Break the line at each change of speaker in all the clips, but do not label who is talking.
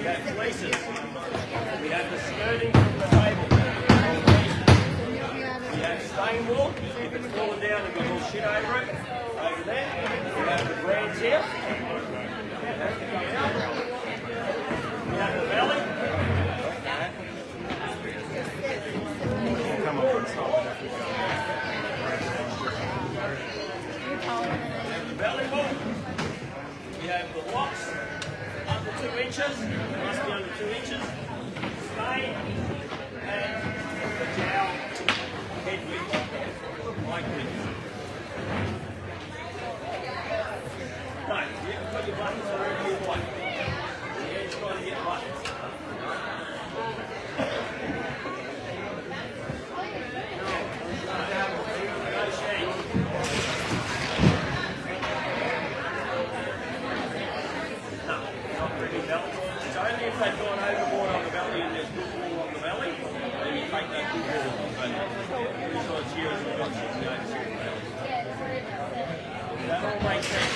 We have fleeces. We have the skirting from the table. We have stain wool. If it's fallen down and got all shit over it, over there. We have the brands here. We have the belly.
Come on, stop.
The belly wool. We have the locks under 2 inches. It must be under 2 inches. Stain and the jowl head width. Like width. No, you can put your buttons wherever you like. Yeah, it's trying to get buttons. No shame. No, not really belt. It's only if they've gone overboard on the belly and there's good wool on the belly, then you take that good wool on the belly. Besides shearers, we've got 68 shearing bellies. That all makes sense.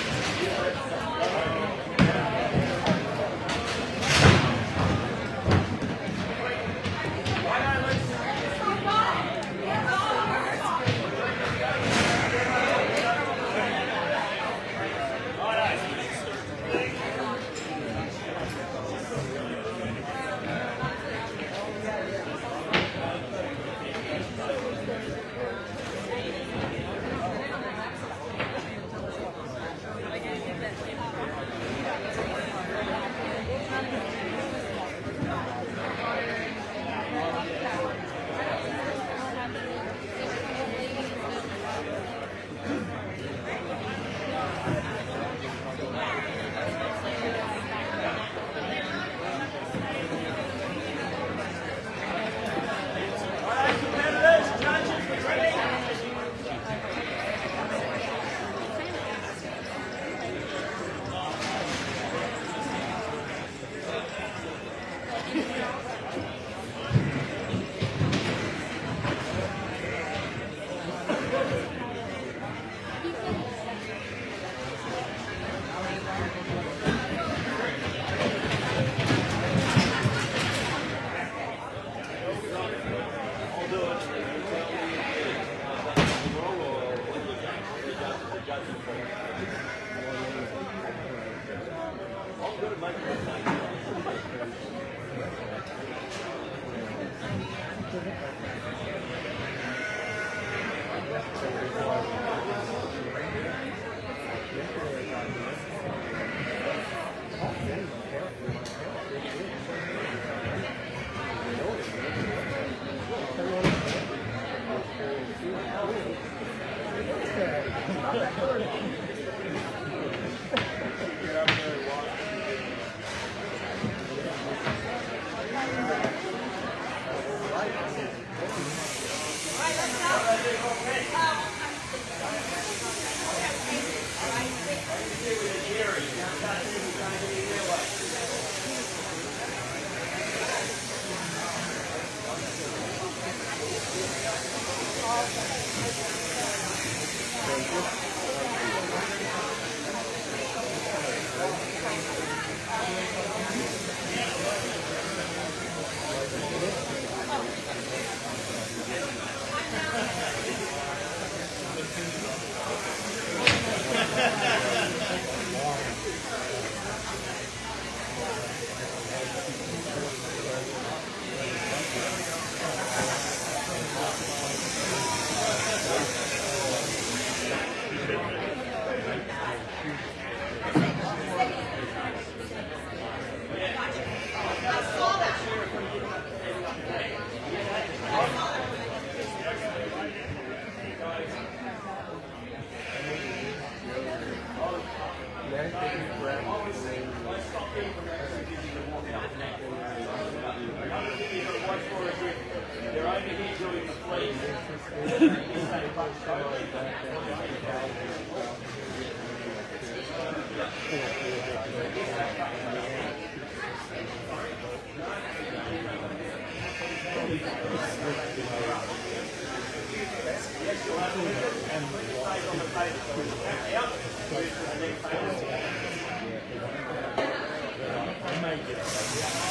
I might get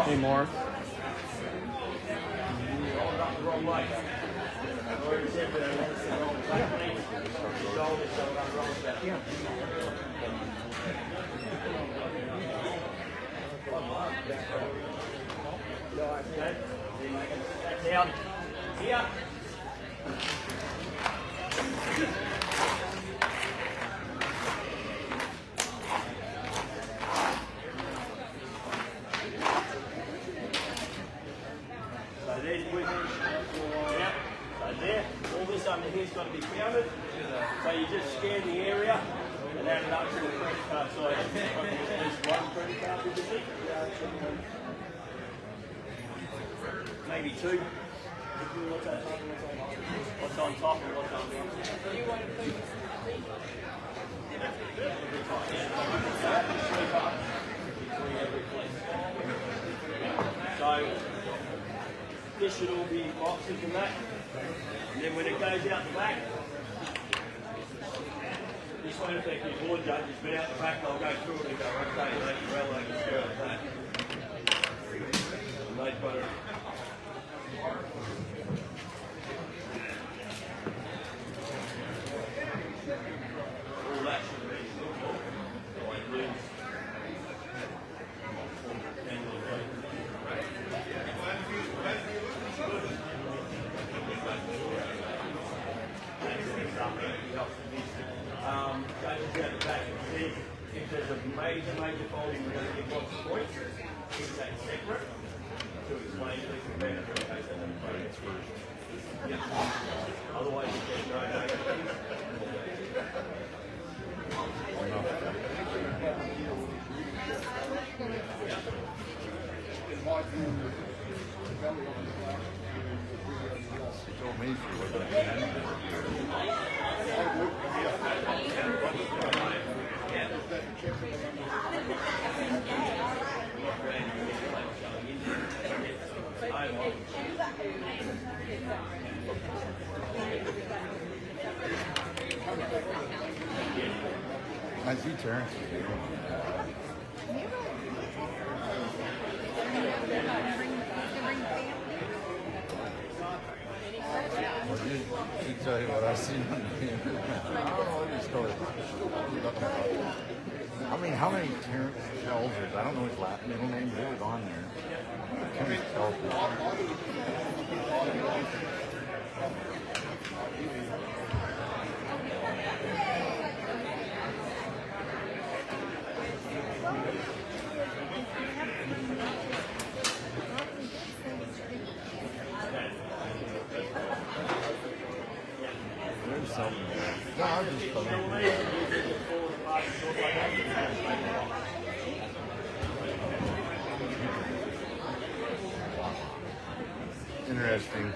Hey, Mark.
Down. Here. So there's wiggles. Yeah. So there. All this under here is going to be counted. So you just scan the area and add it up to the credit card. So there's one credit card, did you see? Maybe two. What's on top and what's on bottom? So this should all be boxes and that. And then when it goes out the back, this won't affect your board judges, but out the back they'll go through it and go, okay, they can well, they can screw it that. And they've got it. All that should be like loose. Judges out the back and see if there's a major folding we're going to give lots of points. Keep that separate to explain to the benefit in case they don't play it through. Yeah. Otherwise you get no
She told me she wasn't in. I see Terrence is here. She tell you what I see on the internet. I don't know what his story is. I mean, how many Terrence Elzers? I don't know his last middle name, but it was on there. Terrence Elzers. There's something there. No, I'm just coming. Interesting.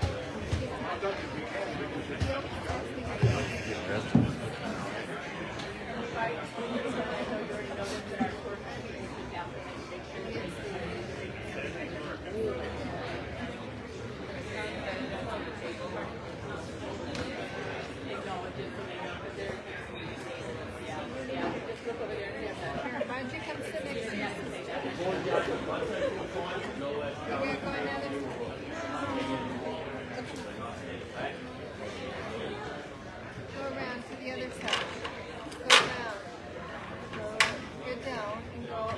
Interesting.
Why don't you come sit next to me? We're going down there. Go around to the other side. Go around. Go down and go around.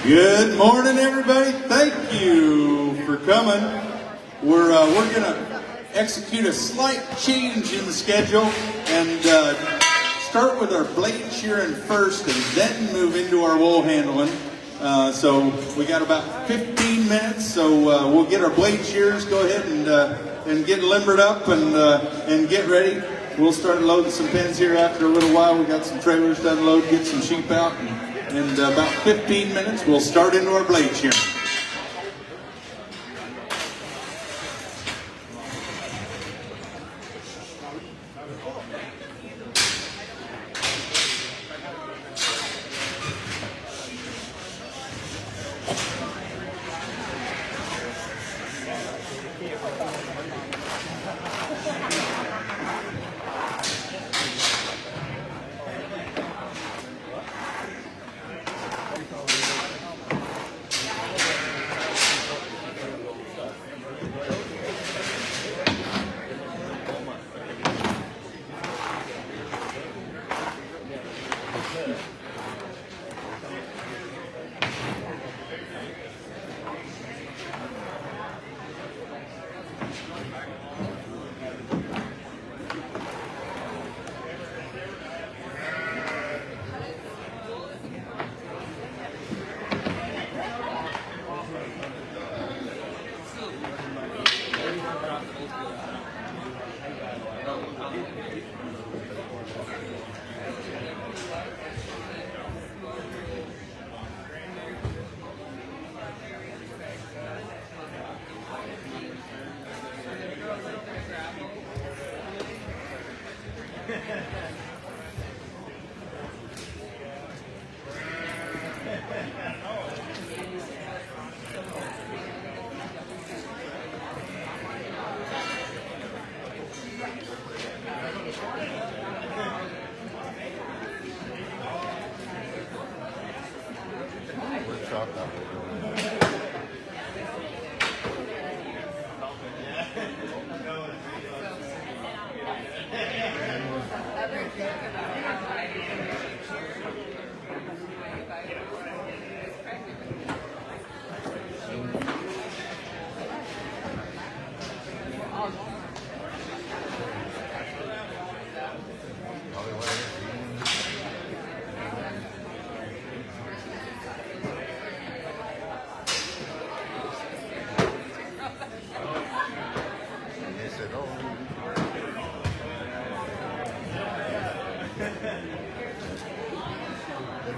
Good morning, everybody. Thank you for coming. We're going to execute a slight change in the schedule and start with our blade shearing first and then move into our wool handling. So we got about 15 minutes, so we'll get our blade shears, go ahead and get limbered up and get ready. We'll start loading some pins here after a little while. We got some trailers to unload, get some sheep out, and about 15 minutes, we'll start into our blade shearing.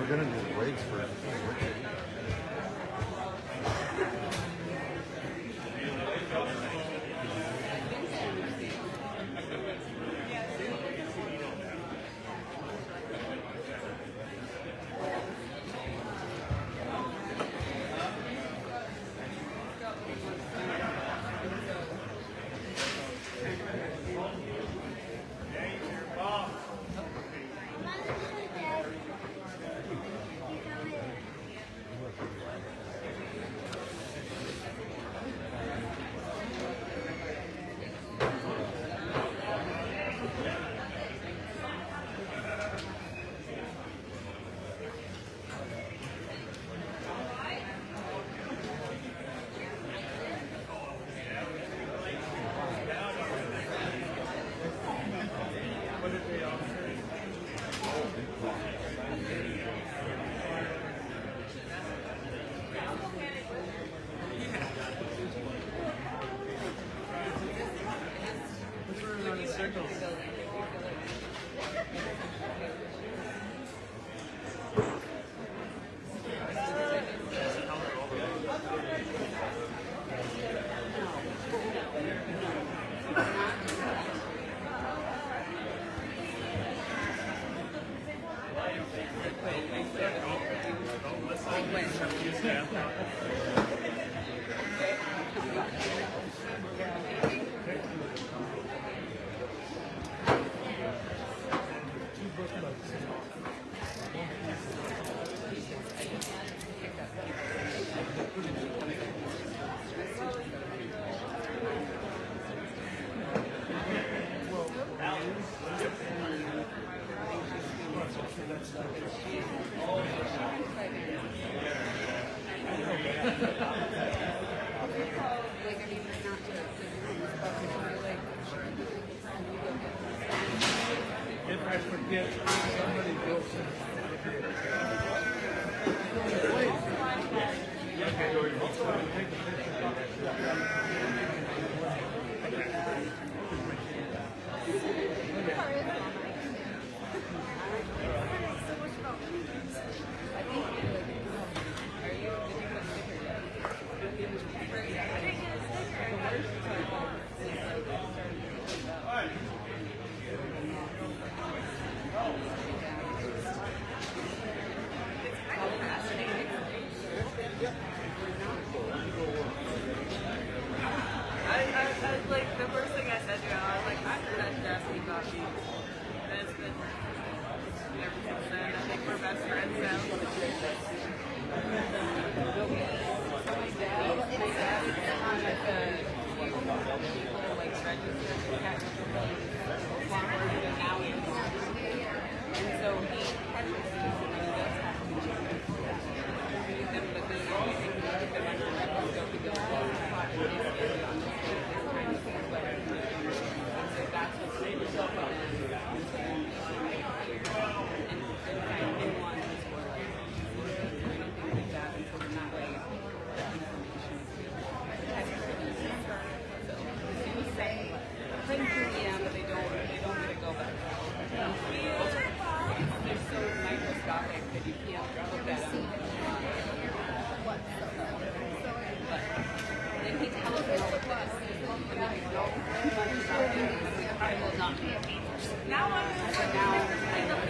We're gonna do legs first.
If I forget, somebody built
Yeah.
That's been ever since then. I think we're best friends now. My dad is on like a few people like registered to technically forward, and now he's and so he technically does have to change them, but then I think we keep them under the microscope because he's caught in his skin on the kind of things, but and so that's what's really so fun. And so they make it here and kind of in one as well. Or anything like that, and so they're not like information is so as soon as say things through the end, but they don't get to go back. They're so microscopic that you can't look at them. But then he tells me all of this. I will not be a painter. Now I'm afraid of it.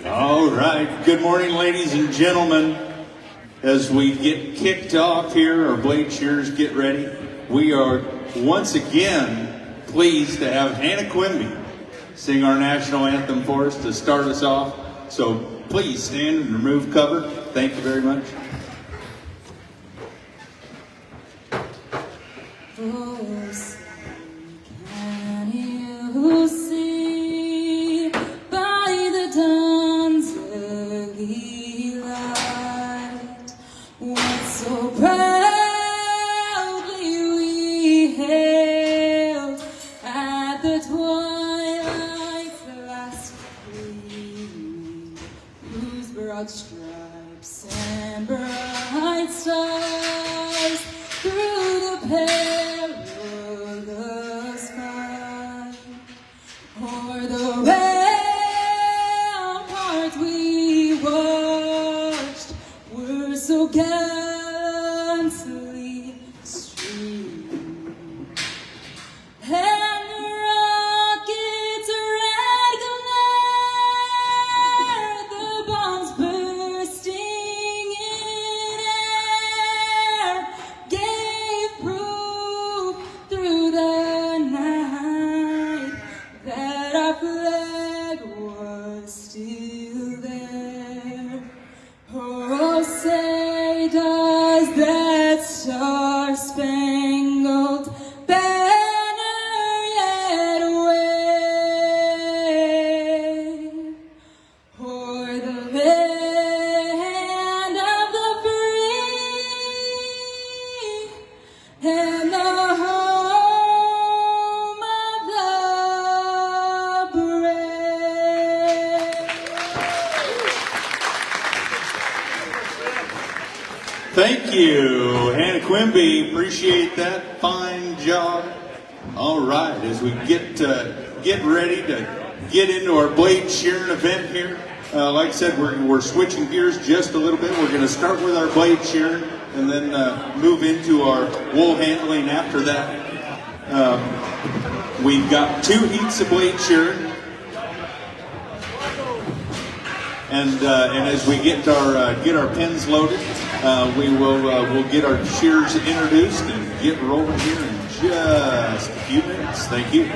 All right. Good morning, ladies and gentlemen. As we get kicked off here, our blade shearers get ready. We are once again pleased to have Hannah Quimby sing our national anthem for us to start us off. So please stand and remove cover. Thank you very much.
Can you see by the dawn's early light what so proudly we hailed at the twilight's last gleam, whose broad stripes and bright stars through the perilous fight, o'er the ramparts we watched were so gallantly streamed, and the rockets' red glare, the bombs bursting in air, gave proof through the night that our flag was still there. Oh, say does that star-spangled banner yet wave o'er the land of the free and the home of the brave?
Thank you, Hannah Quimby. Appreciate that. Fine job. All right, as we get ready to get into our blade shearing event here, like I said, we're switching gears just a little bit. We're going to start with our blade shearing and then move into our wool handling after that. We've got 2 heats of blade shearing. And as we get our pins loaded, we'll get our shears introduced and get rolling here in just a few minutes. Thank you.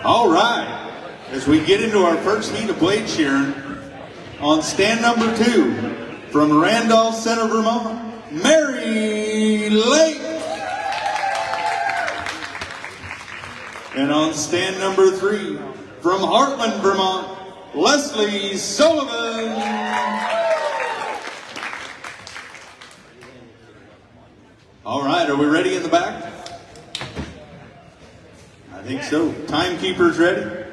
All right, as we get into our first heat of blade shearing, on stand number 2, from Randolph Center, Vermont, Mary Lake. And on stand number 3, from Heartland, Vermont, Leslie Sullivan. All right, are we ready in the back? I think so. Timekeepers ready?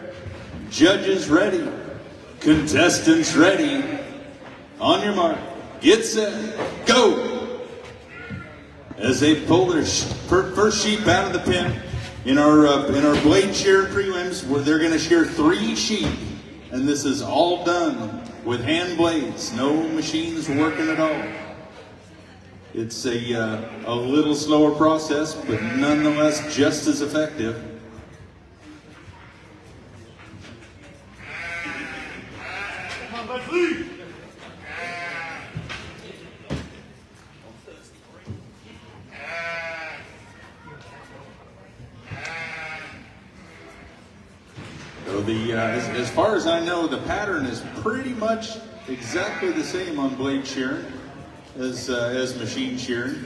Judges ready? Contestants ready? On your mark, get set, go! As they pull their first sheep out of the pen, in our blade shear prelims, where they're going to shear 3 sheep, and this is all done with hand blades, no machines working at all. It's a little slower process, but nonetheless just as effective.
Come on, let's leave.
So as far as I know, the pattern is pretty much exactly the same on blade shearing as machine shearing.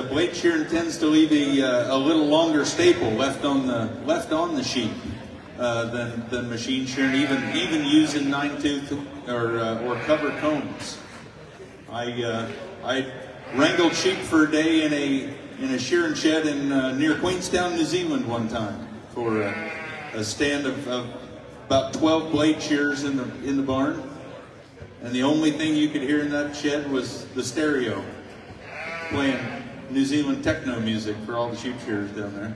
Blade shearing tends to leave a little longer staple left on the sheep than machine shearing, even using 9-tooth or cover combs. I wrangled sheep for a day in a shearing shed near Queenstown, New Zealand one time for a stand of about 12 blade shears in the barn, and the only thing you could hear in that shed was the stereo playing New Zealand techno music for all the sheep shearers down there.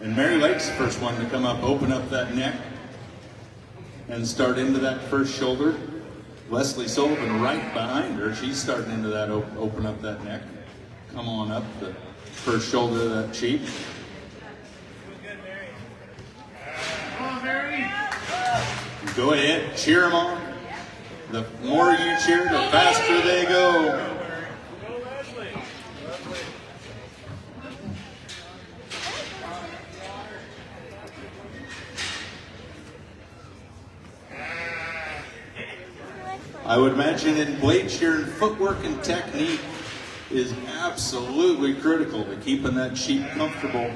And Mary Lake's the first one to come up, open up that neck and start into that first shoulder. Leslie Sullivan right behind her. She's starting into that, open up that neck. Come on up the first shoulder of that sheep.
Come on, Mary.
Go ahead, cheer them on. The more you cheer, the faster they go. I would imagine in blade shearing, footwork and technique is absolutely critical to keeping that sheep comfortable,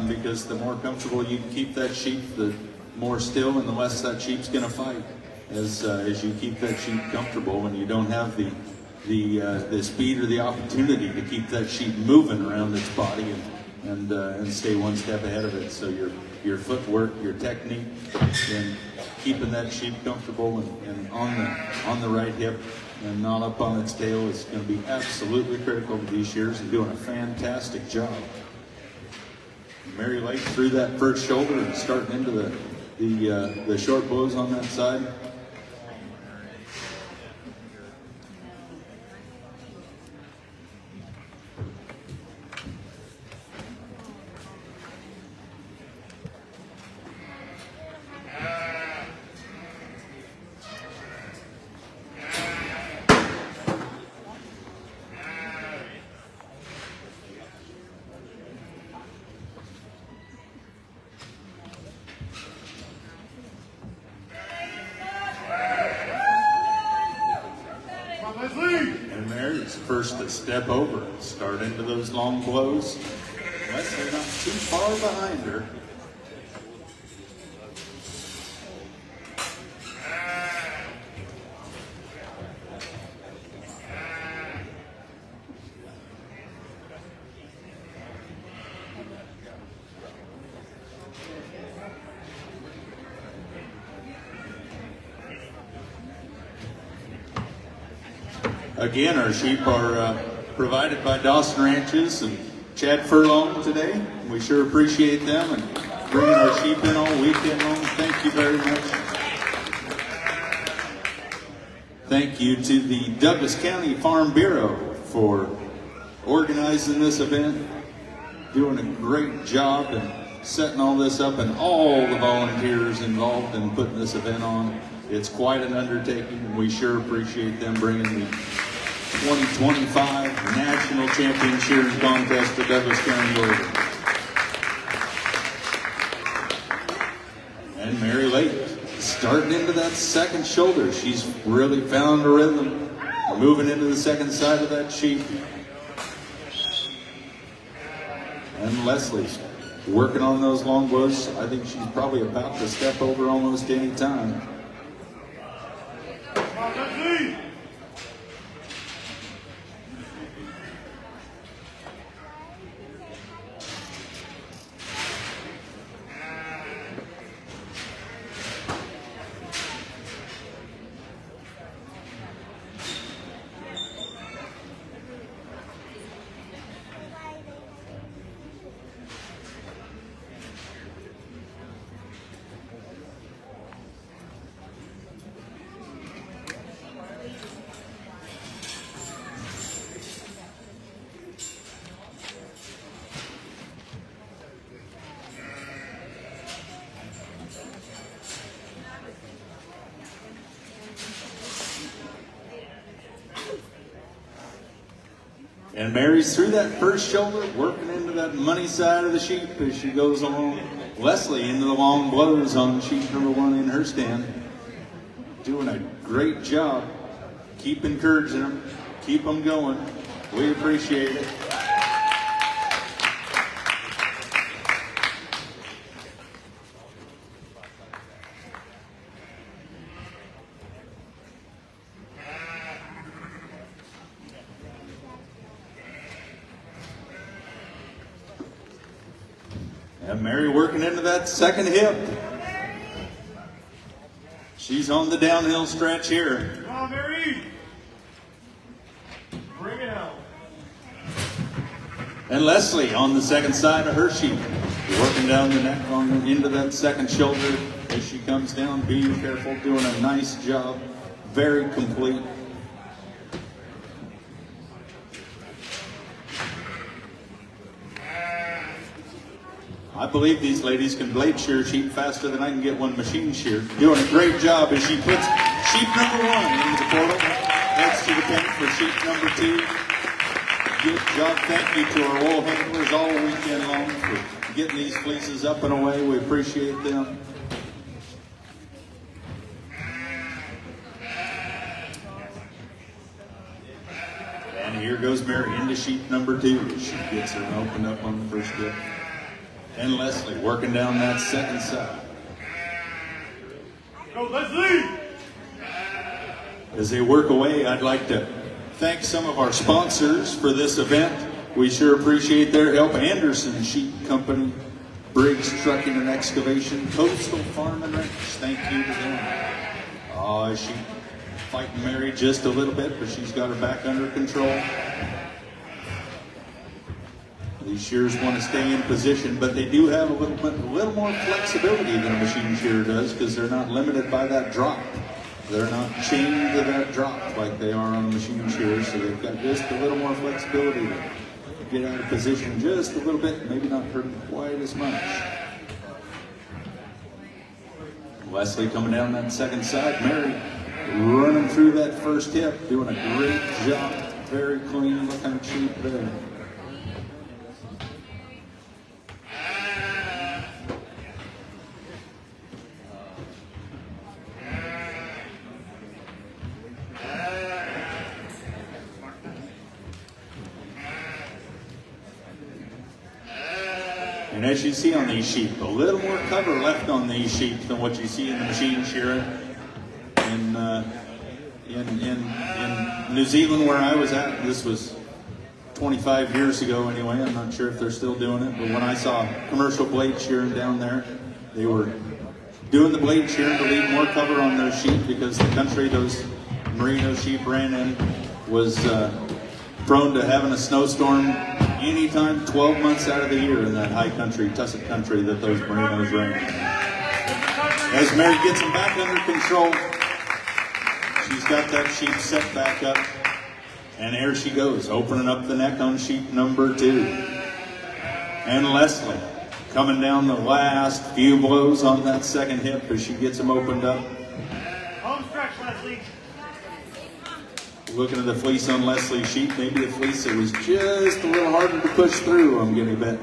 because the more comfortable you can keep that sheep, the more still and the less that sheep's going to fight. As you keep that sheep comfortable, when you don't have the speed or the opportunity to keep that sheep moving around its body and stay one step ahead of it. So your footwork, your technique, and keeping that sheep comfortable and on the right hip and not up on its tail is going to be absolutely critical to these shears, and doing a fantastic job. Mary Lake through that first shoulder and starting into the short blows on that side. And Mary's first to step over and start into those long blows. Leslie not too far behind her. Again, our sheep are provided by Dawson Ranches and Chad Furlong today. We sure appreciate them and bringing our sheep in all weekend long. Thank you very much. Thank you to the Douglas County Farm Bureau for organizing this event, doing a great job and setting all this up, and all the volunteers involved in putting this event on. It's quite an undertaking, and we sure appreciate them bringing the 2025 National Champion Shearing Contest to Douglas County, Oregon. And Mary Lake starting into that second shoulder. She's really found a rhythm, moving into the second side of that sheep. And Leslie's working on those long blows. I think she's probably about to step over almost any time. And Mary's through that first shoulder, working into that money side of the sheep as she goes along. Leslie into the long blows on sheep number 1 in her stand. Doing a great job. Keep encouraging them. Keep them going. We appreciate it. And Mary working into that second hip. She's on the downhill stretch here.
Come on, Mary. Bring it out.
And Leslie on the second side of her sheep, working down the neck into that second shoulder as she comes down, being careful, doing a nice job, very complete. I believe these ladies can blade shear sheep faster than I can get one machine sheared. Doing a great job as she puts sheep number 1 into the portal. Next to the pen for sheep number 2. Good job. Thank you to our wool handlers all weekend long for getting these fleeces up and away. We appreciate them. And here goes Mary into sheep number 2. She gets her opened up on the first dip. And Leslie working down that second side.
Go, Leslie!
As they work away, I'd like to thank some of our sponsors for this event. We sure appreciate their help. Anderson Sheep Company, Briggs Trucking and Excavation, Coastal Farm and Ranch. Thank you to them. She fighting Mary just a little bit, but she's got her back under control. These shears want to stay in position, but they do have a little more flexibility than a machine shearer does because they're not limited by that drop. They're not chained to that drop like they are on a machine shearer, so they've got just a little more flexibility to get out of position just a little bit, maybe not hurt quite as much. Leslie coming down that second side. Mary running through that first hip, doing a great job. Very clean looking sheep there. And as you see on these sheep, a little more cover left on these sheep than what you see in the machine shearing. In New Zealand, where I was at, this was 25 years ago anyway. I'm not sure if they're still doing it, but when I saw commercial blade shearing down there, they were doing the blade shearing to leave more cover on their sheep because the country those merino sheep ran in was prone to having a snowstorm anytime 12 months out of the year in that high country, tussock country that those merinos ran. As Mary gets them back under control, she's got that sheep set back up, and there she goes, opening up the neck on sheep number 2. And Leslie coming down the last few blows on that second hip as she gets them opened up.
Leslie.
Looking at the fleece on Leslie's sheet, maybe a fleece that was just a little harder to push through, I'm going to bet,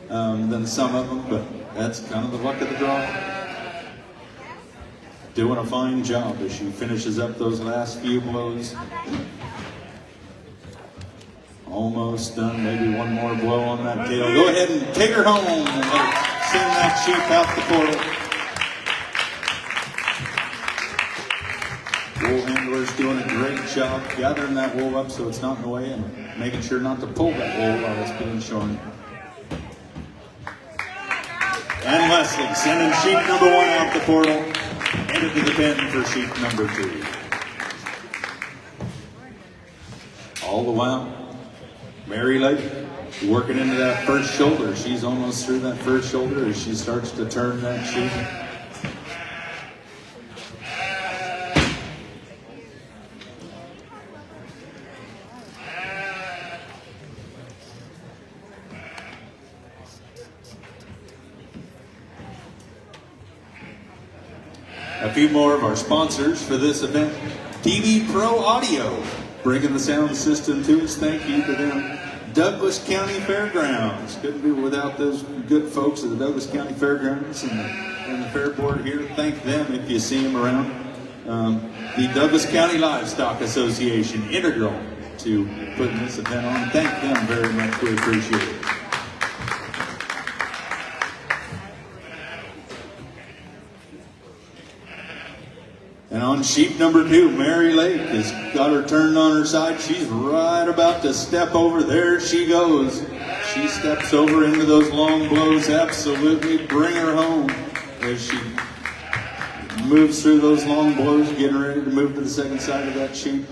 than some of them, but that's kind of the luck of the draw. Doing a fine job as she finishes up those last few blows. Almost done, maybe one more blow on that tail. Go ahead and take her home and let her send that sheep out the portal. Wool handler's doing a great job gathering that wool up so it's not in the way and making sure not to pull that wool while it's being shorn. And Leslie sending sheep number 1 out the portal, headed to the pen for sheep number 2. All the while, Mary Lake working into that first shoulder. She's almost through that first shoulder as she starts to turn that sheep. A few more of our sponsors for this event. TV Pro Audio, bringing the sound system to us. Thank you to them. Douglas County Fairgrounds. Couldn't be without those good folks at the Douglas County Fairgrounds and the Fair Board here. Thank them if you see them around. The Douglas County Livestock Association, integral to putting this event on. Thank them very much. We appreciate it. And on sheep number 2, Mary Lake has got her turned on her side. She's right about to step over. There she goes. She steps over into those long blows. Absolutely bring her home as she moves through those long blows, getting ready to move to the second side of that sheep.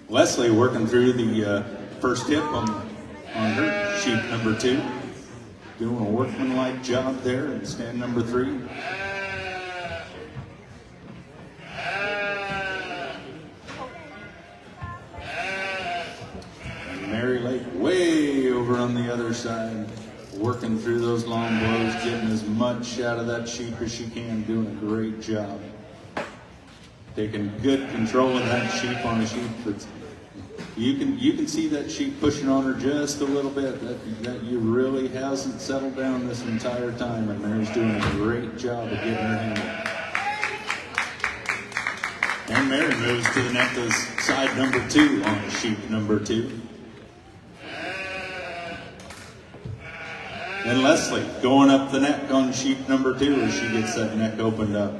Leslie working through the first hip on her sheep number 2. Doing a workmanlike job there in stand number 3. And Mary Lake way over on the other side, working through those long blows, getting as much out of that sheep as she can, doing a great job. Taking good control of that sheep on a sheep that's you can see that sheep pushing on her just a little bit. That you really hasn't settled down this entire time, and Mary's doing a great job of getting her handled. And Mary moves to the neck of side number 2 on sheep number 2. And Leslie going up the neck on sheep number 2 as she gets that neck opened up.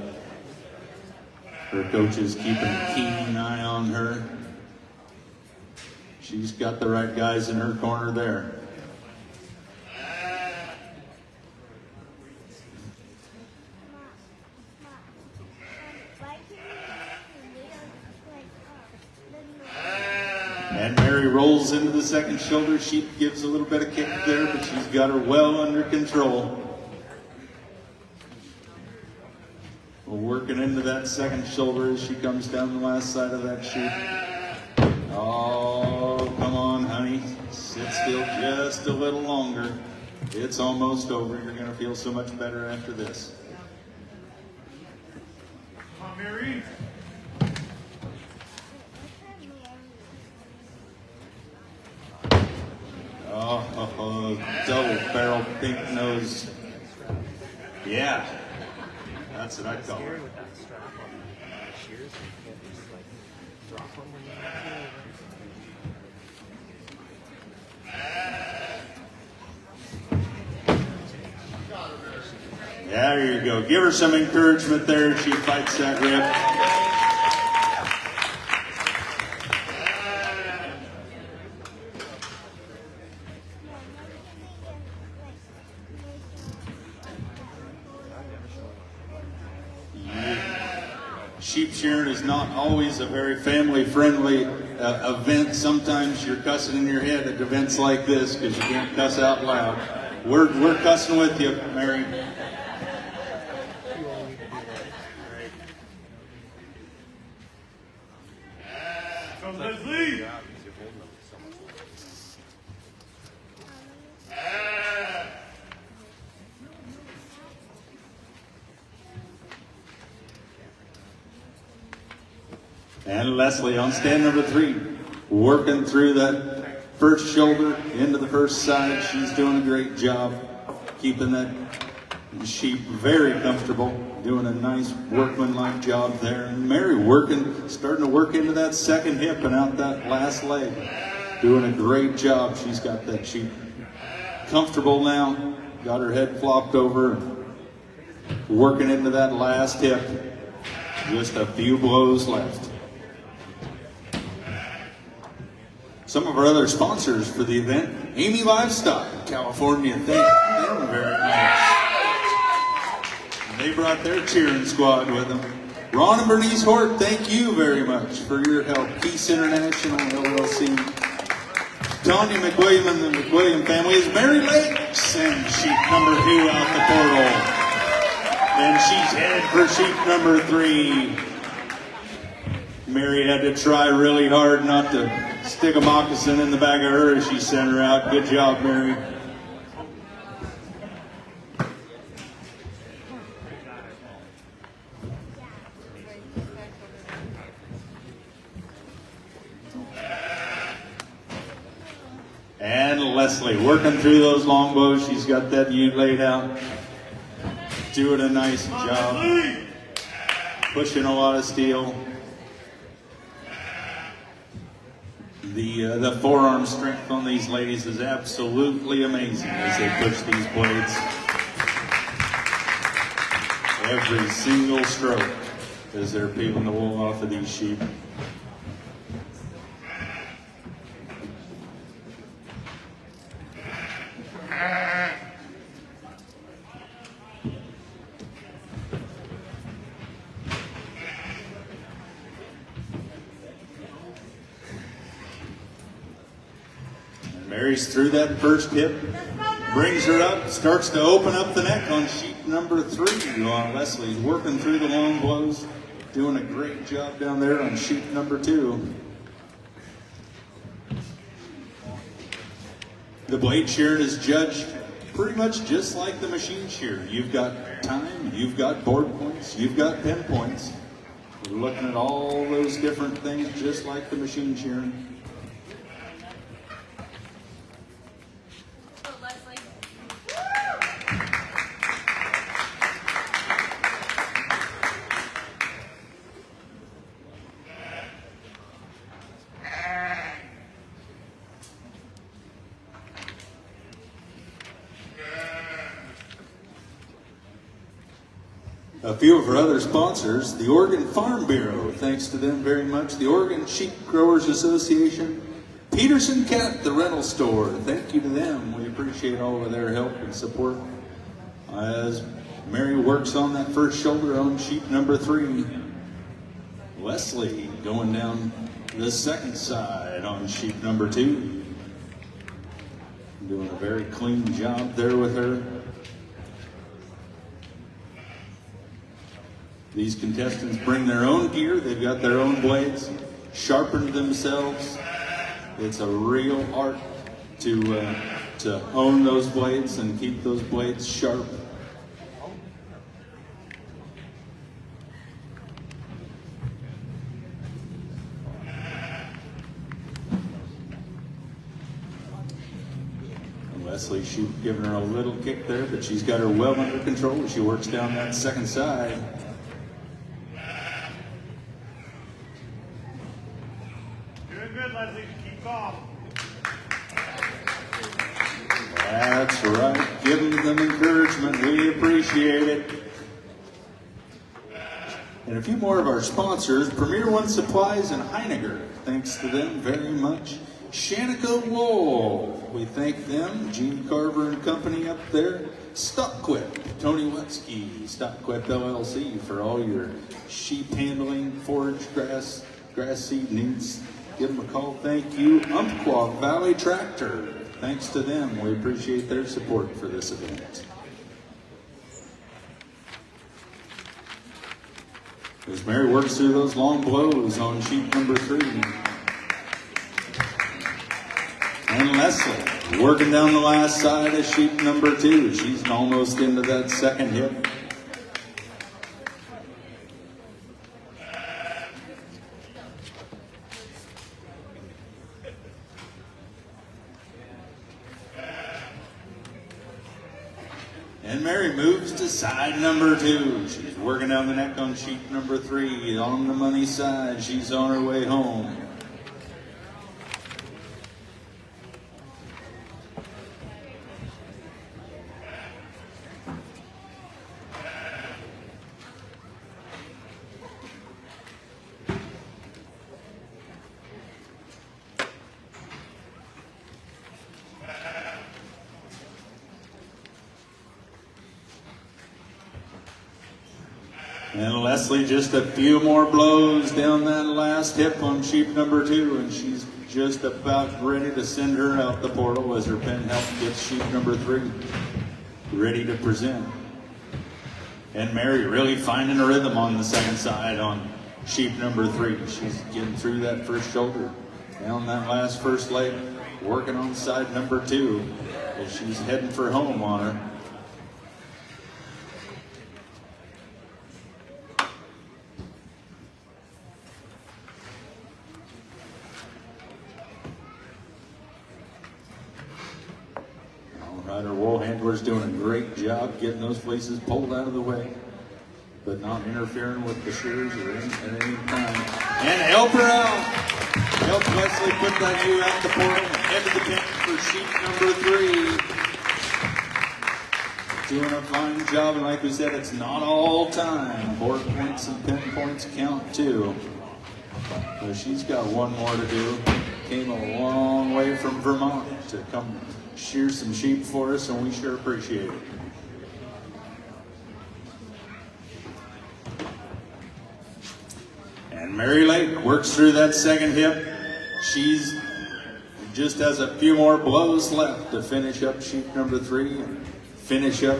Her coach is keeping a keen eye on her. She's got the right guys in her corner there. And Mary rolls into the second shoulder. She gives a little bit of kick there, but she's got her well under control. Working into that second shoulder as she comes down the last side of that sheep. Oh, come on, honey. Sit still just a little longer. It's almost over. You're going to feel so much better after this.
Come on, Mary.
Oh, double barrel pink nose. Yeah, that's what I call it. Yeah, there you go. Give her some encouragement there as she fights that rib. Sheep shearing is not always a very family-friendly event. Sometimes you're cussing in your head at events like this because you can't cuss out loud. We're cussing with you, Mary.
From Leslie.
And Leslie on stand number 3, working through that first shoulder into the first side. She's doing a great job keeping that sheep very comfortable, doing a nice workmanlike job there. And Mary starting to work into that second hip and out that last leg, doing a great job. She's got that sheep comfortable now, got her head flopped over, working into that last hip. Just a few blows left. Some of our other sponsors for the event, Amy Livestock, California, thank them very much. They brought their cheering squad with them. Ron and Bernice Hort, thank you very much for your help. Peace International LLC. Tanya McWilliams and the McWilliams family is Mary Lakes, and sheep number 2 out the portal. And she's headed for sheep number 3. Mary had to try really hard not to stick a moccasin in the back of her as she sent her out. Good job, Mary. And Leslie working through those long bows. She's got that ewe laid out. Doing a nice job. Pushing a lot of steel. The forearm strength on these ladies is absolutely amazing as they push these blades. Every single stroke as they're peeling the wool off of these sheep. Mary's through that first hip, brings her up, starts to open up the neck on sheep number 3. Leslie's working through the long blows, doing a great job down there on sheep number 2. The blade shearing is judged pretty much just like the machine shear. You've got time, you've got board points, you've got pin points. We're looking at all those different things just like the machine shearing. A few of our other sponsors, the Oregon Farm Bureau, thanks to them very much. The Oregon Sheep Growers Association, Peterson Cat, the rental store, thank you to them. We appreciate all of their help and support as Mary works on that first shoulder on sheep number 3. Leslie going down the second side on sheep number 2. Doing a very clean job there with her. These contestants bring their own gear. They've got their own blades, sharpened themselves. It's a real art to own those blades and keep those blades sharp. Leslie, she's giving her a little kick there, but she's got her well under control as she works down that second side.
Good, Leslie. Keep calm.
That's right. Giving them encouragement. We appreciate it. And a few more of our sponsors, Premier One Supplies and Heiniger. Thanks to them very much. Shanico Wool. We thank them. Gene Carver and Company up there. Stockquip. Tony Wetsky. Stockquip LLC for all your sheep handling, forage, grass seed needs. Give them a call. Thank you. Umpqua Valley Tractor. thanks to them, we appreciate their support for this event. As Mary works through those long blows on sheet number 3. And Leslie working down the last side of sheet number 2. She's almost into that second hip. And Mary moves to side number 2. She's working down the neck on sheet number 3. On the money side, she's on her way home. And Leslie just a few more blows down that last hip on sheet number 2, and she's just about ready to send her out the portal as her pen help gets sheet number 3 ready to present. And Mary really finding a rhythm on the second side on sheet number 3. She's getting through that first shoulder, down that last first leg, working on side number 2 as she's heading for home on her. Our wall handler's doing a great job getting those fleeces pulled out of the way, but not interfering with the shears or at any time. And help her out. Help Leslie put that U out the portal and head to the pin for sheet number 3. Doing a fine job, and like we said, it's not all time. Board points and pin points count too. So she's got one more to do. Came a long way from Vermont to come shear some sheep for us, and we sure appreciate it. And Mary Lake works through that second hip. She's just has a few more blows left to finish up sheet number 3 and finish up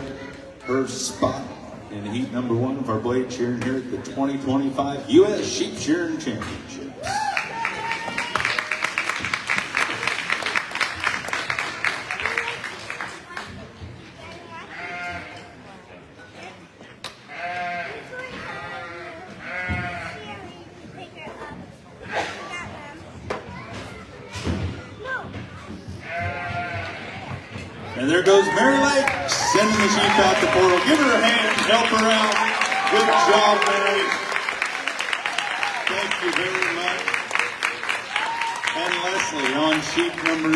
her spot in heat number 1 of our blade shearing here at the 2025 U.S. Sheep Shearing Championships. And there goes Mary Lake, sending the sheep out the portal. Give her a hand, help her out. Good job, Mary. Thank you very much. And Leslie on sheet number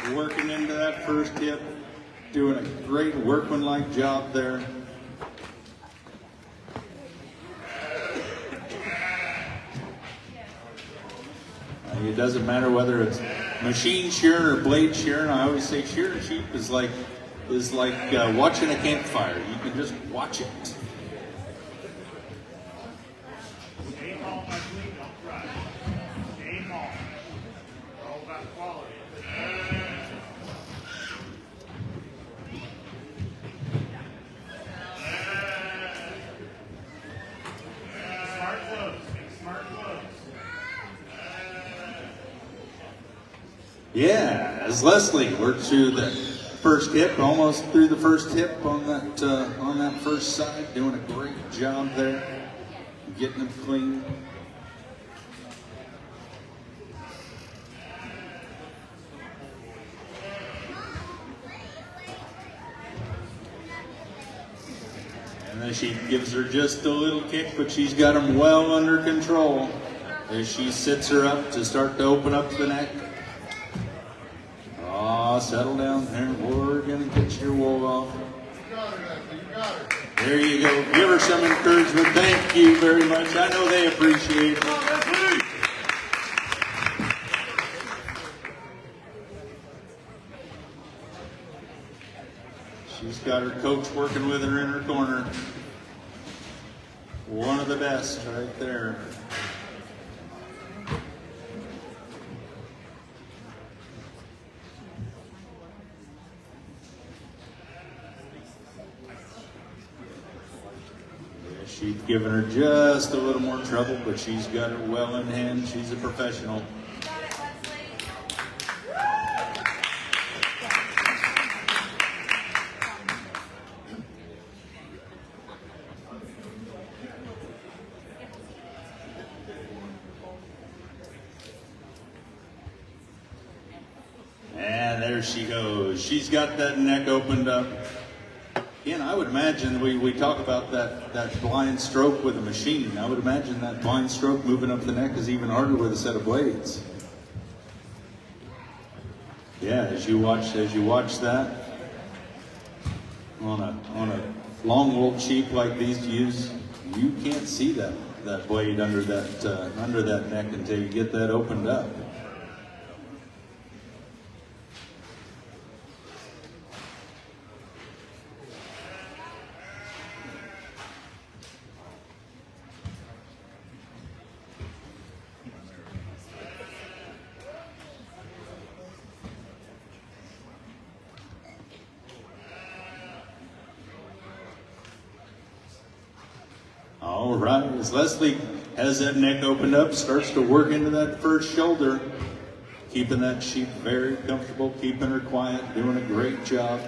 3, working into that first hip, doing a great workmanlike job there. It doesn't matter whether it's machine shearing or blade shearing. I always say shearing sheep is like watching a campfire. You can just watch it.
Game hall, my queen, don't cry. Game hall. We're all about quality. Smart close. Smart close.
Yeah, as Leslie works through the first hip, almost through the first hip on that first side, doing a great job there, getting them clean. And then she gives her just a little kick, but she's got them well under control as she sits her up to start to open up the neck. Settle down there. We're going to get your wool off. There you go. Give her some encouragement. Thank you very much. I know they appreciate it. She's got her coach working with her in her corner. One of the best right there. She's given her just a little more trouble, but she's got it well in hand. She's a professional. And there she goes. She's got that neck opened up. Again, I would imagine we talk about that blind stroke with a machine. I would imagine that blind stroke moving up the neck is even harder with a set of blades. Yeah, as you watch that on a long wool sheep like these use, you can't see that blade under that neck until you get that opened up. All right, as Leslie has that neck opened up, starts to work into that first shoulder, keeping that sheep very comfortable, keeping her quiet, doing a great job.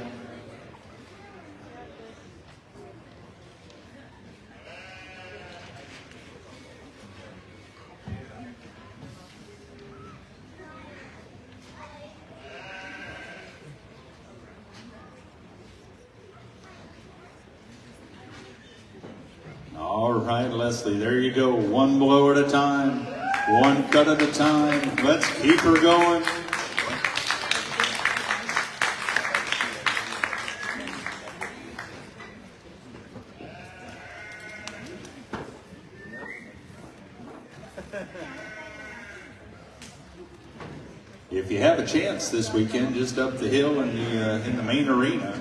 All right, Leslie, there you go. One blow at a time, one cut at a time. Let's keep her going. If you have a chance this weekend, just up the hill in the main arena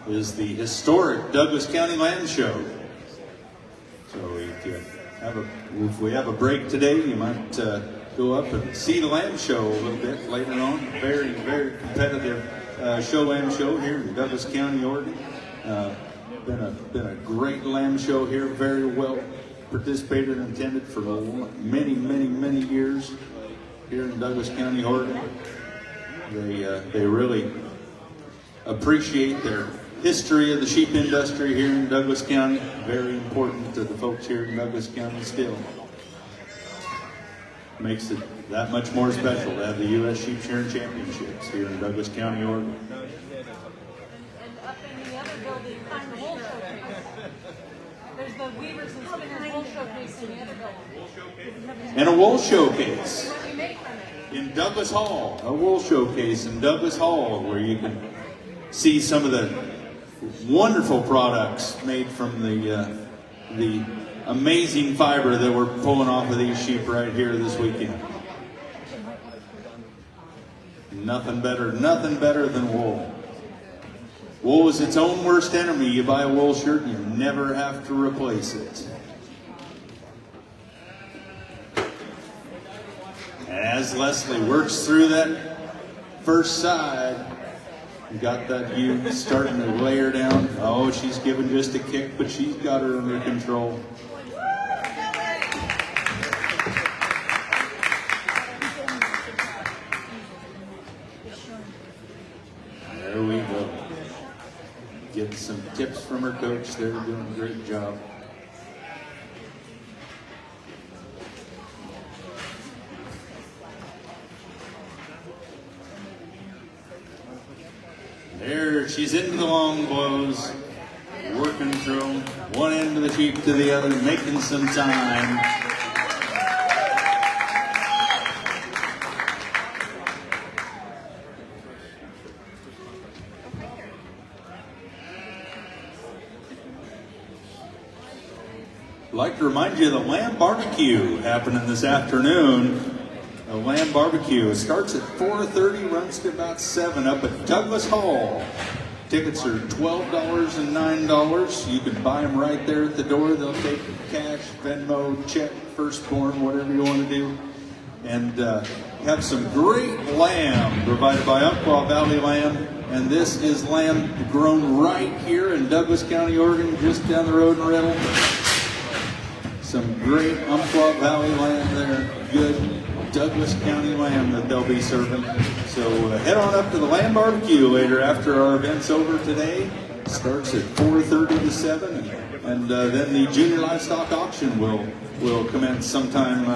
is the historic Douglas County Land Show. So if we have a break today, you might go up and see the lamb show a little bit later on. Very, very competitive lamb show here in Douglas County, Oregon. Been a great lamb show here, very well participated and attended for many, many, many years here in Douglas County, Oregon. They really appreciate their history of the sheep industry here in Douglas County. Very important to the folks here in Douglas County still. Makes it that much more special to have the U.S. Sheep Shearing Championships here in Douglas County, Oregon.
And up in the other building, behind the wool showcase, there's the Weavers and Spinners wool showcase in the other building.
And a wool showcase
What we make from it.
in Douglas Hall. A wool showcase in Douglas Hall where you can see some of the wonderful products made from the amazing fiber that we're pulling off of these sheep right here this weekend. Nothing better than wool. Wool is its own worst enemy. You buy a wool shirt and you never have to replace it. As Leslie works through that first side, got that ewe starting to lay her down. Oh, she's giving just a kick, but she's got her under control. There we go. Getting some tips from her coach. They're doing a great job. There, she's into the long blows, working through them, one end of the sheep to the other, making some time. I'd like to remind you of the lamb barbecue happening this afternoon. The lamb barbecue starts at 4:30, runs to about 7 up at Douglas Hall. Tickets are $12 and $9. You can buy them right there at the door. They'll take cash, Venmo, check, firstborn, whatever you want to do. And have some great lamb provided by Umpqua Valley Lamb. And this is lamb grown right here in Douglas County, Oregon, just down the road in Riddle. some great Umpqua Valley lamb there, good Douglas County lamb that they'll be serving. So head on up to the lamb barbecue later after our event's over today. Starts at 4:30 to 7, and then the junior livestock auction will commence sometime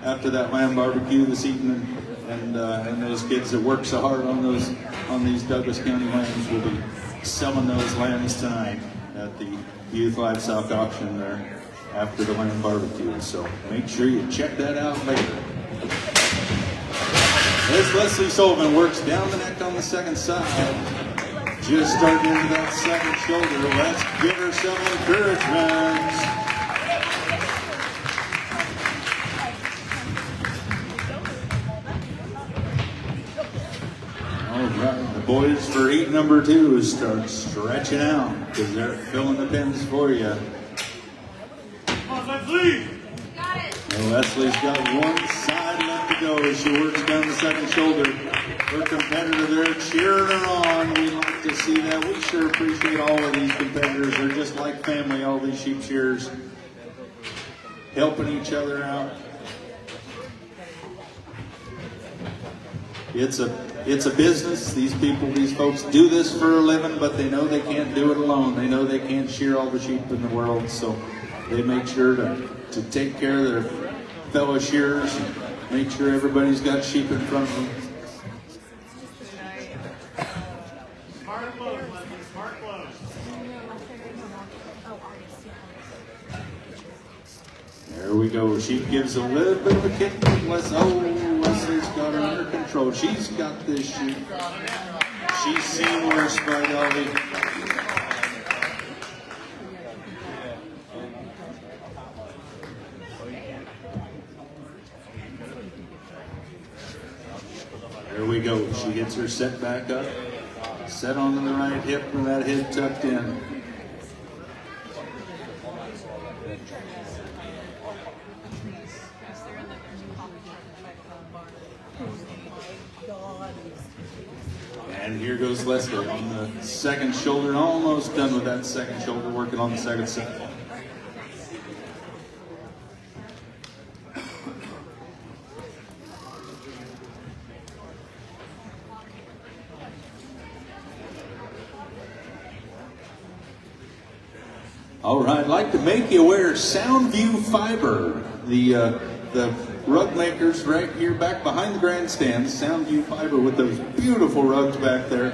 after that lamb barbecue this evening. And those kids that work so hard on these Douglas County lambs will be selling those lambs tonight at the youth livestock auction there after the lamb barbecue. So make sure you check that out later. As Leslie Sullivan works down the neck on the second side, just starting into that second shoulder. Let's give her some encouragement. All right, the boys for heat number 2 start stretching out because they're filling the pins for you.
Come on, Leslie!
And Leslie's got one side left to go as she works down the second shoulder. Her competitor there cheering her on. We like to see that. We sure appreciate all of these competitors. They're just like family, all these sheep shearers, helping each other out. It's a business. These folks do this for a living, but they know they can't do it alone. They know they can't shear all the sheep in the world, so they make sure to take care of their fellow shearers and make sure everybody's got sheep in front of them.
Smart close, Leslie, smart close.
There we go. She gives a little bit of a kick. Leslie's got her under control. She's got this sheep. She's seen worse by golly. There we go. She gets her set back up. Set onto the right hip with that head tucked in. And here goes Leslie on the second shoulder, almost done with that second shoulder, working on the second set. All right, I'd like to make you aware, Soundview Fiber, the rug makers right here back behind the grandstands, Soundview Fiber with those beautiful rugs back there.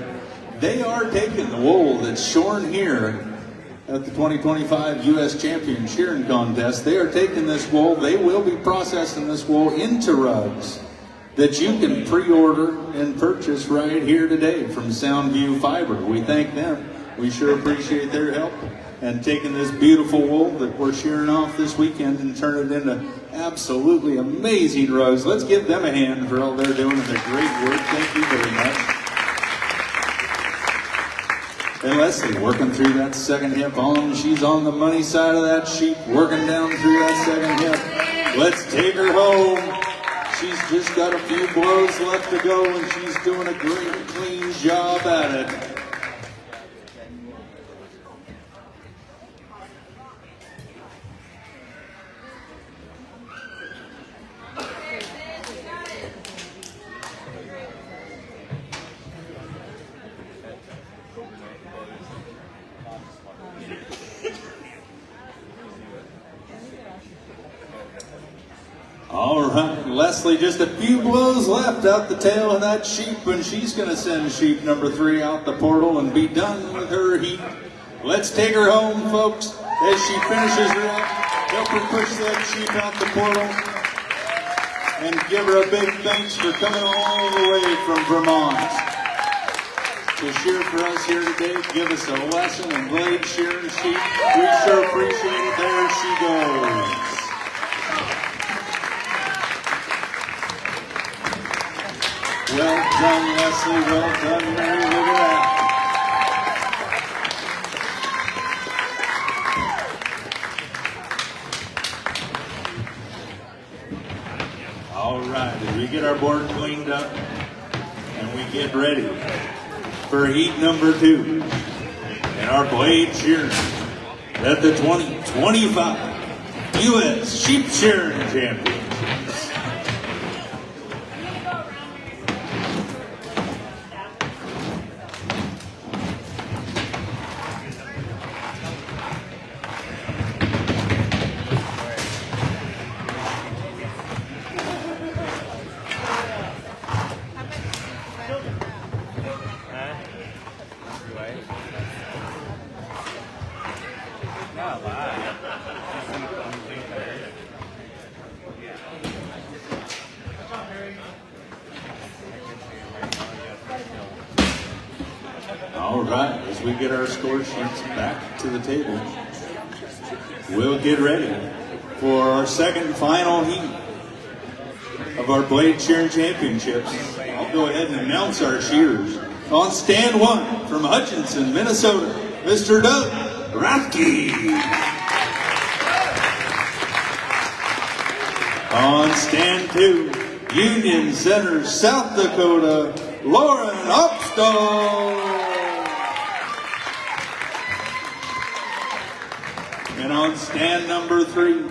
They are taking the wool that's shorn here at the 2025 U.S. Champion Shearing Contest. They are taking this wool. They will be processing this wool into rugs that you can pre-order and purchase right here today from Soundview Fiber. We thank them. We sure appreciate their help and taking this beautiful wool that we're shearing off this weekend and turn it into absolutely amazing rugs. Let's give them a hand for all they're doing and their great work. Thank you very much. And Leslie working through that second hip she's on the money side of that sheep, working down through that second hip. Let's take her home. She's just got a few blows left to go and she's doing a great clean job at it. All right, Leslie, just a few blows left out the tail of that sheep, and she's going to send sheep number 3 out the portal and be done with her heat. Let's take her home, folks, as she finishes her up. Help her push that sheep out the portal, and give her a big thanks for coming all the way from Vermont to shear for us here today. Give us a lesson in blade shearing sheep. We sure appreciate it. There she goes. Well done, Leslie. Well done, Mary. Look at that. All right, as we get our board cleaned up and we get ready for heat number 2 and our blade shearing at the 2025 U.S. Sheep Shearing Champions. All right, as we get our score sheets back to the table, we'll get ready for our second and final heat of our Blade Shearing Championships. I'll go ahead and announce our shearers. On stand 1 from Hutchinson, Minnesota, Mr. Doug Rathke. On stand 2, Union Center, South Dakota, Lauren Upstall. And on stand number 3,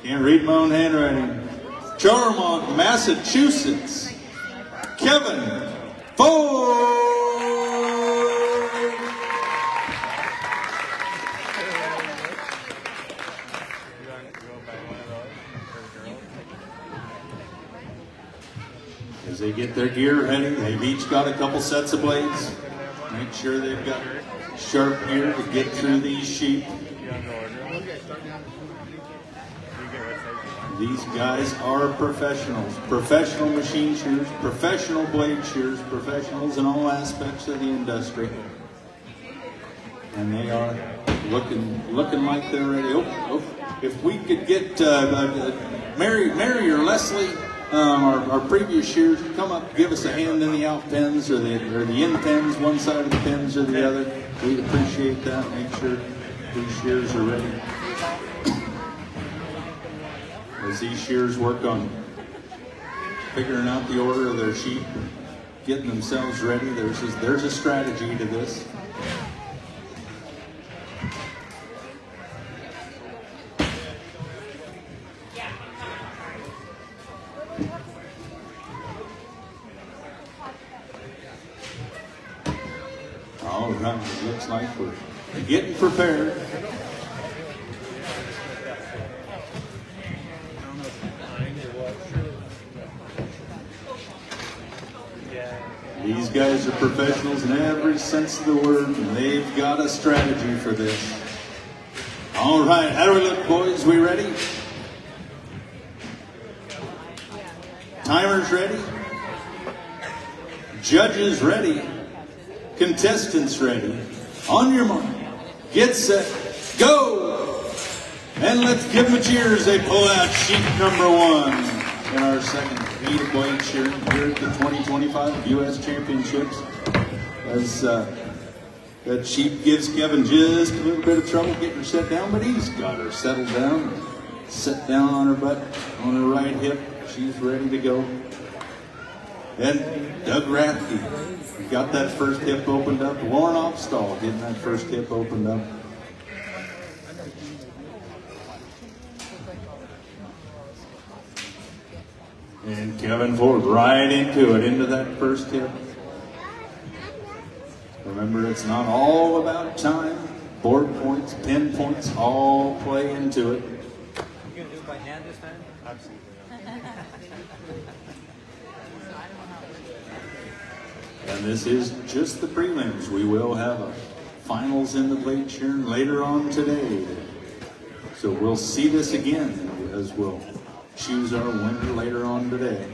can't read my own handwriting, Charlemont, Massachusetts, Kevin Ford. As they get their gear ready, they've each got a couple sets of blades. Make sure they've got sharp gear to get through these sheep. These guys are professionals, professional machine shearers, professional blade shearers, professionals in all aspects of the industry. And they are looking like they're ready. If we could get Mary or Leslie, our previous shearers, come up, give us a hand in the out pins or the in pins, one side of the pins or the other. We'd appreciate that. Make sure these shears are ready. As these shears work on figuring out the order of their sheep, getting themselves ready, there's a strategy to this. All right, it looks like we're getting prepared. These guys are professionals in every sense of the word, and they've got a strategy for this. All right, how do we look, boys? We ready? Timers ready? Judges ready? Contestants ready? On your mark, get set, go! And let's give them a cheer as they pull out sheep number 1 in our second heat of blade shearing here at the 2025 U.S. Championships. As that sheep gives Kevin just a little bit of trouble getting her set down, but he's got her settled down, set down on her butt, on her right hip. She's ready to go. And Doug Rathke got that first hip opened up. Lauren Opstall getting that first hip opened up. And Kevin Ford right into it, into that first hip. Remember, it's not all about time. Board points, pin points, all play into it.
You gonna do it by hand this time? Absolutely.
And this is just the prelims. We will have a finals in the blade shearing later on today. So we'll see this again as we'll choose our winner later on today.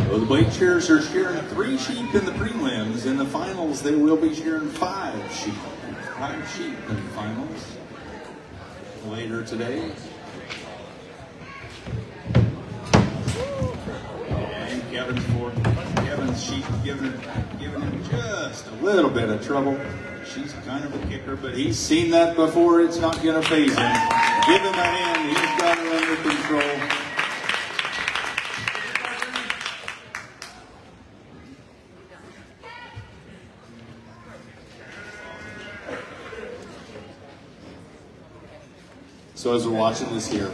Well, the blade shearers are shearing 3 sheep in the prelims. In the finals, they will be shearing 5 sheep. 5 sheep in the finals later today. And Kevin's sheep, giving him just a little bit of trouble. She's kind of a kicker, but he's seen that before. It's not going to faze him. Give him a hand. He's got her under control. So as we're watching this here,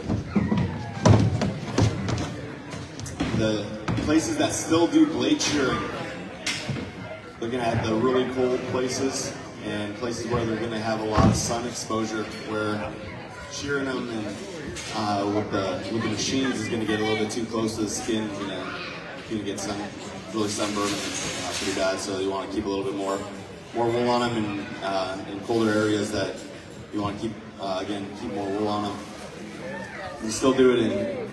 the places that still do blade shearing, looking at the really cold places and places where they're going to have a lot of sun exposure, where shearing them and with the machines is going to get a little bit too close to the skin. You're going to get really sunburned and pretty bad. So you want to keep a little bit more wool on them, and in colder areas that you want to keep keep more wool on them. You still do it in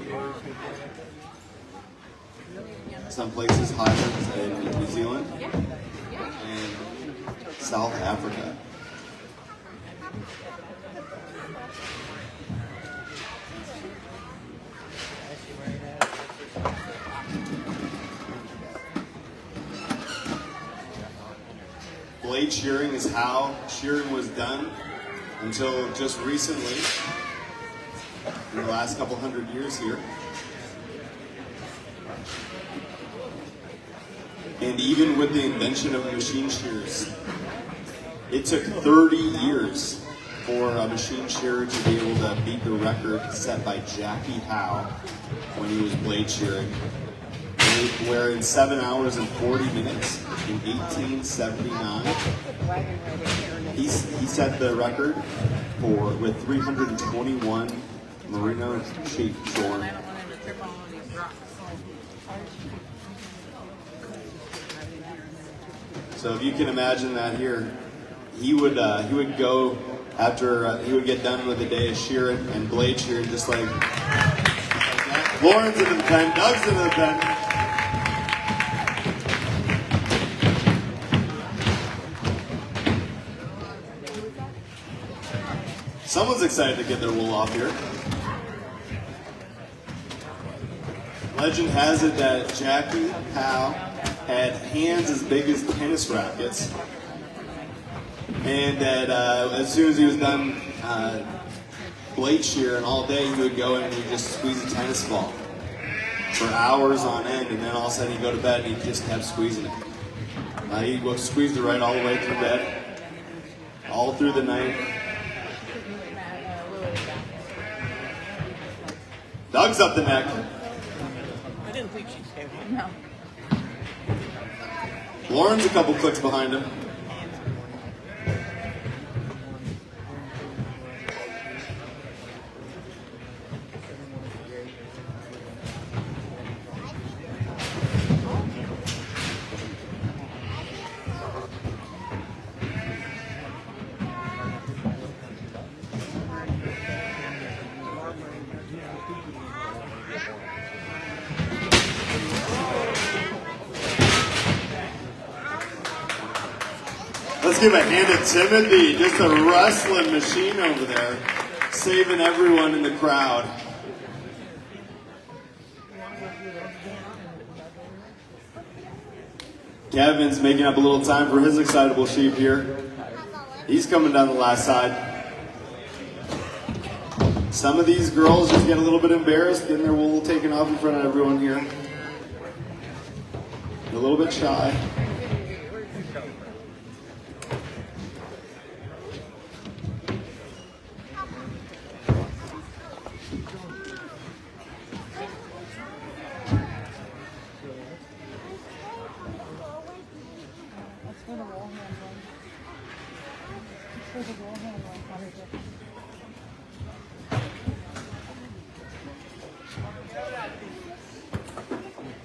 some places, Highlands in New Zealand and South Africa. Blade shearing is how shearing was done until just recently, in the last couple hundred years here. And even with the invention of machine shears, it took 30 years for a machine shearer to be able to beat the record set by Jackie Howe when he was blade shearing, where in 7 hours and 40 minutes in 1879, he set the record with 321 merino sheep shorn. So if you can imagine that here, he would go after he would get done with a day of shearing and blade shearing, just like that. Lauren's into the pen, Doug's into the pen. Someone's excited to get their wool off here. Legend has it that Jackie Howe had hands as big as tennis rackets, and that as soon as he was done blade shearing all day, he would go in and he'd just squeeze a tennis ball for hours on end, and then all of a sudden he'd go to bed and he just kept squeezing it. He squeezed it right all the way through bed, all through the night. Doug's up the neck.
I didn't think she said it. No.
Lauren's a couple clicks behind him. Let's give a hand to Timothy, just a wrestling machine over there, saving everyone in the crowd. Kevin's making up a little time for his excitable sheep here. He's coming down the last side. Some of these girls just get a little bit embarrassed getting their wool taken off in front of everyone here. A little bit shy.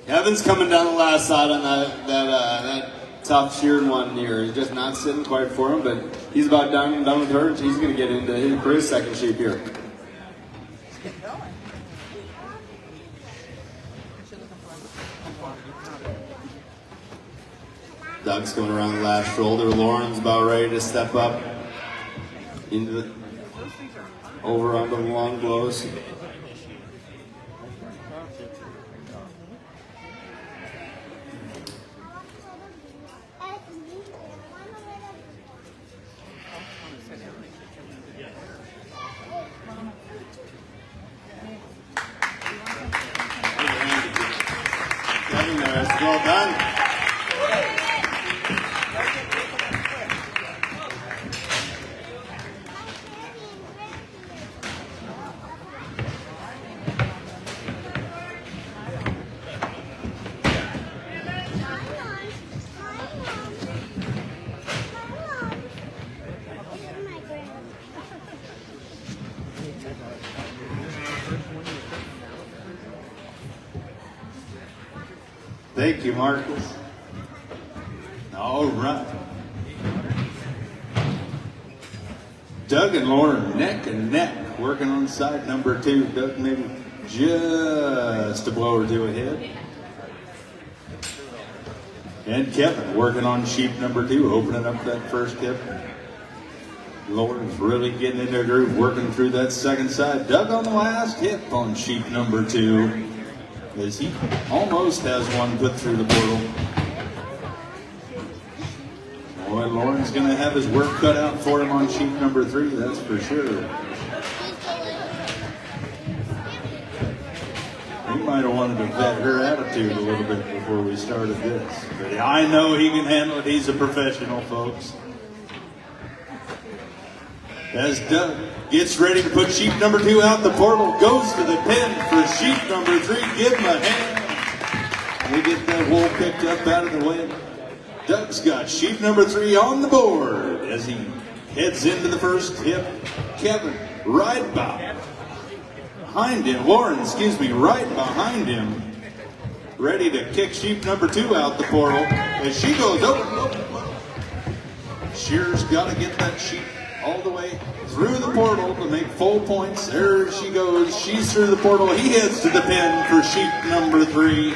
Kevin's coming down the last side on that top sheared one here. He's just not sitting quite for him, but he's about done with her. He's going to get into his second sheep here. Doug's going around the last shoulder. Lauren's about ready to step up into over on the long blows. swing there. It's well done. Thank you, Marcus. All right. Doug and Lauren neck and neck, working on side number 2. Doug maybe just a blow or two ahead. And Kevin working on sheep number 2, opening up that first hip. Lauren's really getting into a groove, working through that second side. Doug on the last hip on sheep number 2. As he almost has one put through the portal. Boy, Lauren's going to have his work cut out for him on sheep number 3, that's for sure. He might have wanted to vet her attitude a little bit before we started this. But I know he can handle it. He's a professional, folks. As Doug gets ready to put sheep number 2 out the portal, goes to the pin for sheep number 3. Give him a hand. We get that hole picked up out of the way. Doug's got sheep number 3 on the board as he heads into the first hip. Kevin right behind him. Lauren, right behind him. Ready to kick sheep number 2 out the portal. As she goes, Shear's got to get that sheep all the way through the portal to make full points. There she goes. She's through the portal. He heads to the pin for sheep number 3.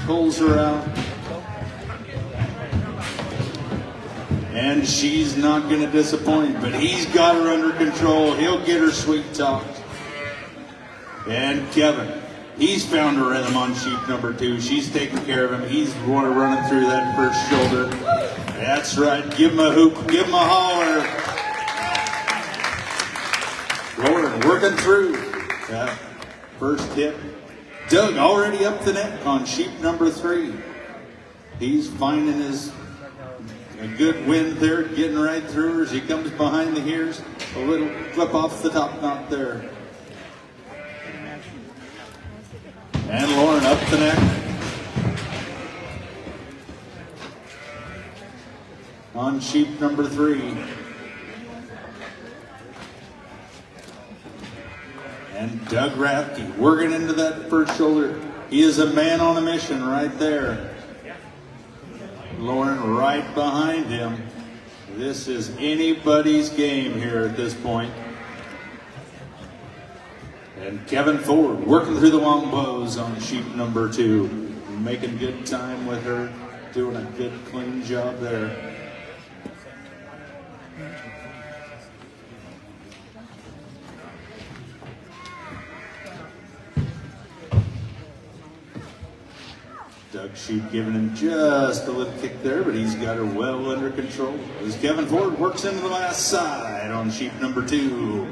Pulls her out. And she's not going to disappoint, but he's got her under control. He'll get her sweet talked. And Kevin, he's found a rhythm on sheep number 2. She's taking care of him. He's running through that first shoulder. That's right. Give him a hoop. Give him a holler. Lauren working through that first hip. Doug already up the neck on sheep number 3. He's finding a good wind there, getting right through her as he comes behind the ears. A little flip off the top knot there. And Lauren up the neck. On sheep number 3. And Doug Rathke working into that first shoulder. He is a man on a mission right there. Lauren right behind him. This is anybody's game here at this point. And Kevin Ford working through the long blows on sheep number 2. Making good time with her. Doing a good clean job there. Doug Sheep giving him just a little kick there, but he's got her well under control. As Kevin Ford works into the last side on sheep number 2.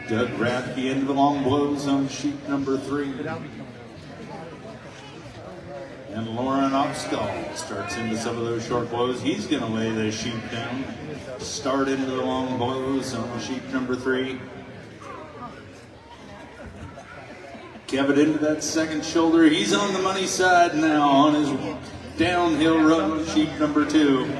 Doug Rathke into the long blows on sheep number 3. And Lauren Opstall starts into some of those short blows. He's going to lay the sheep down. Start into the long blows on sheep number 3. Kevin into that second shoulder. He's on the money side now on his downhill run, sheep number 2.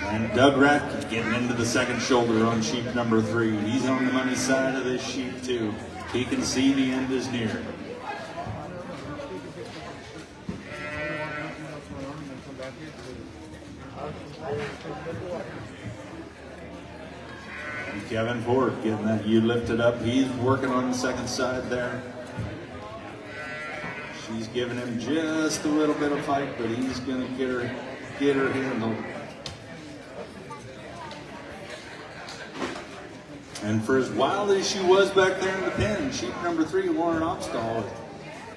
And Doug Rathke getting into the second shoulder on sheep number 3. He's on the money side of this sheep too. He can see the end is near. And Kevin Ford getting that U lifted up. He's working on the second side there. She's giving him just a little bit of fight, but he's going to get her handled. And for as wild as she was back there in the pen, sheep number 3, Lauren Opstall,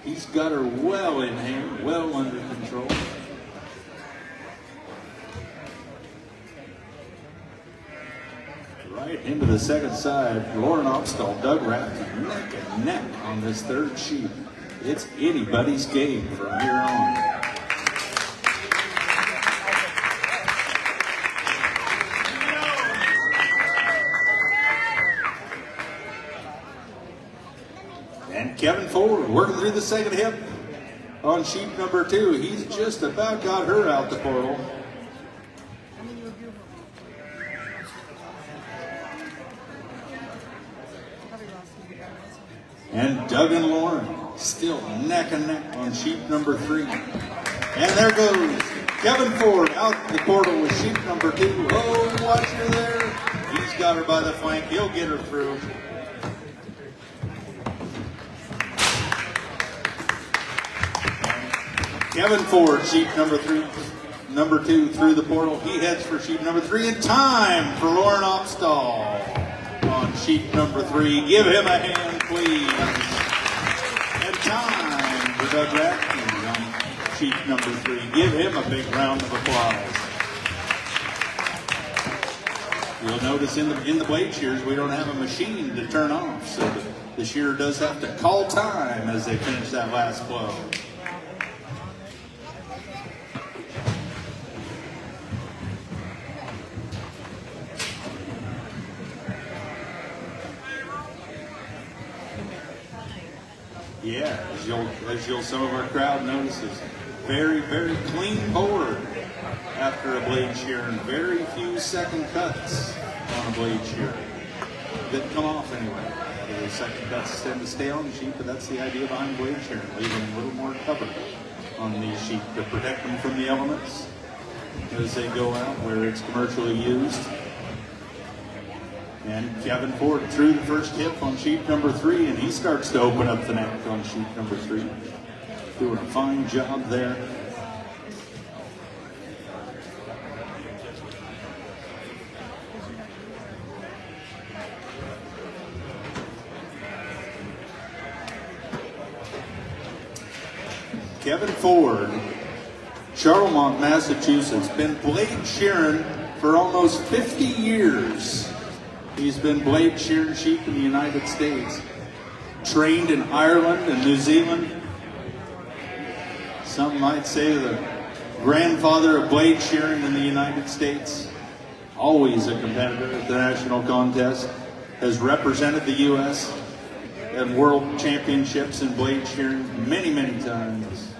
he's got her well in hand, well under control. Right into the second side. Lauren Opstall, Doug Rafton, neck and neck on this third sheet. It's anybody's game from here on. And Kevin Ford working through the second hip on sheet number 2. He's just about got her out the portal. And Doug and Lauren still neck and neck on sheet number 3. And there goes Kevin Ford out the portal with sheet number 2. Oh, watch her there. He's got her by the flank. He'll get her through. Kevin Ford, sheet number 2 through the portal. He heads for sheet number 3 in time for Lauren Opstall on sheet number 3. Give him a hand, please. And time for Doug Rafton on sheet number 3. Give him a big round of applause. You'll notice in the blade shears, we don't have a machine to turn off, so the shearer does have to call time as they finish that last blow. Yeah, as some of our crowd notices, very, very clean board after a blade shear, and very few second cuts on a blade shear that come off anyway. The second cuts tend to stay on the sheet, but that's the idea behind blade shearing, leaving a little more cover on these sheet to protect them from the elements as they go out where it's commercially used. And Kevin Ford through the first hip on sheet number 3, and he starts to open up the neck on sheet number 3. Doing a fine job there. Kevin Ford, Charlemont, Massachusetts, been blade shearing for almost 50 years. He's been blade shearing sheep in the United States, trained in Ireland and New Zealand. Some might say the grandfather of blade shearing in the United States. Always a competitor at the national contest. Has represented the U.S. at world championships in blade shearing many, many times.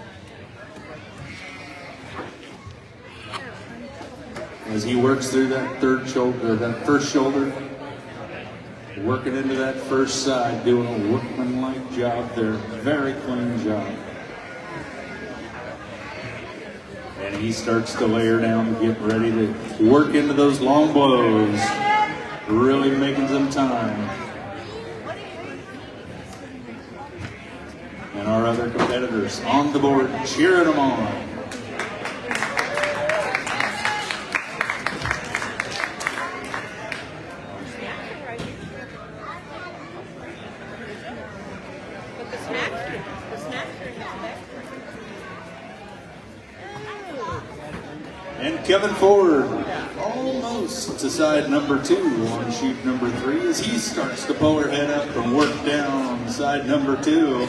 As he works through that third shoulder, that first shoulder, working into that first side, doing a workmanlike job there. Very clean job. And he starts to layer down to get ready to work into those long blows. Really making some time. And our other competitors on the board cheering them on. And Kevin Ford almost to side number 2 on sheet number 3 as he starts to pull her head up and work down side number 2.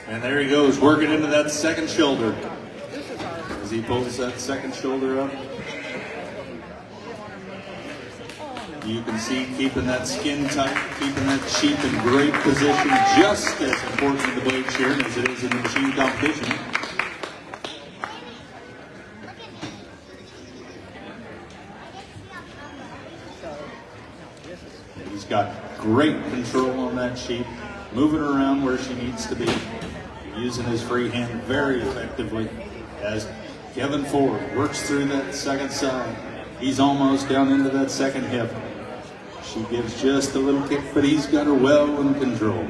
And there he goes, working into that second shoulder. As he pulls that second shoulder up. You can see keeping that skin tight, keeping that sheep in great position, just as important in the blade shearing as it is in the machine competition. He's got great control on that sheep, moving her around where she needs to be, using his free hand very effectively as Kevin Ford works through that second side. He's almost down into that second hip. She gives just a little kick, but he's got her well in control.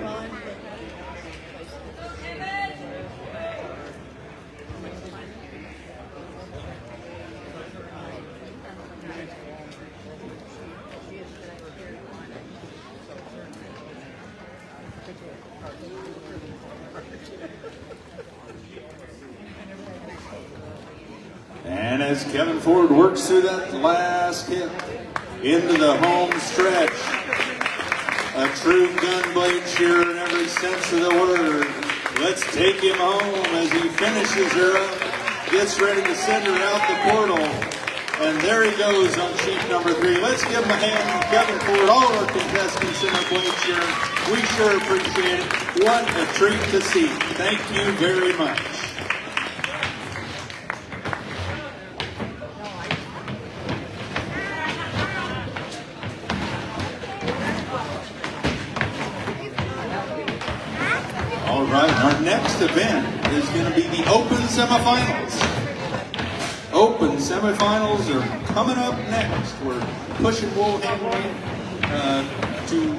as Kevin Ford works through that last hit into the home stretch. A true gunblade shearer in every sense of the word. Let's take him home as he finishes her up, gets ready to send her out the portal. And there he goes on sheet number 3. Let's give him a hand. Kevin Ford, all our contestants in our blade shearing. We sure appreciate it. What a treat to see. Thank you very much. All right, our next event is going to be the Open Semifinals. Open Semifinals are coming up next. We're pushing wool handling to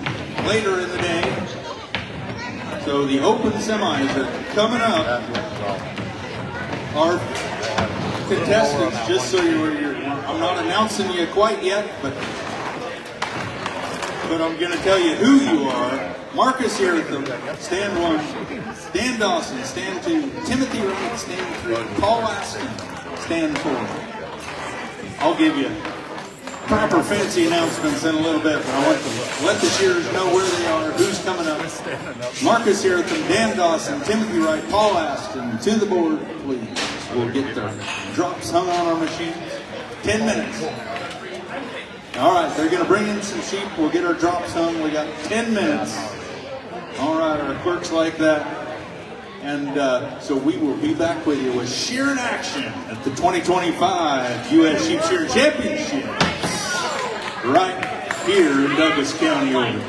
later in the day. So the Open Semis are coming up. Our contestants, just so I'm not announcing you quite yet, but I'm going to tell you who you are. Marcus Eartham, stand 1. Dan Dawson, stand 2. Timothy Wright, stand 3. Paul Aston, stand 4. I'll give you proper fancy announcements in a little bit, but I want to let the shearers know where they are, who's coming up. Marcus Eartham, Dan Dawson, Timothy Wright, Paul Aston, to the board, please. We'll get the drops hung on our machines. 10 minutes. All right, they're going to bring in some sheep. We'll get our drops hung. We got 10 minutes. All right, our clerks like that. And so we will be back with you with shearing action at the 2025 U.S. Sheep Shearing Championships right here in Douglas County, Oregon.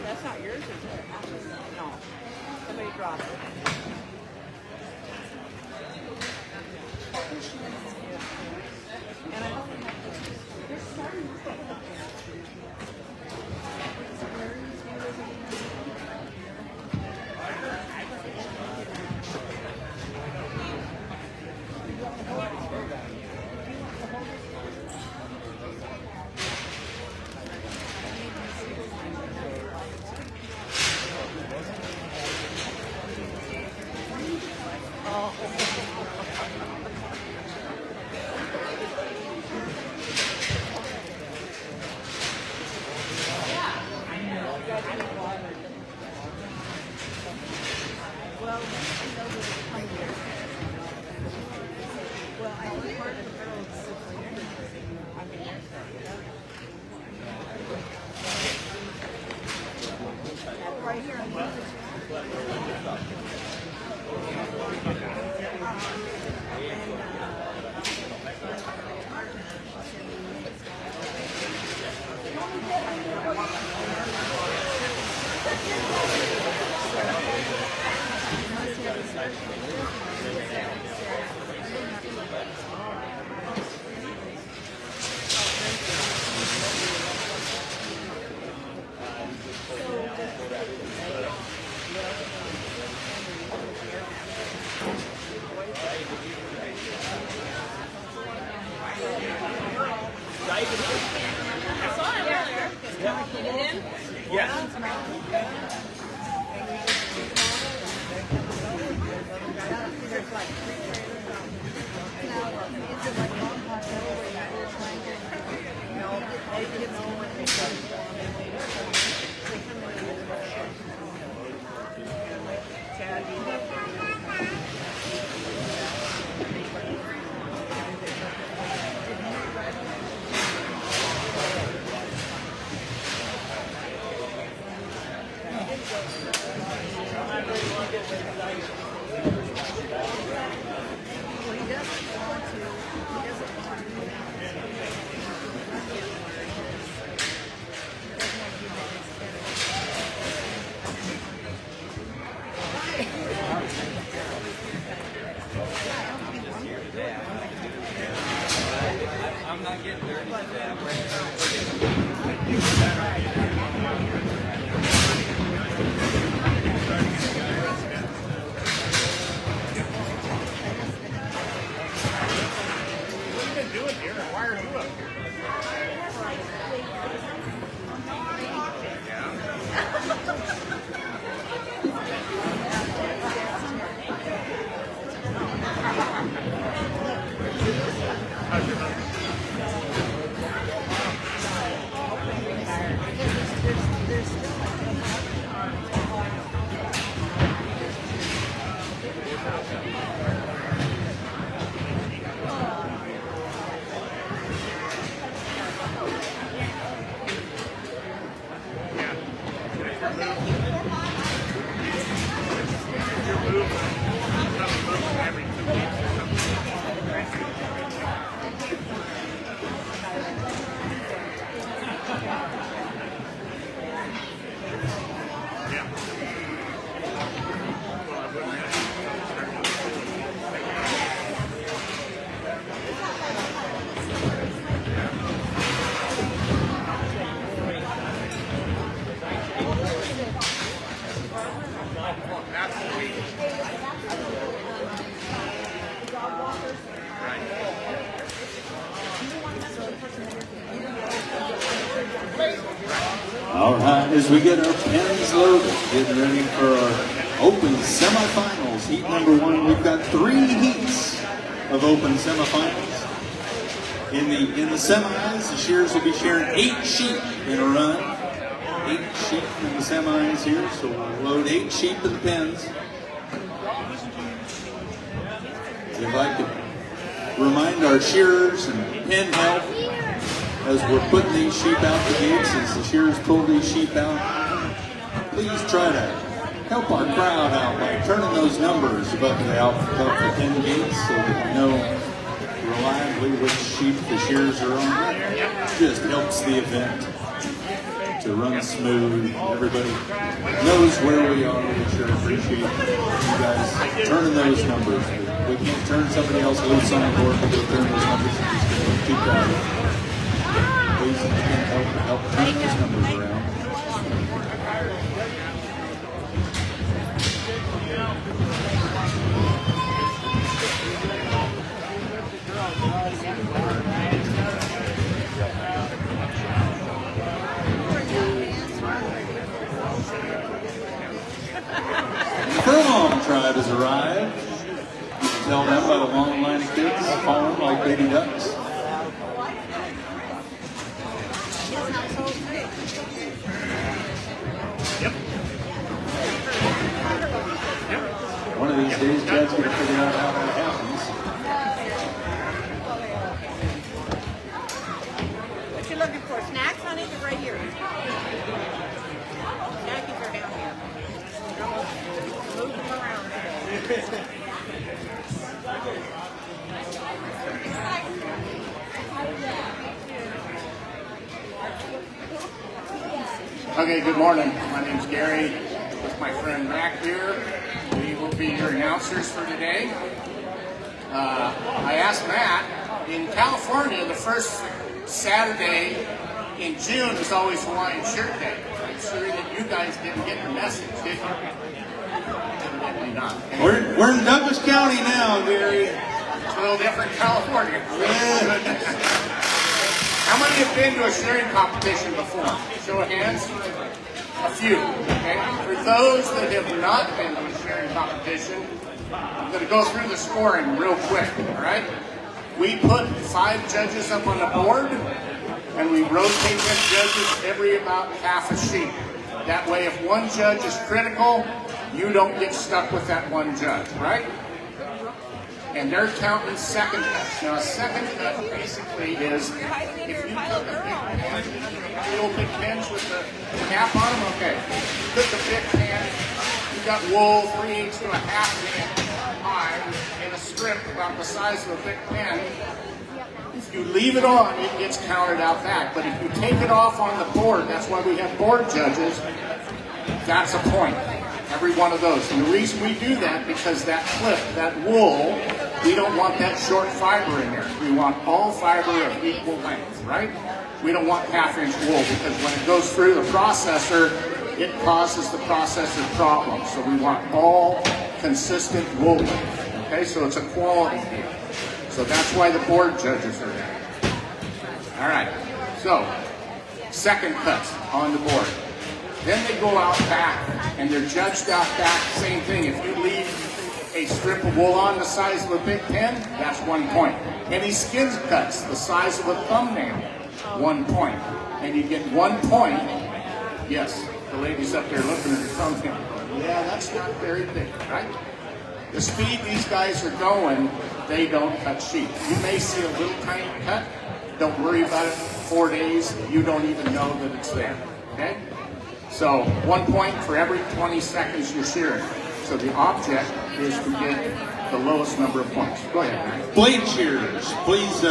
That's not yours, is it? No. Somebody dropped it.
All right, as we get our pens loaded, getting ready for our open semifinals. Heat number 1, we've got 3 heats of open semifinals. In the semis, the shears will be sharing 8 sheep in a run. 8 sheep in the semis here, so we'll load 8 sheep in the pens. If I could remind our shearers and pen help as we're putting these sheep out the gates, as the shearers pull these sheep out, please try to help our crowd out by turning those numbers above the pen gates so that we know reliably which sheep the shears are on. It just helps the event to run smooth. Everybody knows where we are. We sure appreciate you guys turning those numbers. We can't turn somebody else loose on the board, but we'll turn those numbers and just keep that. Please, if you can help turn those numbers around. The Furlong tribe has arrived. You can tell them by the long line of kids following like baby ducks. One of these days, Chad's going to figure out how that happens.
What you looking for? Snacks, honey? They're right here. Snackies are down here. Move them around today.
Okay, good morning. My name's Gary. With my friend Mac here. We will be your announcers for today. I asked Matt, in California, the first Saturday in June is always Hawaiian Shirt Day. I'm sure that you guys didn't get the message, did you? Evidently not.
We're in Douglas County now, Gary.
It's a little different in California. How many have been to a shearing competition before? Show of hands. A few. Okay. For those that have not been to a shearing competition, I'm going to go through the scoring real quick. All right. We put 5 judges up on the board, and we rotate them judges every about half a sheet. That way, if one judge is critical, you don't get stuck with that one judge, right? And they're counting second cuts. Now, a second cut basically is if you took a big pan, the old big pens with the cap on them, okay. You took a big pan, you got wool 3/8 to a half inch high in a strip about the size of a big pen. If you leave it on, it gets counted out back. But if you take it off on the board, that's why we have board judges, that's a point. Every one of those. And the reason we do that, because that clip, that wool, we don't want that short fiber in there. We want all fiber of equal length, right? We don't want half-inch wool, because when it goes through the processor, it causes the processor problems. So we want all consistent wool length. Okay, so it's a quality deal. So that's why the board judges are there. All right, so second cuts on the board. Then they go out back, and they're judged out back. Same thing. If you leave a strip of wool on the size of a big pen, that's 1 point. Any skin cuts the size of a thumbnail, 1 point. And you get 1 point. Yes, the lady's up there looking at her thumbnail. Yeah, that's not very big, right? The speed these guys are going, they don't cut sheep. You may see a little tiny cut. Don't worry about it. 4 days, you don't even know that it's there. Okay? So 1 point for every 20 seconds you're shearing. So the object is to get the lowest number of points. Go ahead, Mary.
Blade shearers, please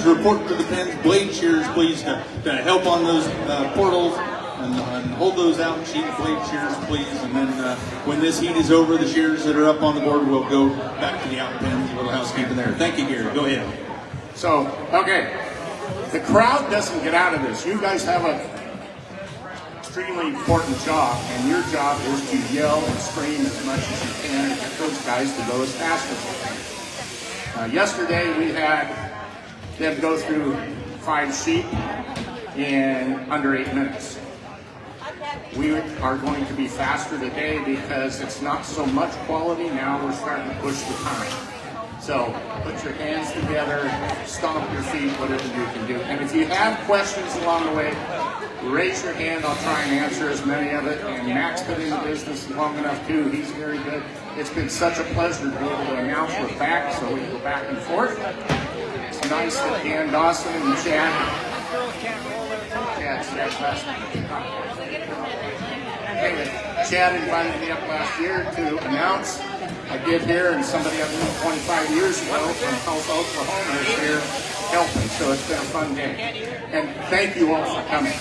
report to the pens. Blade shearers, please to help on those portals and hold those out. Sheet blade shearers, please. And then when this heat is over, the shearers that are up on the board will go back to the out pens. A little housekeeping there. Thank you, Gary. Go ahead.
So, okay, the crowd doesn't get out of this. You guys have an extremely important job, and your job is to yell and scream as much as you can to get those guys to go as fast as they can. Yesterday we had them go through 5 sheep in under 8 minutes. We are going to be faster today because it's not so much quality. Now we're starting to push the time. So put your hands together, stomp your feet, whatever you can do. And if you have questions along the way, raise your hand. I'll try and answer as many of it. And Mac's been in the business long enough too. He's very good. It's been such a pleasure to be able to announce we're back, so we can go back and forth. It's nice that Dan Dawson and Chad Chad invited me up last year to announce. I did here, and somebody I've known 25 years ago from Tulsa, Oklahoma is here helping. So it's been a fun day. And thank you all for coming.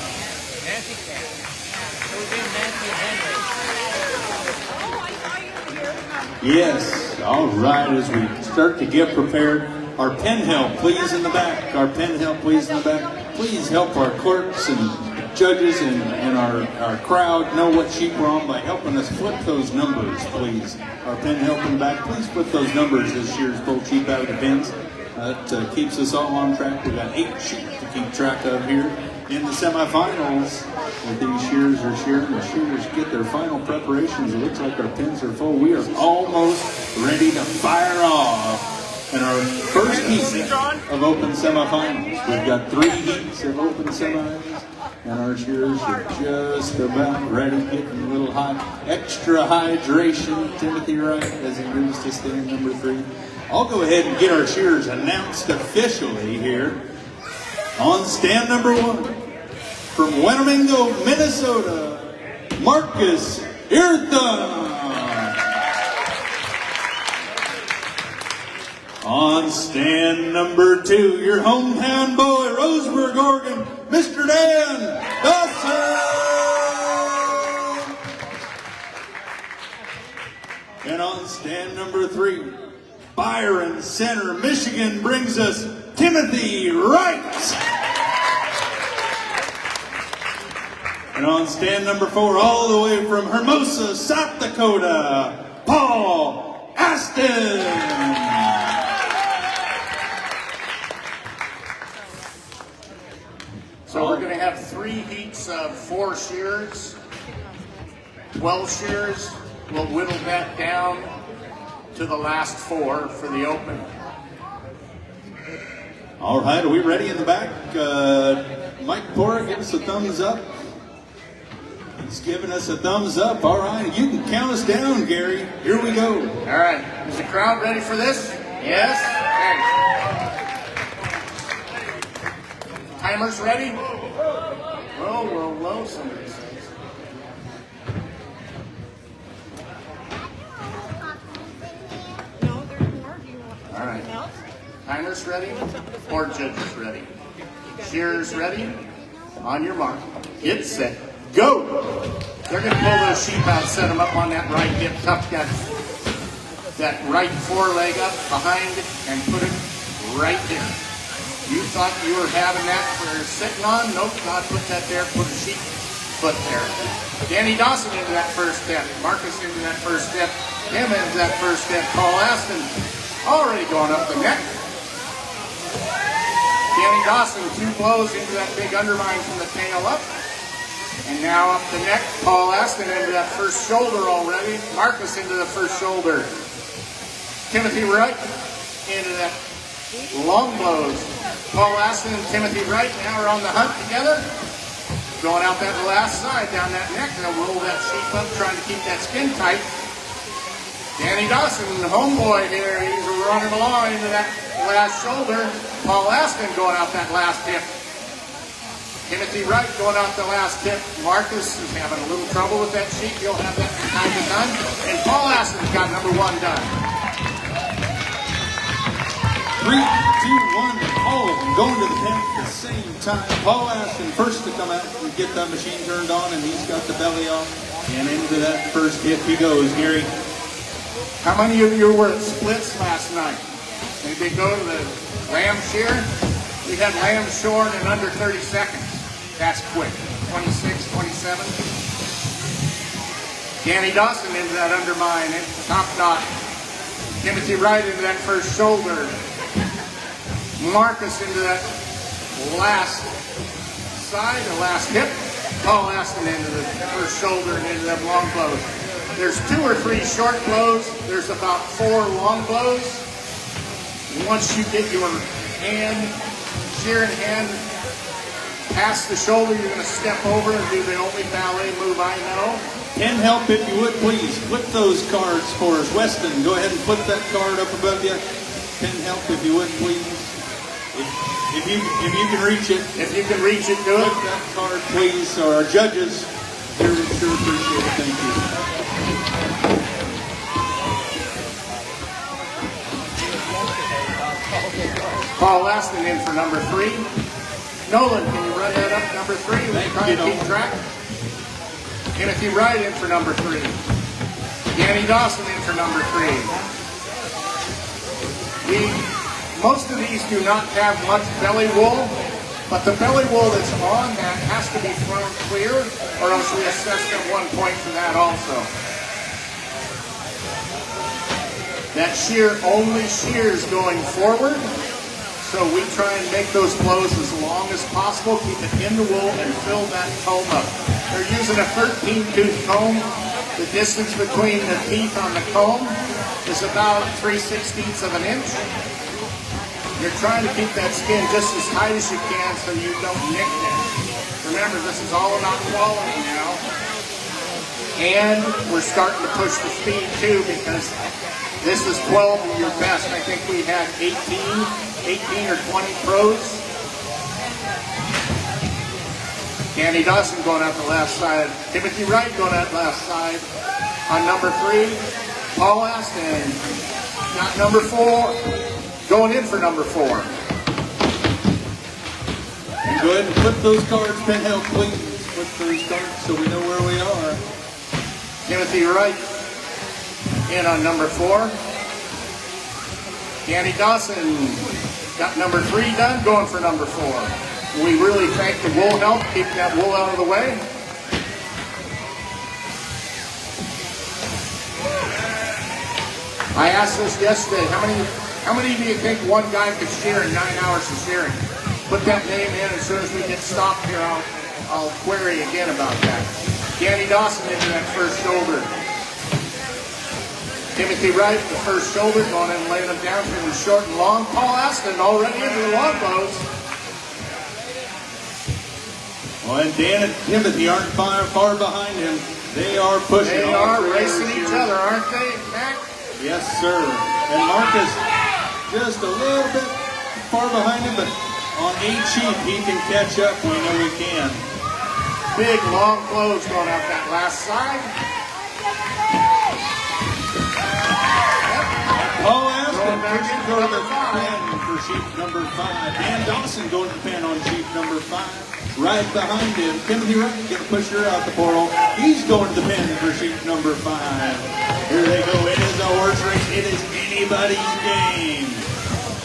Yes, all right, as we start to get prepared, our pen help, please, in the back. Our pen help, please, in the back. Please help our clerks and judges and our crowd know what sheet we're on by helping us flip those numbers, please. Our pen help in the back, please flip those numbers as shears pull sheep out of the pens. That keeps us all on track. We've got 8 sheep to keep track of here in the semifinals. With these shears are shearing, the shearers get their final preparations. It looks like our pens are full. We are almost ready to fire off. And our first heat of open semifinals. We've got 3 heats of open semis, and our shearers are just about ready, getting a little hot. Extra hydration, Timothy Wright, as he moves to stand number 3. I'll go ahead and get our shearers announced officially here. On stand number 1, from Winnemingo, Minnesota, Marcus Irtha. On stand number 2, your hometown boy, Roseburg, Oregon, Mr. Dan Dawson. And on stand number 3, Byron Center, Michigan, brings us Timothy Wright. And on stand number 4, all the way from Hermosa, South Dakota, Paul Aston.
So we're going to have 3 heats of 4 shears, 12 shears. We'll whittle that down to the last 4 for the open.
All right, are we ready in the back? Mike Pora, give us a thumbs up. He's giving us a thumbs up. All right, you can count us down, Gary. Here we go.
All right, is the crowd ready for this? Yes? Okay. Timers ready? Whoa, whoa, whoa, somebody says.
No, there's more. Do you want
All right.
something else?
Timers ready? Or judges ready? Shearers ready? On your mark. Get set. Go! They're going to pull those sheep out, set them up on that right hip, tuck that right foreleg up behind it, and put it right there. You thought you were having that for sitting on? Nope, God put that there, put a sheep foot there. Danny Dawson into that first step. Marcus into that first step. Him into that first step. Paul Aston already going up the neck. Danny Dawson, 2 blows into that big undermine from the tail up. And now up the neck. Paul Aston into that first shoulder already. Marcus into the first shoulder. Timothy Wright into that long blows. Paul Aston and Timothy Wright now are on the hunt together. Going out that last side, down that neck. They'll roll that sheep up, trying to keep that skin tight. Danny Dawson, the homeboy here, he's running along into that last shoulder. Paul Aston going out that last hip. Timothy Wright going out the last tip. Marcus is having a little trouble with that sheep. He'll have that kind of done. And Paul Aston's got number 1 done.
3, 2, 1. Paul going to the pen at the same time. Paul Aston first to come out and get that machine turned on, and he's got the belly off. And into that first hit he goes, Gary.
How many of you were at splits last night? Did they go to the lamb shear? We had lamb shorn in under 30 seconds. That's quick. 26, 27. Danny Dawson into that undermine. Top knot. Timothy Wright into that first shoulder. Marcus into that last side, the last hip. Paul Aston into the first shoulder and into them long blows. There's 2 or 3 short blows. There's about 4 long blows. Once you get your hand, shearing hand past the shoulder, you're going to step over and do the only ballet move I know.
Pen help, if you would, please. Flip those cards for us. Weston, go ahead and flip that card up above you. Pen help, if you would, please. If you can reach it.
If you can reach it, do it.
Flip that card, please. So our judges, sure appreciate it. Thank you.
Paul Aston in for number 3. Nolan, can you run that up, number 3? We'll try and keep track. Timothy Wright in for number 3. Danny Dawson in for number 3. Most of these do not have much belly wool, but the belly wool that's on that has to be thrown clear, or else we assess them 1 point for that also. That shear only shears going forward. So we try and make those blows as long as possible, keep it in the wool, and fill that comb up. They're using a 13-tooth comb. The distance between the teeth on the comb is about 3/16 of an inch. You're trying to keep that skin just as tight as you can so you don't nick it. Remember, this is all about quality now. And we're starting to push the speed too, because this is 12 of your best. I think we had 18 or 20 pros. Danny Dawson going out the left side. Timothy Wright going out left side. On number 3, Paul Aston got number 4. Going in for number 4.
And go ahead and flip those cards, pen help, please. Flip those cards so we know where we are.
Timothy Wright in on number 4. Danny Dawson got number 3 done, going for number 4. We really thank the wool help, keep that wool out of the way. I asked this yesterday, how many do you think one guy could shear in 9 hours of shearing? Put that name in. As soon as we get stopped here, I'll query again about that. Danny Dawson into that first shoulder. Timothy Wright, the first shoulder, going in and laying them down through the short and long. Paul Aston already into the long bows.
Well, and Dan and Timothy aren't far behind him. They are pushing.
They are racing each other, aren't they, Mac?
Yes, sir. And Marcus just a little bit far behind him, but on each sheep he can catch up. We know he can.
Big long blows going out that last side.
Paul Aston pushing for the pen for sheep number 5. Dan Dawson going to the pen on sheep number 5. Right behind him, Timothy Wright going to push her out the portal. He's going to the pen for sheep number 5. Here they go. It is a horse race. It is anybody's game.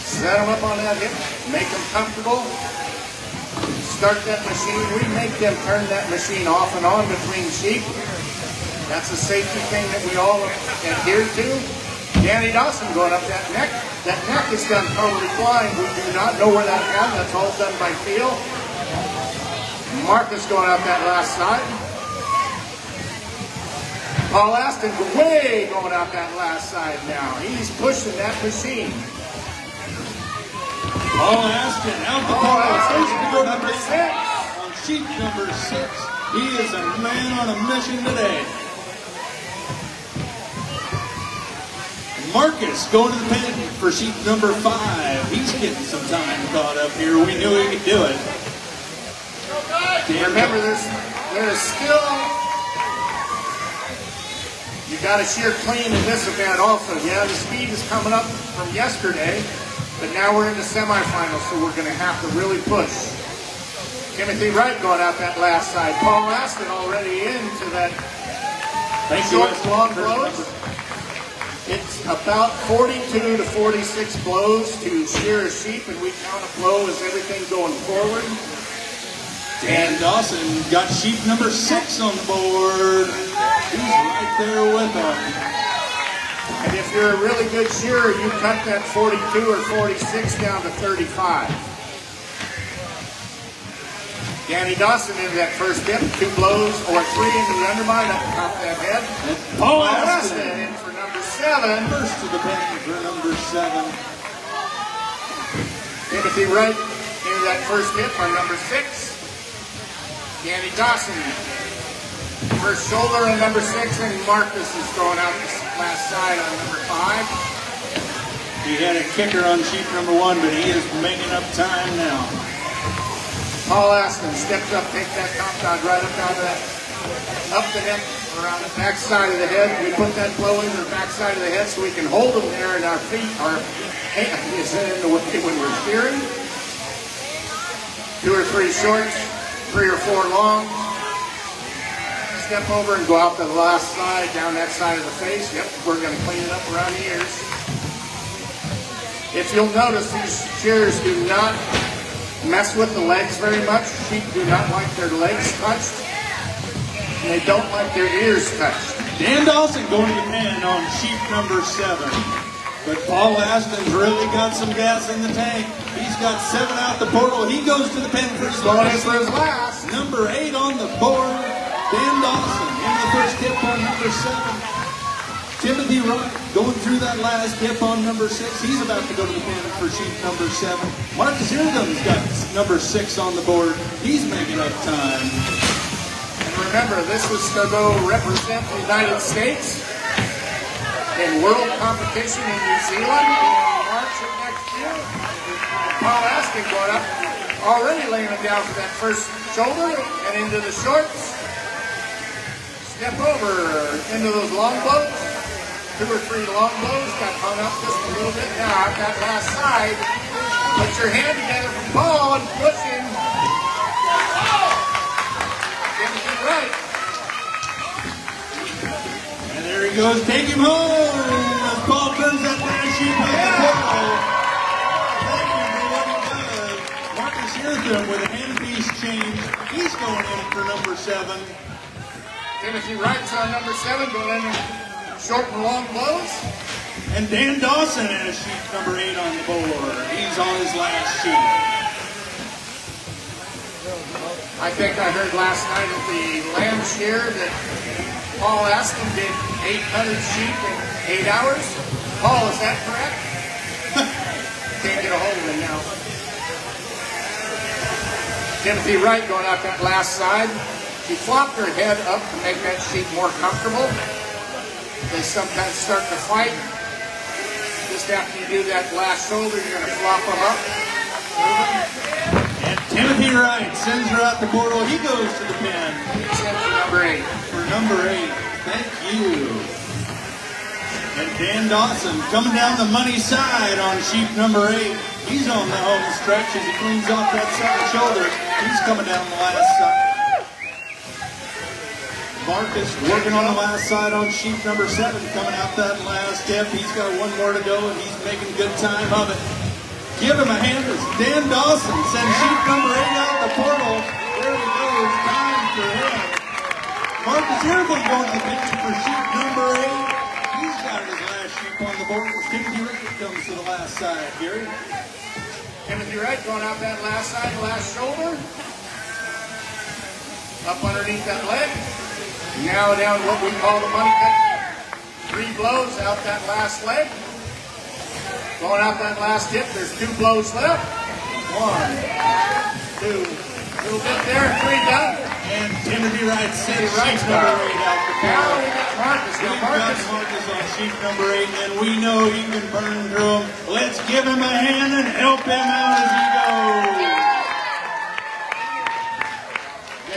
Set them up on that hip. Make them comfortable. Start that machine. We make them turn that machine off and on between sheep. That's a safety thing that we all adhere to. Danny Dawson going up that neck. That neck is done totally blind. We do not know where that is. That's all done by feel. Marcus going out that last side. Paul Aston way going out that last side now. He's pushing that machine.
Paul Aston out the
Paul
portal.
Aston, number 6.
On sheep number 6. He is a man on a mission today. Marcus going to the pen for sheep number 5. He's getting some time caught up here. We knew he could do it.
Remember, there's still, you got to shear clean in this event also. Yeah, the speed is coming up from yesterday, but now we're in the semifinals, so we're going to have to really push. Timothy Wright going out that last side. Paul Aston already into that short, long blows. It's about 42 to 46 blows to shear a sheep, and we count a blow as everything going forward.
Dan Dawson got sheep number 6 on the board. He's right there with them.
And if you're a really good shearer, you cut that 42 or 46 down to 35. Danny Dawson into that first dip, 2 blows or 3 into the undermine up top of that head.
Paul
Aston
Aston
in for number 7.
first to the pen for number 7.
Timothy Wright into that first dip on number 6. Danny Dawson, first shoulder on number 6, and Marcus is going out the last side on number 5.
He had a kicker on sheep number 1, but he is making up time now.
Paul Aston steps up, takes that top dog right up down to that, up the neck, around the back side of the head. We put that blow into the back side of the head so we can hold them there, and our feet, our hand is in the way when we're steering. 2 or 3 shorts, 3 or 4 long. Step over and go out to the last side, down that side of the face. Yep, we're going to clean it up around the ears. If you'll notice, these shears do not mess with the legs very much. Sheep do not like their legs touched, and they don't like their ears touched.
Dan Dawson going to the pen on sheep number 7. But Paul Aston's really got some gas in the tank. He's got 7 out the portal. He goes to the pen for his
Going in for his last.
Number 8 on the board. Dan Dawson in the first dip on number 7. Timothy Wright going through that last dip on number 6. He's about to go to the pen for sheep number 7. Marcus Irgham's got number 6 on the board. He's making up time.
And remember, this is to go represent the United States in world competition in New Zealand in March of next year. Paul Aston going up, already laying it down for that first shoulder and into the shorts. Step over into those long blows. 2 or 3 long blows, got hung up just a little bit. Now at that last side, put your hand together for Paul and push him. Timothy Wright.
And there he goes, take him home as Paul turns that last sheep on the portal. Thank you for what he does. Marcus Irgham with a handpiece change. He's going in for number 7.
Timothy Wright's on number 7, going in short and long blows.
And Dan Dawson has sheep number 8 on the board. He's on his last sheep.
I think I heard last night at the lamb shear that Paul Aston did 800 sheep in 8 hours. Paul, is that correct? Can't get a hold of him now. Timothy Wright going out that last side. She flopped her head up to make that sheep more comfortable. They sometimes start to fight. Just after you do that last shoulder, you're going to flop them up.
And Timothy Wright sends her out the portal. He goes to the pen.
He's in for number 8.
For number 8. Thank you. And Dan Dawson coming down the money side on sheep number 8. He's on the home stretch as he cleans off that second shoulder. He's coming down the last side. Marcus working on the last side on sheep number 7, coming out that last dip. He's got 1 more to go, and he's making good time of it. Give him a hand as Dan Dawson sends sheep number 8 out the portal. There he goes, time for him. Marcus Irvin going to the bench for sheep number 8. He's got his last sheep on the board. Timothy Rickett comes to the last side, Gary.
Timothy Wright going out that last side, last shoulder. Up underneath that leg. Now down what we call the money cut. 3 blows out that last leg. Going out that last dip, there's 2 blows left. 1, 2, little bit there, 3 done.
And Timothy Wright sends sheep number 8 out the
Now
portal.
we got Marcus. Now
We've got Marcus on sheep number 8, and we know he can burn through them. Let's give him a hand and help him out as he goes.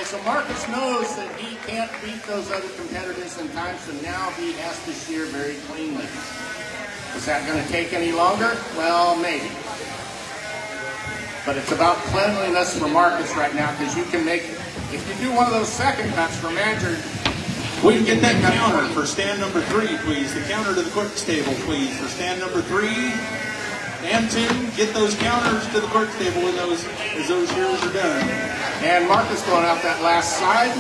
so Marcus knows that he can't beat those other competitors in time, so now he has to shear very cleanly. Is that going to take any longer? Well, maybe. But it's about cleanliness for Marcus right now, because you can make, if you do one of those second cuts for Manager,
We can get that counter for stand number 3, please. The counter to the clerk's table, please. For stand number 3 and 2, get those counters to the clerk's table as those shears are done.
and Marcus going out that last side.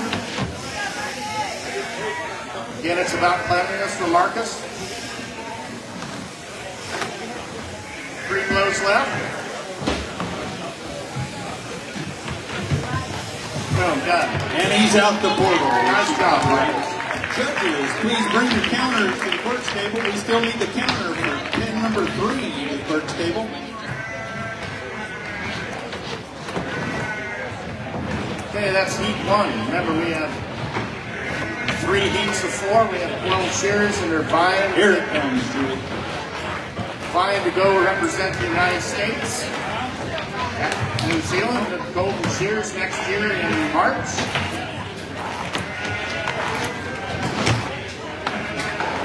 Again, it's about cleanliness for Marcus. 3 blows left. Boom, done.
And he's out the portal.
Nice job, Marcus.
Judges, please bring your counters to the clerk's table. We still need the counter for pin number 3 to the clerk's table.
Okay, that's heat 1. Remember, we have 3 heats of 4. We have 12 shearers, and they're vying.
Here it comes, Julie.
Vying to go represent the United States at New Zealand, the Golden Shears next year in March.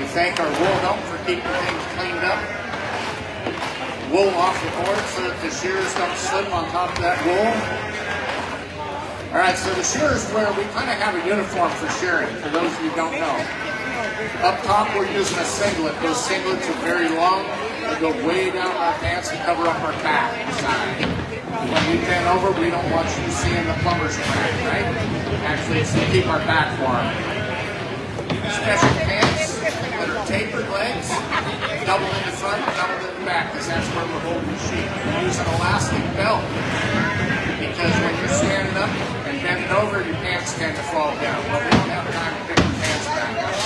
We thank our wool help for keeping things cleaned up. Wool off the board so that the shears don't slip on top of that wool. All right, so the shearers wear, we kind of have a uniform for shearing, for those of you who don't know. Up top, we're using a singlet. Those singlets are very long. They go way down our pants to cover up our back side. When we bend over, we don't want you seeing the plumber's crack, right? Actually, it's to keep our back warm. Special pants that are tapered legs, double in the front, double in the back, because that's where we're holding the sheet. We use an elastic belt, because when you're standing up and bending over, your pants tend to fall down. Well, we don't have time to pick your pants back up.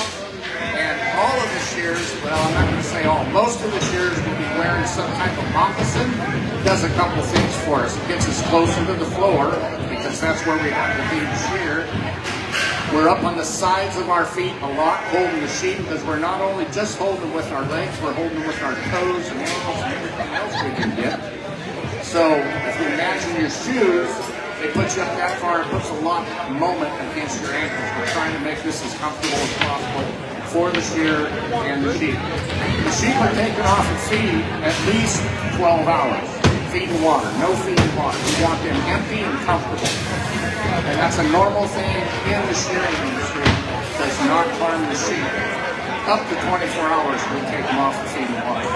And all of the shears, well, I'm not going to say all, most of the shears will be wearing some type of moccasin. It does a couple things for us. It gets us closer to the floor, because that's where we have to be to shear. We're up on the sides of our feet a lot, holding the sheet, because we're not only just holding with our legs, we're holding with our toes and ankles and everything else we can get. So if you imagine your shoes, they put you up that far, it puts a lot of moment against your ankles. We're trying to make this as comfortable as possible for the shear and the sheep. The sheep are taken off and feed at least 12 hours. Feed and water, no feed and water. We want them empty and comfortable. And that's a normal thing in the shearing industry. Does not harm the sheep. Up to 24 hours, we take them off the feed and water.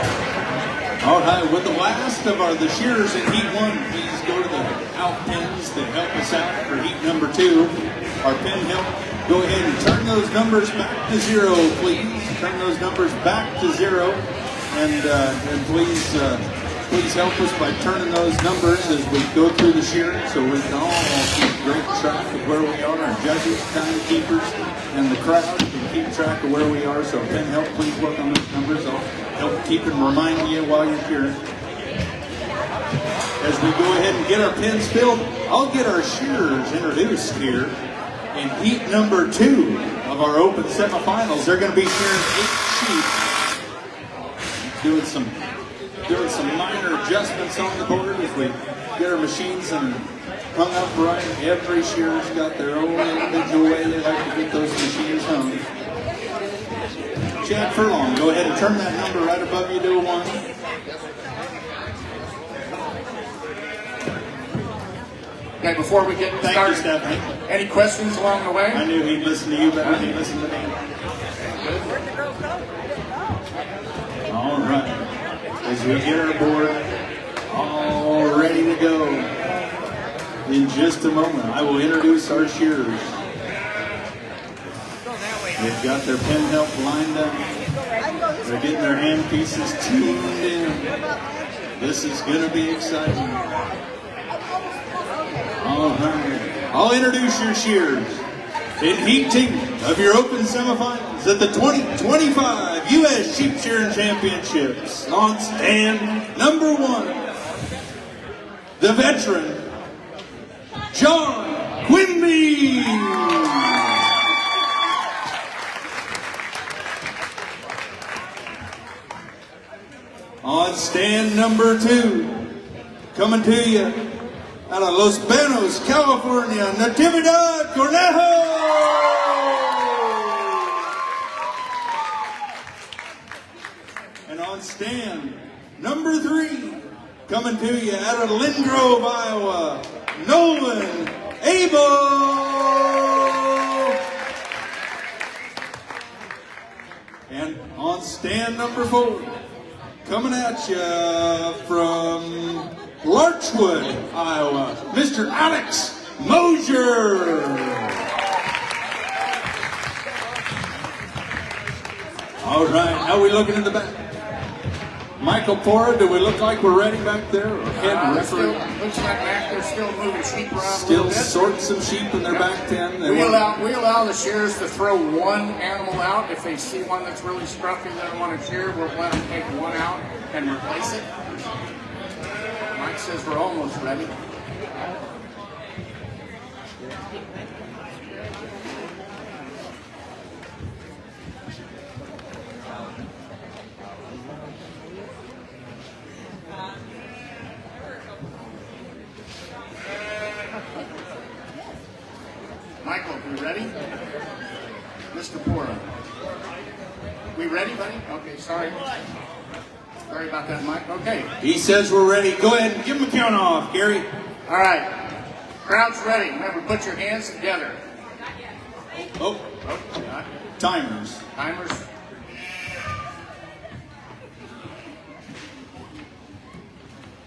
All right, with the last of the shearers in heat 1, please go to the out pins to help us out for heat number 2. Our pin help, go ahead and turn those numbers back to 0, please. Turn those numbers back to 0, and please help us by turning those numbers as we go through the shearing, so we can all keep great track of where we are. Our judges, timekeepers, and the crowd can keep track of where we are. So pin help, please work on those numbers. I'll help keep and remind you while you're shearing. As we go ahead and get our pins filled, I'll get our shearers introduced here in heat number 2 of our open semifinals. They're going to be shearing 8 sheep, doing some minor adjustments on the board as we get our machines and hung up right. Every shearer's got their own individual way they like to get those machines hung. Chad Furlong, go ahead and turn that number right above you to a 1.
Okay, before we get
Thank
started,
you, Stephanie.
any questions along the way?
I knew he'd listen to you better than he listened to me. All right. As we get our board all ready to go, in just a moment, I will introduce our shearers. They've got their pin help lined up. They're getting their hand pieces tuned in. This is going to be exciting. All right. I'll introduce your shearers. In heat 2 of your open semifinals at the 2025 U.S. Sheep Shearing Championships, on stand number 1, the veteran, John Quimby. On stand number 2, coming to you out of Los Banos, California, Natividad Cornejo. And on stand, number 3, coming to you out of Lynn Grove, Iowa, Nolan Abel. And on stand number 4, coming at you from Larchwood, Iowa, Mr. Alex Mosier. All right, how are we looking in the back? Michael Pora, do we look like we're ready back there? Or head referee?
Looks like back there still moving sheep around a
Still
little bit.
sorting some sheep in their back pen.
We allow the shearers to throw one animal out. If they see one that's really scruffy that they want to shear, we'll let them take one out and replace it. Mike says we're almost ready. Michael, you ready? Mr. Pora. We ready, buddy? Okay, sorry. Sorry about that, Mike. Okay.
He says we're ready. Go ahead and give him a count off, Gary.
All right. Crowd's ready. Remember, put your hands together.
Oh,
Not.
timers.
Timers.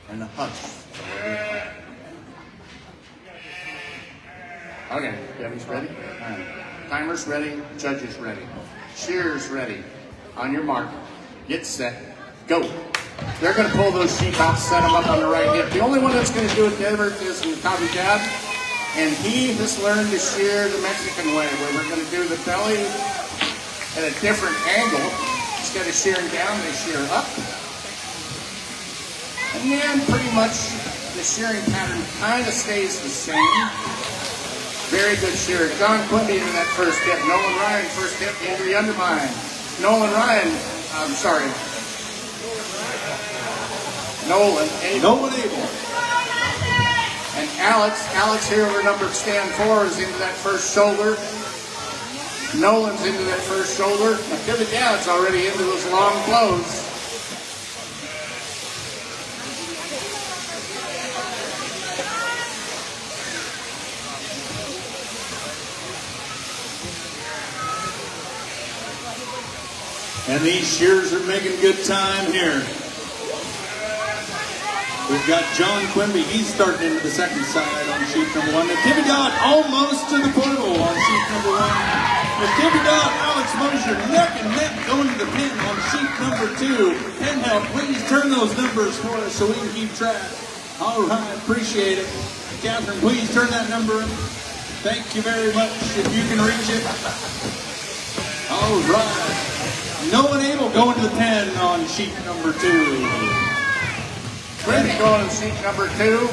And a hush. Okay, Debbie's ready? All right. Timers ready, judges ready. Shearers ready. On your mark. Get set. Go. They're going to pull those sheep out, set them up on the right hip. The only one that's going to do it ever is Natividad, and he has learned to shear the Mexican way, where we're going to do the belly at a different angle. Instead of shearing down, they shear up. And then pretty much the shearing pattern kind of stays the same. Very good shearer. John Quimby into that first hip. Nolan Ryan, first hip, injury undermined. Nolan Ryan, I'm sorry. Nolan Abel. And Alex here over number stand 4 is into that first shoulder. Nolan's into that first shoulder. Natividad's already into those long blows.
And these shearers are making good time here. We've got John Quimby. He's starting into the second side on sheep number 1. Natividad almost to the portal on sheep number 1. Natividad, Alex Mosier, neck and neck going to the pin on sheep number 2. Pen help, please turn those numbers for us so we can keep track. All right, appreciate it. Catherine, please turn that number in. Thank you very much if you can reach it. All right. Nolan Abel going to the pen on sheep number 2.
Quimby going to sheep number 2.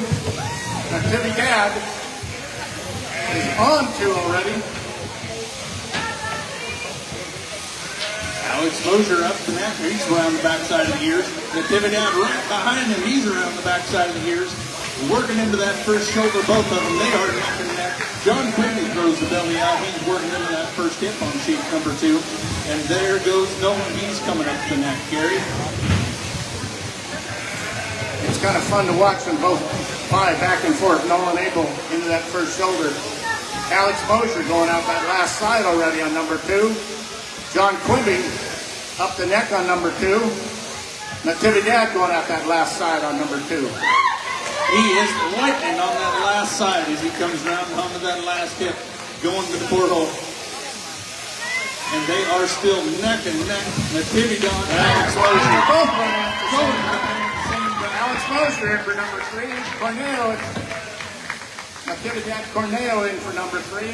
Natividad is on 2 already.
Alex Mosier up the neck. He's around the backside of the ears. Natividad right behind him. He's around the backside of the ears. Working into that first shoulder, both of them. They are neck and neck. John Quimby throws the belly out. He's working into that first hip on sheep number 2. And there goes Nolan. He's coming up the neck, Gary.
It's kind of fun to watch them both fly back and forth. Nolan Abel into that first shoulder. Alex Mosier going out that last side already on number 2. John Quimby up the neck on number 2. Natividad going out that last side on number 2.
He is lightning on that last side as he comes around onto that last hip, going to the porthole. And they are still neck and neck. Natividad, Alex Mosier.
Both going Alex Mosier in for number 3. Corneo. Natividad Corneo in for number 3.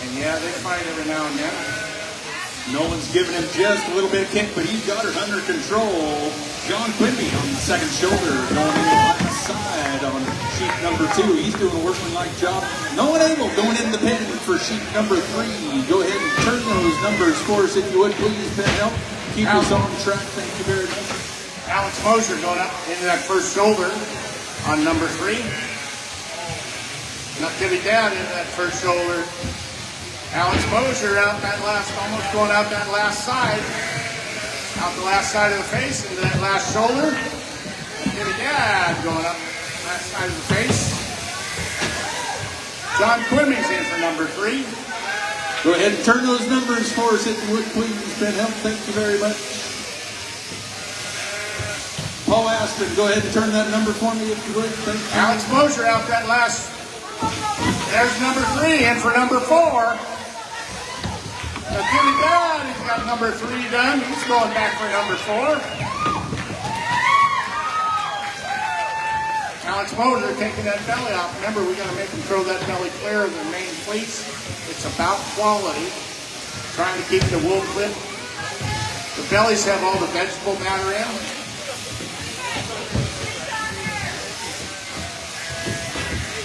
And yeah, they fight every now and then.
Nolan's giving him just a little bit of kick, but he's got her under control. John Quimby on the second shoulder, going in the left side on sheep number 2. He's doing a workmanlike job. Nolan Abel going in the pin for sheep number 3. Go ahead and turn those numbers for us if you would, please, pen help. Keep us on track. Thank you very much.
Alex Mosier going up into that first shoulder on number 3. Nuttivy Dad into that first shoulder. Alex Mosier out that last, almost going out that last side. Out the last side of the face into that last shoulder. Nuttivy Dad going up last side of the face. John Quimmings in for number 3.
Go ahead and turn those numbers for us, if you would, please. It's been helpful. Thank you very much. Paul Aston, go ahead and turn that number for me, if you would. Thank you.
Alex Mosier out that last. There's number 3 in for number 4. Now Jimmy Dad, he's got number 3 done. He's going back for number 4. Alex Mosier taking that belly off. Remember, we got to make him throw that belly clear of the main cleats. It's about quality. Trying to keep the wool clip. The bellies have all the vegetable matter in.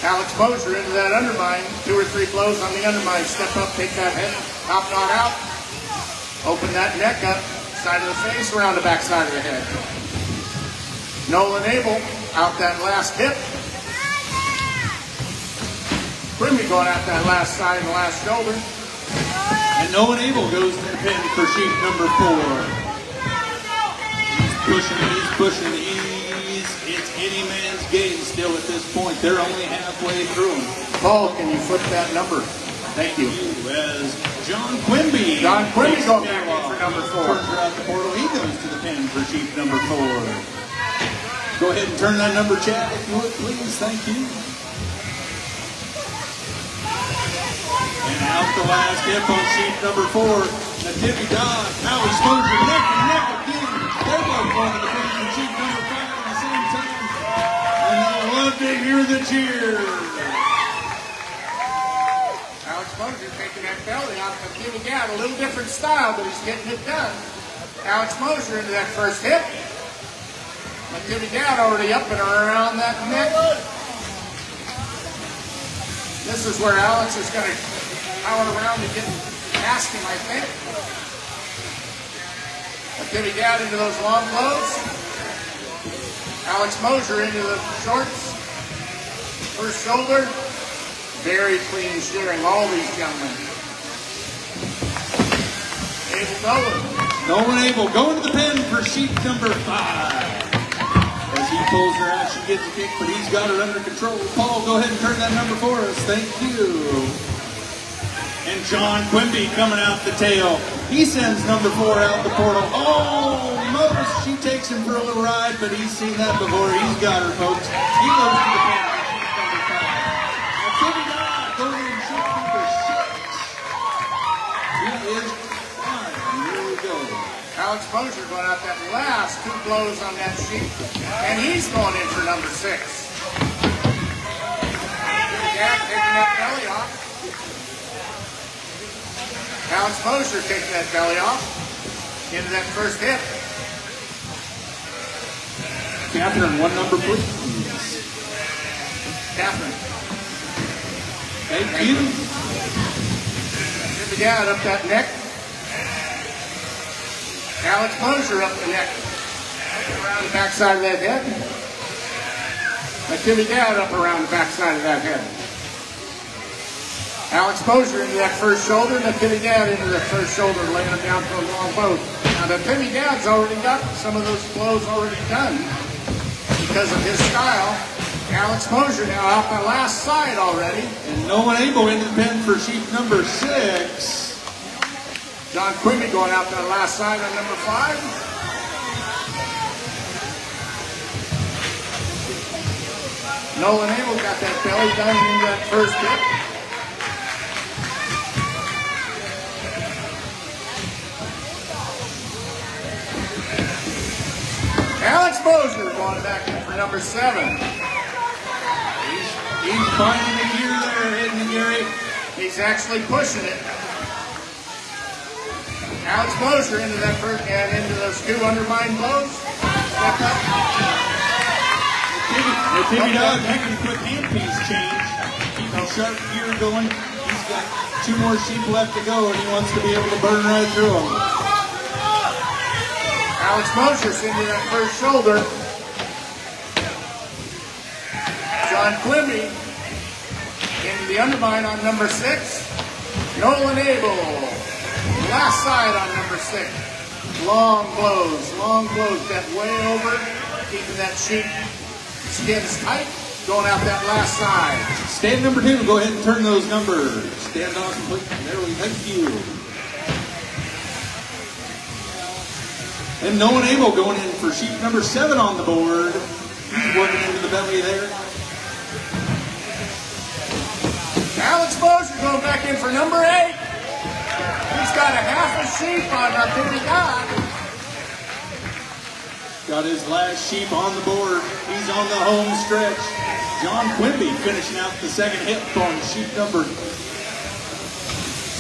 Alex Mosier into that undermine. 2 or 3 blows on the undermine. Step up, take that head, top knot out. Open that neck up, side of the face, around the back side of the head. Nolan Abel out that last hip. Grimmy going out that last side and last shoulder.
And Nolan Abel goes to the pin for sheep number 4. He's pushing the ease. It's any man's game still at this point. They're only halfway through them.
Paul, can you flip that number? Thank you.
As John Quimby.
John Quimby going back in for number 4.
Turns her out the portal. He goes to the pin for sheep number 4. Go ahead and turn that number, Chad, if you would, please. Thank you. And out the last hip on sheep number 4. Nativi Dodd. Now exposure neck and neck again. They're both going to the pin for sheep number 5 at the same time. And I love to hear the cheers.
Alex Mosier taking that belly off of Jimmy Gadd. A little different style, but he's getting it done. Alex Mosier into that first hip. But Jimmy Gadd already up and around that neck. This is where Alex is going to power around and get past him, I think. But Jimmy Gadd into those long blows. Alex Mosier into the shorts. First shoulder. Very clean shearing, all these gentlemen. Abel Nolan.
Nolan Abel going to the pin for sheep number 5. As he pulls her out, she gets a kick, but he's got her under control. Paul, go ahead and turn that number for us. Thank you. And John Quimby coming out the tail. He sends number 4 out the portal. Oh, Mose, she takes him for a little ride, but he's seen that before. He's got her, folks. He goes to the pin for sheep number 5. Now, Timmy Dodd going in sheep number 6. He is fine. Here we go.
Alex Mosier going out that last 2 blows on that sheep. And he's going in for number 6. Jack taking that belly off. Alex Mosier taking that belly off. Into that first hip.
Catherine, 1 number, please.
Catherine.
Thank you.
Jimmy Gadd up that neck. Alex Mosier up the neck. Around the backside of that head. Jimmy Gadd up around the backside of that head. Alex Mosier into that first shoulder. Jimmy Gadd into that first shoulder, laying him down for a long blow. Now, Jimmy Gadd's already got some of those blows already done because of his style. Alex Mosier now out the last side already.
And Nolan Abel into the pin for sheep number 6.
John Quimby going out that last side on number 5. Nolan Abel got that belly done into that first hip. Alex Mosier going back in for number 7.
He's finding the gear there, isn't he, Gary?
He's actually pushing it. Alex Mosier into that first and into those 2 undermine blows. Step up.
Timmy Dodd making a quick handpiece change. Keeping sharp gear going. He's got 2 more sheep left to go, and he wants to be able to burn right through them.
Alex Mosher's into that first shoulder. John Quimby into the undermine on number 6. Nolan Abel, last side on number 6. Long blows, bent way over, keeping that sheep skins tight, going out that last side.
Stand number 2, go ahead and turn those numbers. Stand on complete. There we thank you. And Nolan Abel going in for sheep number 7 on the board. He's working into the belly there.
Alex Mosher going back in for number 8. He's got a half a sheep on our Billy God.
Got his last sheep on the board. He's on the home stretch. John Quimby finishing out the second hip on sheep number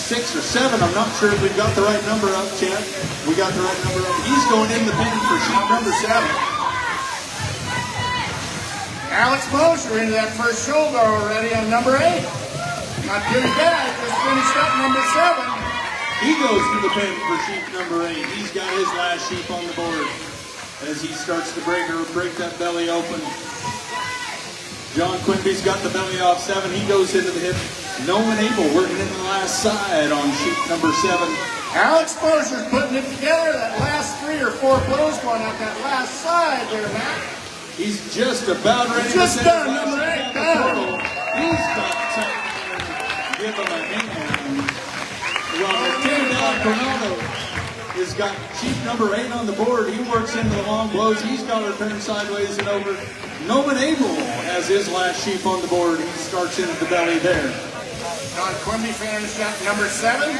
6 or 7. I'm not sure if we've got the right number up, Chad. We got the right number up. He's going in the pen for sheep number 7.
Alex Mosher into that first shoulder already on number 8. Not too bad, just finished up number 7.
He goes to the pen for sheep number 8. He's got his last sheep on the board as he starts to break that belly open. John Quimby's got the belly off 7. He goes into the hip. Nolan Abel working in the last side on sheep number 7.
Alex Mosher's putting it together. That last 3 or 4 blows going out that last side there, Matt.
He's just about ready to
just
set
done,
his
number
last
8
sheep
done.
on the portal. He's got time. Give him a hand. Robert Coronado has got sheep number 8 on the board. He works into the long blows. He's got her turned sideways and over. Nolan Abel has his last sheep on the board. He starts into the belly there.
John Quimby finished at number 7.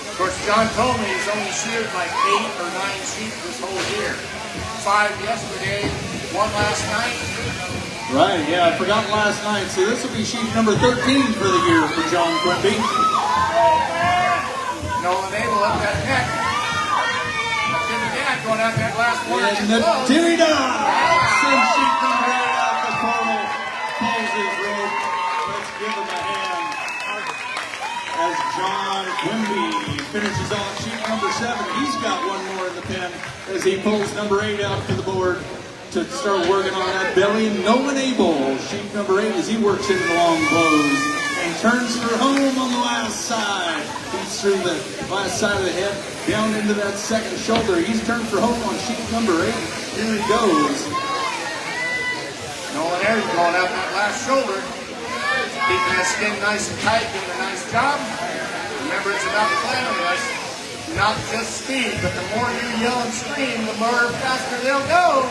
Of course, John told me he's only sheared like 8 or 9 sheep this whole year. 5 yesterday, 1 last night.
Right, yeah, I forgot last night. So this will be sheep number 13 for the year for John Quimby.
Nolan Abel up that neck. Timmy Dad going out that last one.
And the Timmy Dad sends sheep number 8 out the portal. Pulls his rope. Let's give him a hand. As John Quimby finishes off sheep number 7. He's got one more in the pen as he pulls number 8 out to the board to start working on that belly. And Nolan Abel, sheep number 8, as he works into the long blows and turns for home on the last side. He's through the last side of the head, down into that second shoulder. He's turned for home on sheep number 8. Here he goes.
Nolan Ayers going out that last shoulder. Keeping that skin nice and tight, doing a nice job. Remember, it's about cleanliness, not just speed, but the more you yell and scream, the more faster they'll go.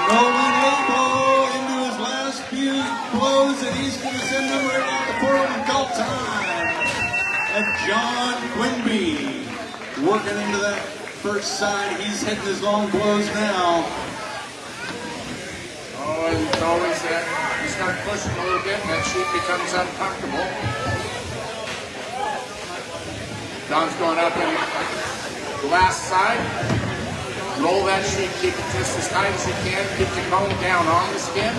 Nolan Abel into his last few blows, and he's going to send number 8 out the portal and call time. And John Quimby working into that first side. He's hitting his long blows now.
Oh, and it's always that. You start pushing a little bit, and that sheep becomes uncomfortable. John's going up in the last side. Roll that sheep, keep it just as tight as you can. Keep the comb down on the skin.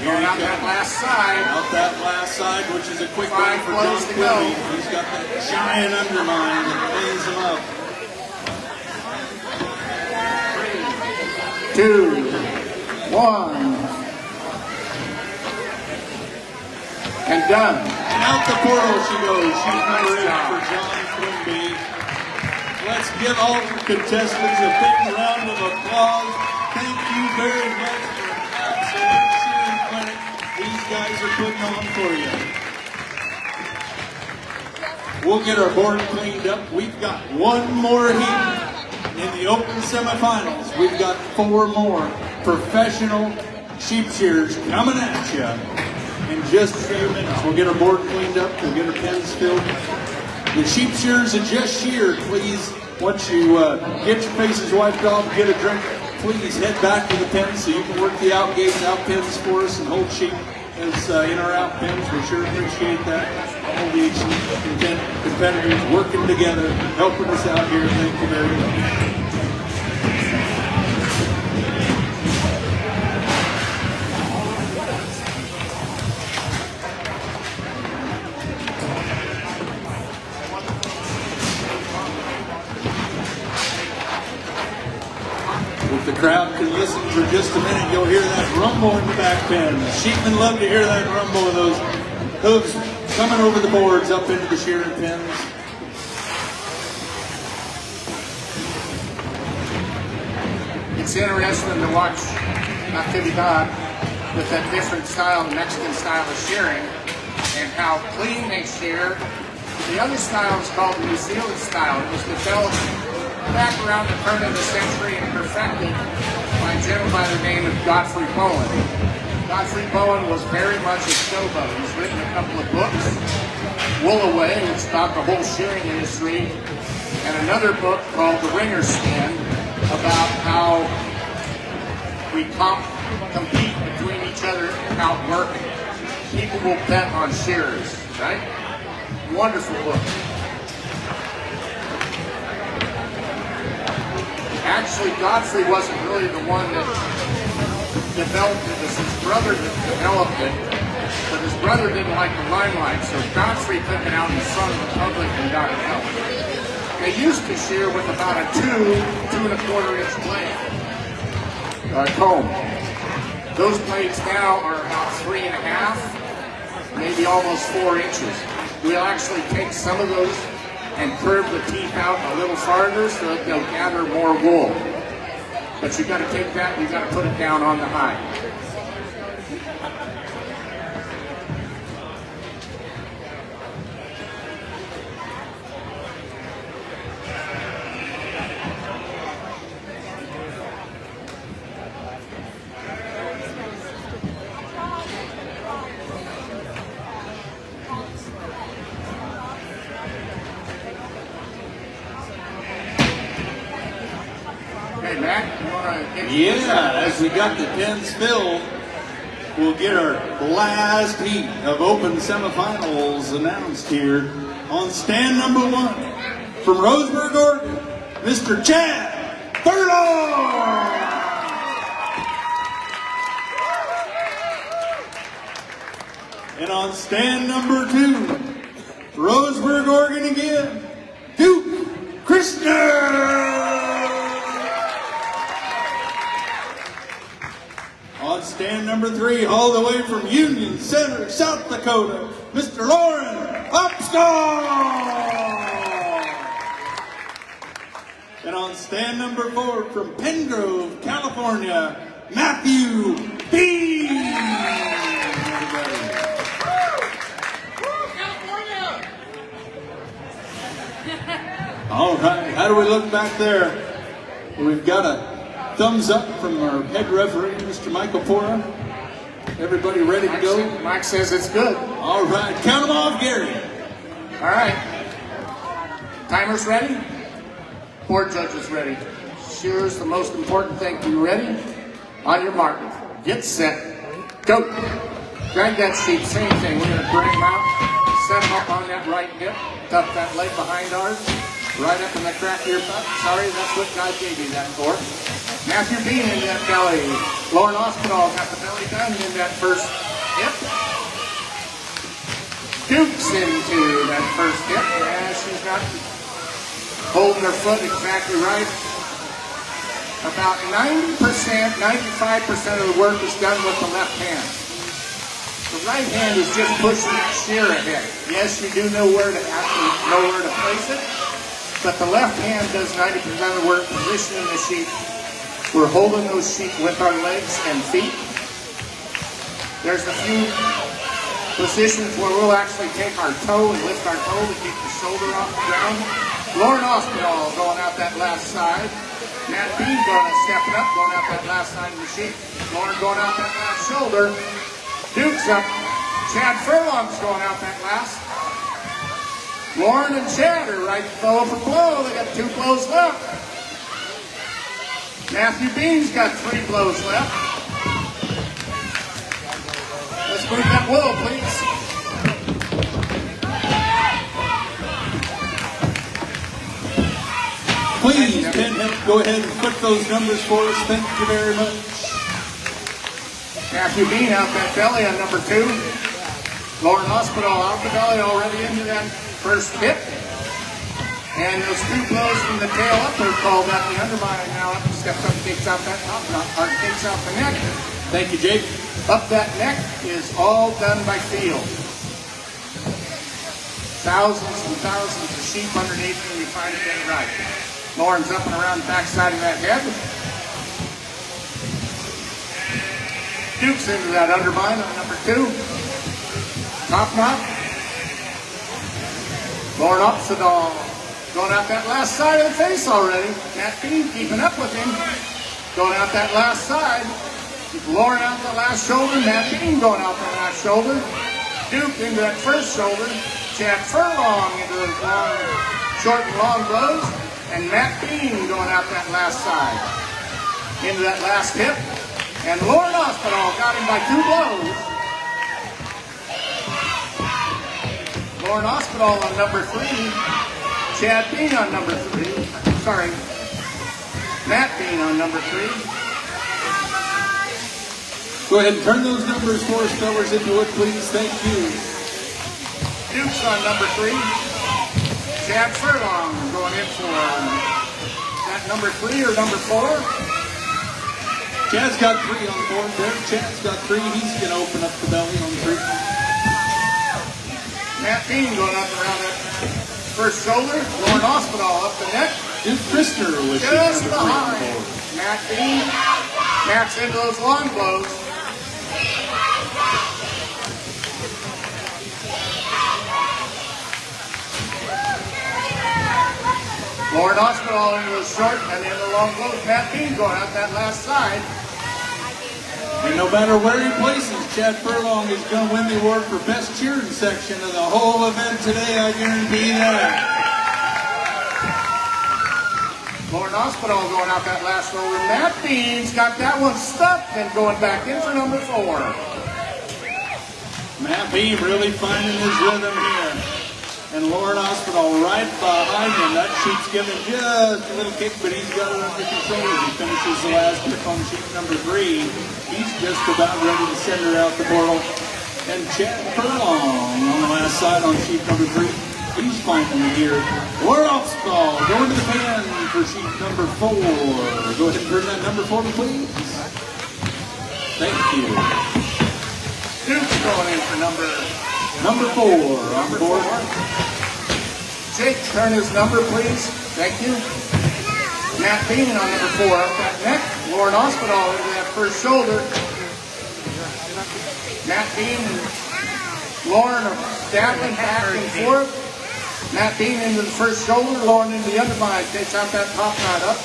Going out that last side.
Out that last side, which is a quick
5
one for John
blows to go.
Quimby. He's got that giant undermine that cleans him up.
2, 1, and done.
And out the portal she goes. Sheep number 8 for John Quimby. Let's give all the contestants a big round of applause. Thank you very much for an absolute shearing clinic these guys are putting on for you. We'll get our board cleaned up. We've got one more heat in the open semifinals. We've got 4 more professional sheep shearers coming at you in just a few minutes. We'll get our board cleaned up. We'll get our pens filled. The sheep shearers that just sheared, please, once you get your faces wiped off, get a drink, please head back to the pens so you can work the out gates, out pens for us and hold sheep as in our out pens. We sure appreciate that. All these competitors working together, helping us out here. Thank you very much. crowd can listen for just a minute, you'll hear that rumble in the back pen. The sheepmen love to hear that rumble of those hooves coming over the boards up into the shearing pens.
It's interesting to watch actividad with that different style, the Mexican style of shearing, and how clean they shear. The other style is called the New Zealand style. It was developed back around the turn of the century and perfected by a gentleman by the name of Godfrey Bowen. Godfrey Bowen was very much a showboat. He's written a couple of books, Wool Away, which is about the whole shearing industry, and another book called The Ringer's Stand, about how we compete between each other out working. People will bet on shearers, right? Wonderful book. Actually, Godfrey wasn't really the one that developed it. It was his brother that developed it, but his brother didn't like the limelight, so Godfrey took it out in front of the public and got help. They used to shear with about a 2 1/4 inch blade, comb. Those blades now are about 3.5, maybe almost 4 inches. We'll actually take some of those and curve the teeth out a little farther so that they'll gather more wool. But you got to take that, you got to put it down on the hide.
Yeah, as we got the pens filled, we'll get our last heat of open semifinals announced here on stand number 1 from Roseburg, Oregon, Mr. Chad Furlong. And on stand number 2, Roseburg, Oregon again, Duke Christner. On stand number 3, all the way from Union Center, South Dakota, Mr. Lauren Upstall. And on stand number 4, from Pengrove, California, Matthew B. All right, how do we look back there? We've got a thumbs up from our head referee, Mr. Michael Pora. Everybody ready to go?
Mike says it's good.
All right, count them off, Gary.
All right. Timers ready? Board judges ready. Shearers, the most important thing. You ready? On your mark. Get set. Go. Drag that sheep. Same thing. We're going to bring them out. Set them up on that right hip. Tuck that leg behind ours. Right up in the crack of your butt. Sorry, that's what God gave you that for. Matthew Bean in that belly. Lauren Hospital got the belly done in that first hip. Duke's into that first hip. Yeah, she's not holding her foot exactly right. About 90%, 95% of the work is done with the left hand. The right hand is just pushing that shear ahead. Yes, you do know where to place it, but the left hand does 90% of the work positioning the sheep. We're holding those sheep with our legs and feet. There's a few positions where we'll actually take our toe and lift our toe to keep the shoulder off the ground. Lauren Ospinall going out that last side. Matt Bean stepping up, going out that last side of the sheep. Lauren going out that last shoulder. Duke's up. Chad Furlong's going out that last. Lauren and Chad are right blow for blow. They got 2 blows left. Matthew Bean's got 3 blows left. Let's move that wool, please.
Please, Pinhead, go ahead and put those numbers for us. Thank you very much.
Matthew Bean out that belly on number 2. Lauren Hospital out the belly already into that first hip. And those 2 blows from the tail up are called up. The underminer now up, steps up, takes out that top knot, or takes out the neck.
Thank you, Jake.
Up that neck is all done by feel. Thousands and thousands of sheep underneath when you finally get it right. Lauren's up and around the back side of that head. Duke's into that undermine on number 2. Top knot. Lauren Opsadal going out that last side of the face already. Matt Bean keeping up with him. Going out that last side. Lauren out the last shoulder. Matt Bean going out that last shoulder. Duke into that first shoulder. Chad Furlong into those long, short and long blows. And Matt Bean going out that last side. Into that last hip. And Lauren Hospital got him by 2 blows. Lauren Hospital on number 3. Chad Bean on number 3. Sorry. Matt Bean on number 3.
Go ahead and turn those numbers for us, spellers, into it, please. Thank you.
Duke's on number 3. Chad Furlong going in for that number 3 or number 4.
Chad's got 3 on the board there. Chad's got 3. He's going to open up the belly on 3.
Matt Bean going up around that first shoulder. Lauren Hospital up the neck.
Duke Christner with
Just
sheep number 3 on the
behind.
board.
Matt Bean. Matt's into those long blows. Lauren Hospital into the short and in the long blows. Matt Bean going out that last side.
And no matter where he places, Chad Furlong is going to win the award for best cheering section of the whole event today, I guarantee that.
Lauren Hospital going out that last shoulder. Matt Bean's got that one stuck and going back in for number 4.
Matt Beam really finding his rhythm here. And Lauren Hospital right behind him. That sheep's giving just a little kick, but he's got it under control as he finishes the last kick on sheep number 3. He's just about ready to send her out the portal. And Chad Furlong on the last side on sheep number 3. He's finding the gear. Lauren Hospital going to the pen for sheep number 4. Go ahead and turn that number 4, please. Thank you.
Duke's going in for number
4 on the board.
Jake, turn his number, please. Thank you. Matt Bean on number 4 up that neck. Lauren Hospital into that first shoulder. Matt Bean and Lauren are dabbling back and forth. Matt Bean into the first shoulder. Lauren into the undermine. Takes out that top knot up.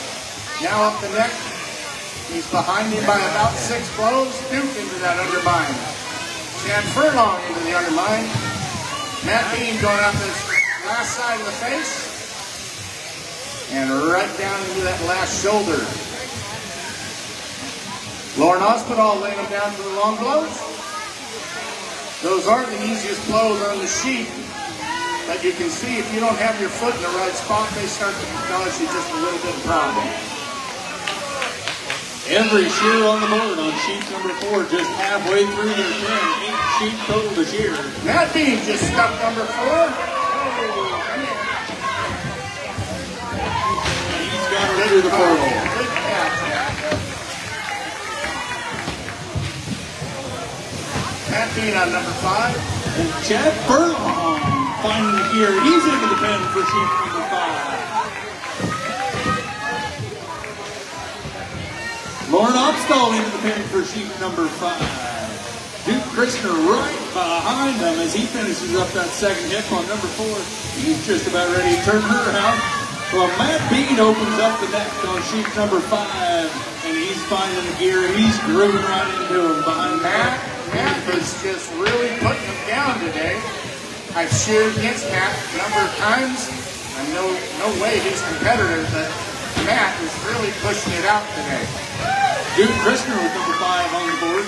Now up the neck. He's behind him by about 6 blows. Duke into that undermine. Chad Furlong into the undermine. Matt Bean going up this last side of the face. And right down into that last shoulder. Lauren Hospital laying them down for the long blows. Those are the easiest blows on the sheep. But you can see if you don't have your foot in the right spot, they start to cause you just a little bit of problem.
Every shear on the board on sheep number 4, just halfway through their 10. 8 sheep total to shear.
Matt Bean just stuck number 4.
He's got her through the portal.
Good catch. Matt Bean on number 5.
And Chad Furlong finding the gear. He's into the pen for sheep number 5. Lauren Opstall into the pen for sheep number 5. Duke Christner right behind him as he finishes up that second hip on number 4. He's just about ready to turn her out. Well, Matt Bean opens up the neck on sheep number 5, and he's finding the gear. He's grooving right into him behind
Matt is just really putting him down today. I've sheared against Matt a number of times. I know no way he's competitive, but Matt is really pushing it out today.
Duke Christner with number 5 on the board.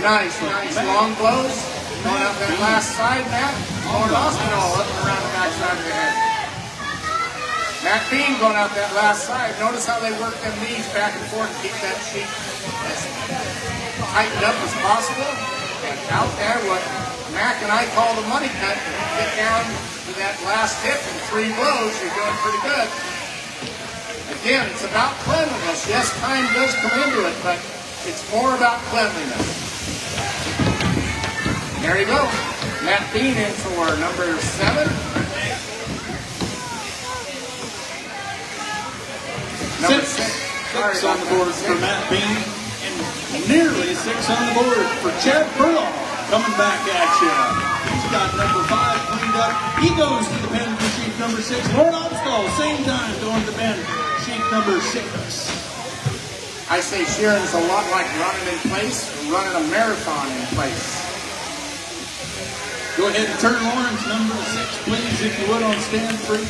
Nice long blows. Going up that last side, Matt. Lauren Hospital up and around the back side of the head. Matt Bean going out that last side. Notice how they work them knees back and forth to keep that sheep as tightened up as possible. And out there, what Mac and I call the money cut, get down to that last hip in 3 blows, you're doing pretty good. Again, it's about cleanliness. Yes, time does come into it, but it's more about cleanliness. There you go. Matt Bean in for number 7. Number
6 on the board for Matt Bean, and nearly 6 on the board for Chad Furlong. Coming back at you. He's got number 5 cleaned up. He goes to the pen for sheet number 6. Lauren Obstall, same time, going to the pen, sheet number 6.
I say shearing's a lot like running in place, or running a marathon in place.
Go ahead and turn Lawrence number 6, please, if you would, on stand 3.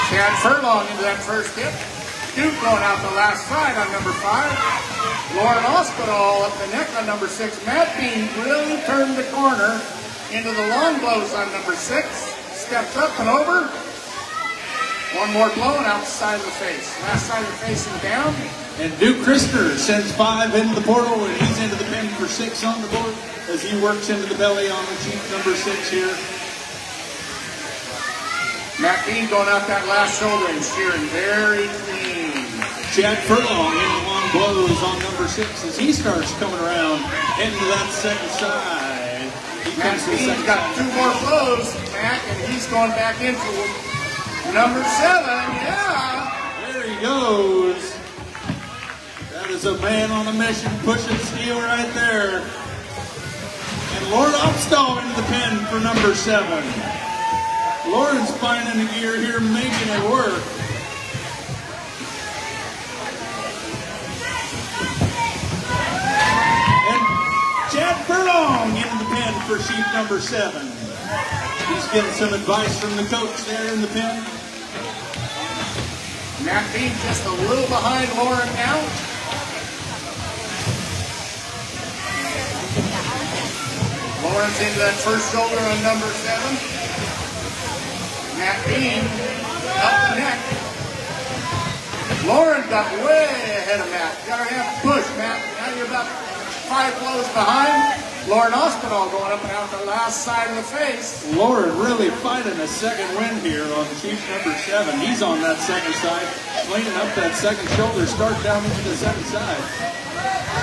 Chad Furlong into that first hip. Duke going out the last side on number 5. Lauren Hospital up the neck on number 6. Matt Bean really turned the corner into the long blows on number 6. Stepped up and over. One more blow and out the side of the face. Last side of the face and down.
And Duke Christner sends 5 into the portal, and he's into the pen for 6 on the board as he works into the belly on the sheet number 6 here.
Matt Bean going out that last shoulder and shearing very clean.
Chad Furlong in the long blows on number 6 as he starts coming around into that second side.
Matt Bean's got 2 more blows, Matt, and he's going back in for number 7. Yeah.
There he goes. That is a man on a mission, pushing steel right there. And Lord Obstall into the pen for number 7. Lauren's finding a gear here, making it work. And Chad Furlong into the pen for sheet number 7. He's getting some advice from the coach there in the pen.
Matt Bean just a little behind Lauren now. Lauren's into that first shoulder on number 7. Matt Bean up the neck. Lauren got way ahead of Matt. Gotta have to push, Matt. Now you're about 5 blows behind. Lauren Hospital going up and out the last side of the face.
Lauren really fighting a second win here on sheet number 7. He's on that second side, cleaning up that second shoulder, start down into the second side.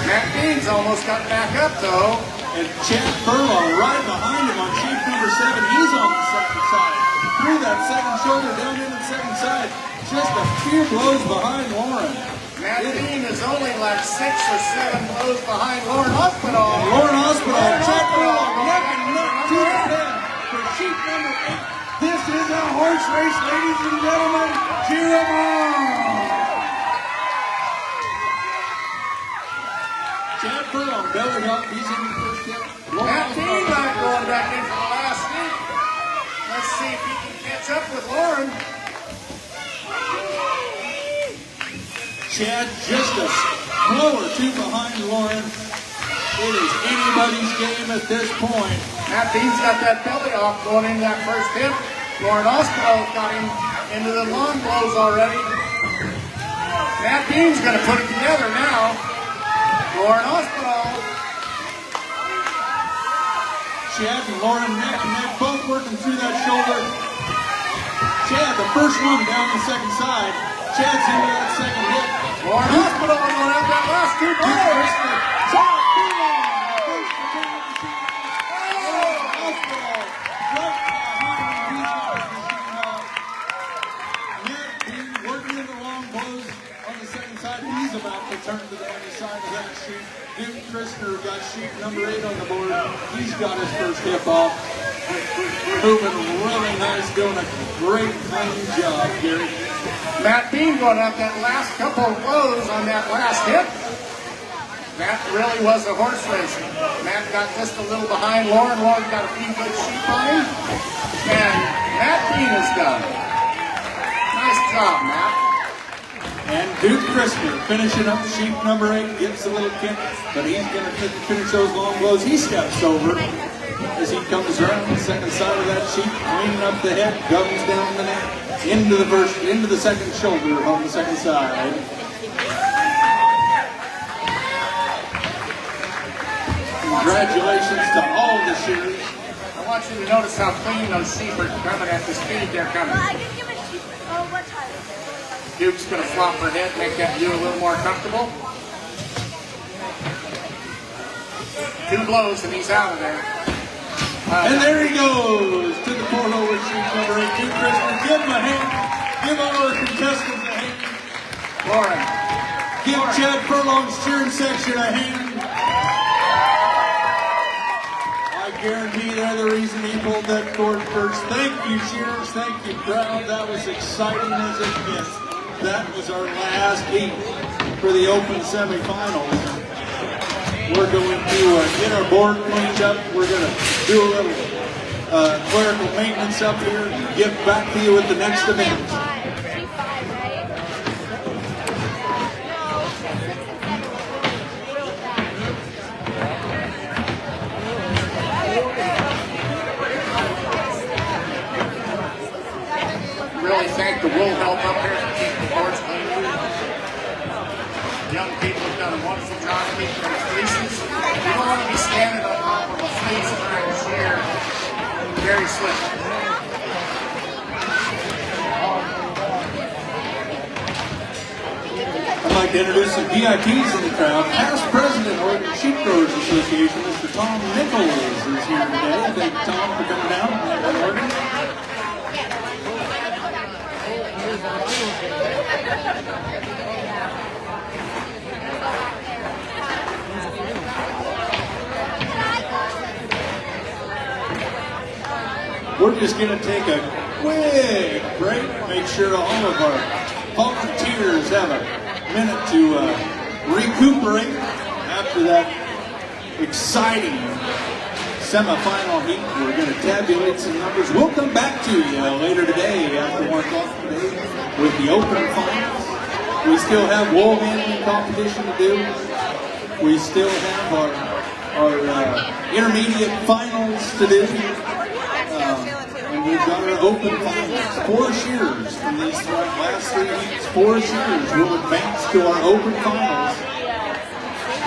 Matt Bean's almost got back up though.
And Chad Furlong right behind him on sheet number 7. He's on the second side. Through that second shoulder, down into the second side. Just a few blows behind Lauren.
Matt Bean is only like 6 or 7 blows behind Lauren Hospital.
And Lauren Hospital, Chad Furlong, neck and neck to the pen for sheet number 8. This is a horse race, ladies and gentlemen. Cheer them on! Chad Furlong, belly up, he's in the first hit.
Matt Bean not going back in for the last hit. Let's see if he can catch up with Lauren.
Chad just a blow or 2 behind Lauren. It is anybody's game at this point.
Matt Bean's got that belly off going into that first hit. Lauren Hospital got him into the long blows already. Matt Bean's going to put it together now. Lauren Hospital.
Chad and Lauren neck and neck, both working through that shoulder. Chad, the first one down the second side. Chad's into that second hit.
Lauren Hospital going out that last 2 blows.
Chad Furlong, first to turn of the sheet. Hospital, right behind him, he's got his machine off. Matt Bean working in the long blows on the second side. He's about to turn to the other side of that sheet. Duke Christner got sheet number 8 on the board. He's got his first hip off. Moving really nice, doing a great clean job, Gary.
Matt Bean going out that last couple of blows on that last hit. That really was a horse race. Matt got just a little behind Lauren. Lauren got a few good sheep on him. And Matt Bean is done. Nice job, Matt.
And Duke Christner finishing up sheet number 8, gets a little kick, but he's going to finish those long blows. He steps over as he comes around the second side of that sheet, cleaning up the head, goes down the neck, into the second shoulder on the second side. Congratulations to all the shearers.
I want you to notice how clean those sheep are coming at the speed they're coming. Duke's going to flop her head, make that view a little more comfortable. 2 blows and he's out of there.
And there he goes to the four-over sheep number 18. Christopher, give him a hand. Give all our contestants a hand.
Lauren.
Give Chad Furlong's cheering section a hand. I guarantee they're the reason he pulled that cord first. Thank you, cheers. Thank you, crowd. That was exciting as it gets. That was our last heat for the Open semifinals. We're going to get our board cleaned up. We're going to do a little clerical maintenance up here and get back to you with the next event.
Really thank the wool help up here for keeping the boards clean. Young people have done a wonderful job keeping those fleeces. You don't want to be standing on top of a fleece trying to shear. Very slippery.
I'd like to introduce some VIPs in the crowd. Past President of the Sheep Growers Association, Mr. Tom Nichols, is here today. Thank you, Tom, for coming down and working. We're just going to take a quick break. Make sure all of our volunteers have a minute to recuperate after that exciting semifinal heat. We're going to tabulate some numbers. We'll come back to you later today after 1 o'clock today with the open finals. We still have wool handling competition to do. We still have our intermediate finals to do. And we've got our open finals. 4 shearers from these last 3 heats. 4 shearers will advance to our open finals.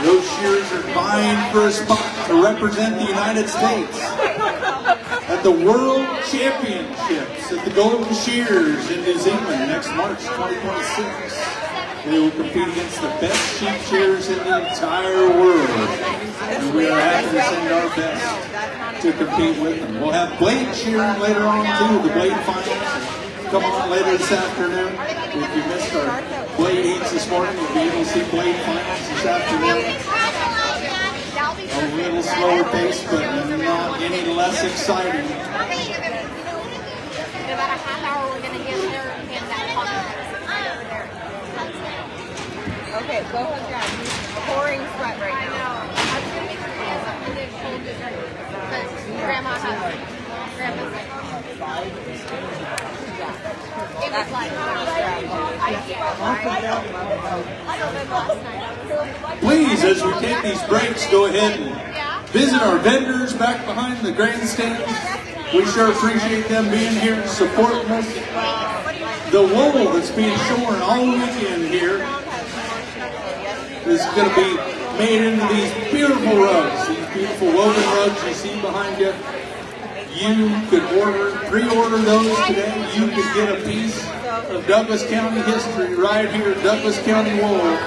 Those shearers are vying for a spot to represent the United States at the World Championships at the Golden Shears in New Zealand next March 2026. They will compete against the best sheep shearers in the entire world. And we are happy to send our best to compete with them. We'll have blade shearing later on too, the blade finals. Come on later this afternoon. If you missed our blade heats this morning, you'll be able to see blade finals this afternoon. A little slower pace, but not any less exciting.
In about a half hour, we're going to get there and that okay, go with that. He's pouring sweat right now. I know. I was going to make sure he has something to hold his drink. Because Grandma's like, it was like,
Please, as we take these breaks, go ahead and visit our vendors back behind the grandstands. We sure appreciate them being here and supporting us. The wool that's being shorn all weekend here is going to be made into these beautiful rugs, these beautiful woven rugs you see behind you. You could pre-order those today. You could get a piece of Douglas County history right here at Douglas County Wool,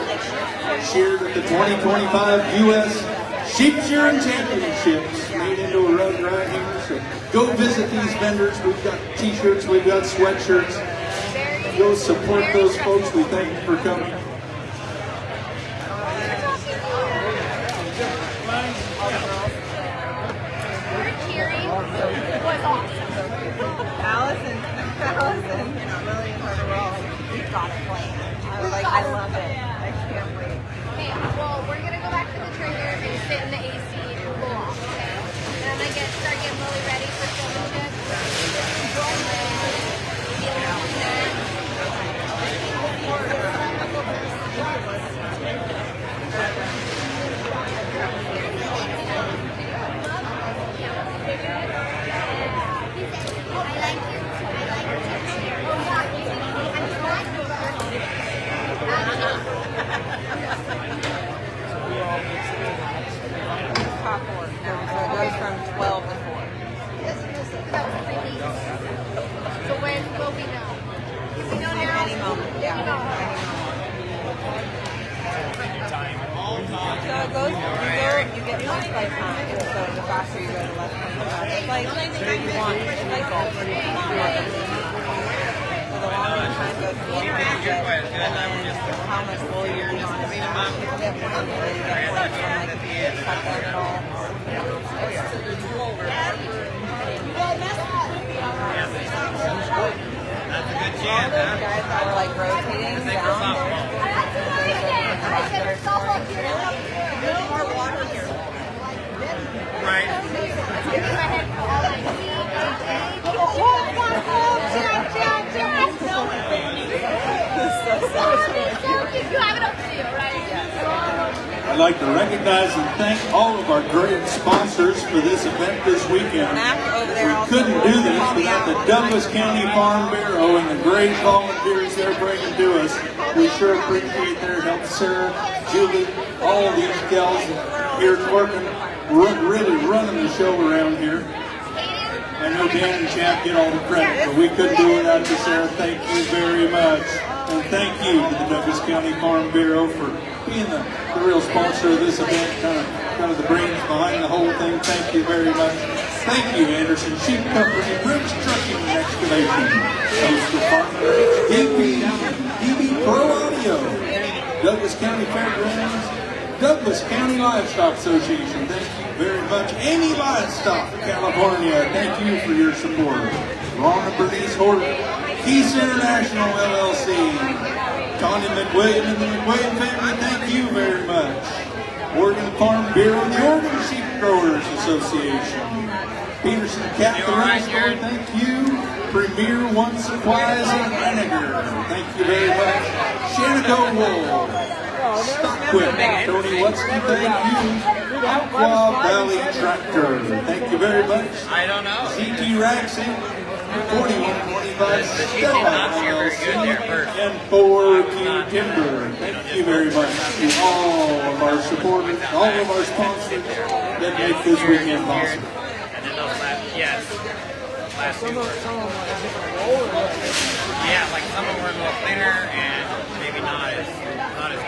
sheared at the 2025 U.S. Sheep Shearing Championships, made into a rug right here. So go visit these vendors. We've got t-shirts, we've got sweatshirts. Go support those folks. We thank you for coming.
Allison, Lily and her were all like, we've got a plan. I was like, I love it. I can't wait.
Okay, well, we're going to go back to the trailer and sit in the AC and cool off, okay? And I'm going to start getting Lily ready for showmanship. it goes, you get points by time. So the faster you go, the less points you have. It's like you want, it's like golf. So the longer the time goes, the more points you get. And then how much wool you're on is people get points, and then you get points from like if you cut them at all.
That's a good
All
chance,
those
huh?
guys that were like rotating down there's more water here.
Right.
I'd like to recognize and thank all of our great sponsors for this event this weekend. We couldn't do this without the Douglas County Farm Bureau and the great volunteers they're bringing to us. We sure appreciate their help. Sarah, Julie, all of these gals here working, really running the show around here. I know Dan and Chap get all the credit, but we couldn't do it without you, Sarah. Thank you very much. And thank you to the Douglas County Farm Bureau for being the real sponsor of this event, kind of the brains behind the whole thing. Thank you very much. Thank you, Anderson Sheep Company, Briggs Trucking and Excavation, Coast Department, DB Pro Audio, Douglas County Fairgrounds, Douglas County Livestock Association. Thank you very much. Amy Livestock, California. Thank you for your support. Ron and Bernice Horton, Keys International LLC, Tony McWilliams and the McWilliams family, thank you very much. Oregon Farm Bureau, the Oregon Sheep Growers Association, Peterson Cat the Rental Store, thank you. Premier One Supplies and Vinegar, thank you very much. Shanaco Wool, Stockwhip, Tony Watsky, thank you. Aqua Valley Tractor, thank you very much.
I don't know.
CT Racing, 4125 Stella LLC, and 4Q Timber. Thank you very much to all of our supporters, all of our sponsors that make this weekend possible.
And then those last two were, yeah, like some of them were a little thinner and maybe not as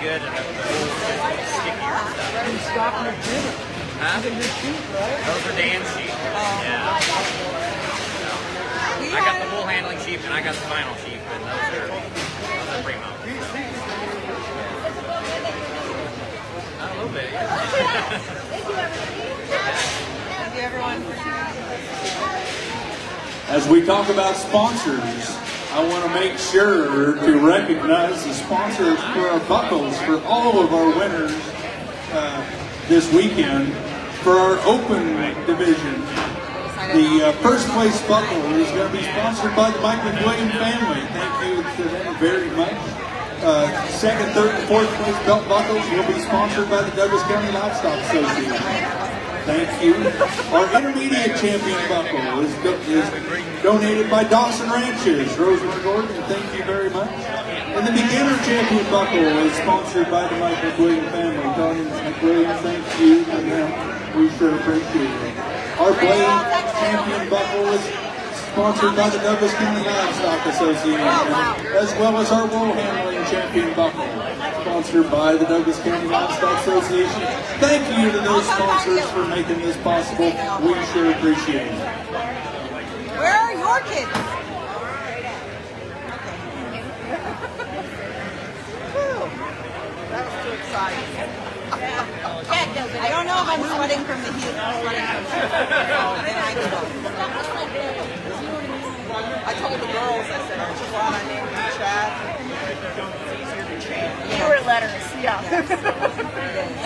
good, and the wool's just stickier and stuff. Huh? Those are Dan's sheep. Yeah. I got the wool handling sheep and I got the vinyl sheep, and those are primo. A little bit, yeah.
Thank you, everyone.
As we talk about sponsors, I want to make sure to recognize the sponsors for our buckles for all of our winners this weekend for our open division. The first place buckle is going to be sponsored by the Mike McWilliams family. Thank you to them very much. Second, third, and fourth place belt buckles will be sponsored by the Douglas County Livestock Association. Thank you. Our intermediate champion buckle is donated by Dawson Ranches, Roseburg, Oregon. Thank you very much. And the beginner champion buckle is sponsored by the Mike McWilliams family. Tony McWilliams, thank you to them. We sure appreciate it. Our blade champion buckle is sponsored by the Douglas County Livestock Association, as well as our wool handling champion buckle, sponsored by the Douglas County Livestock Association. Thank you to those sponsors for making this possible. We sure appreciate it.
Where are your kids? That was too exciting. I don't know if I'm sweating from the heat. I'm sweating from then I can go. I told the girls, I said, aren't you glad I named you Chad? It's easier to change. Fewer letters, yeah.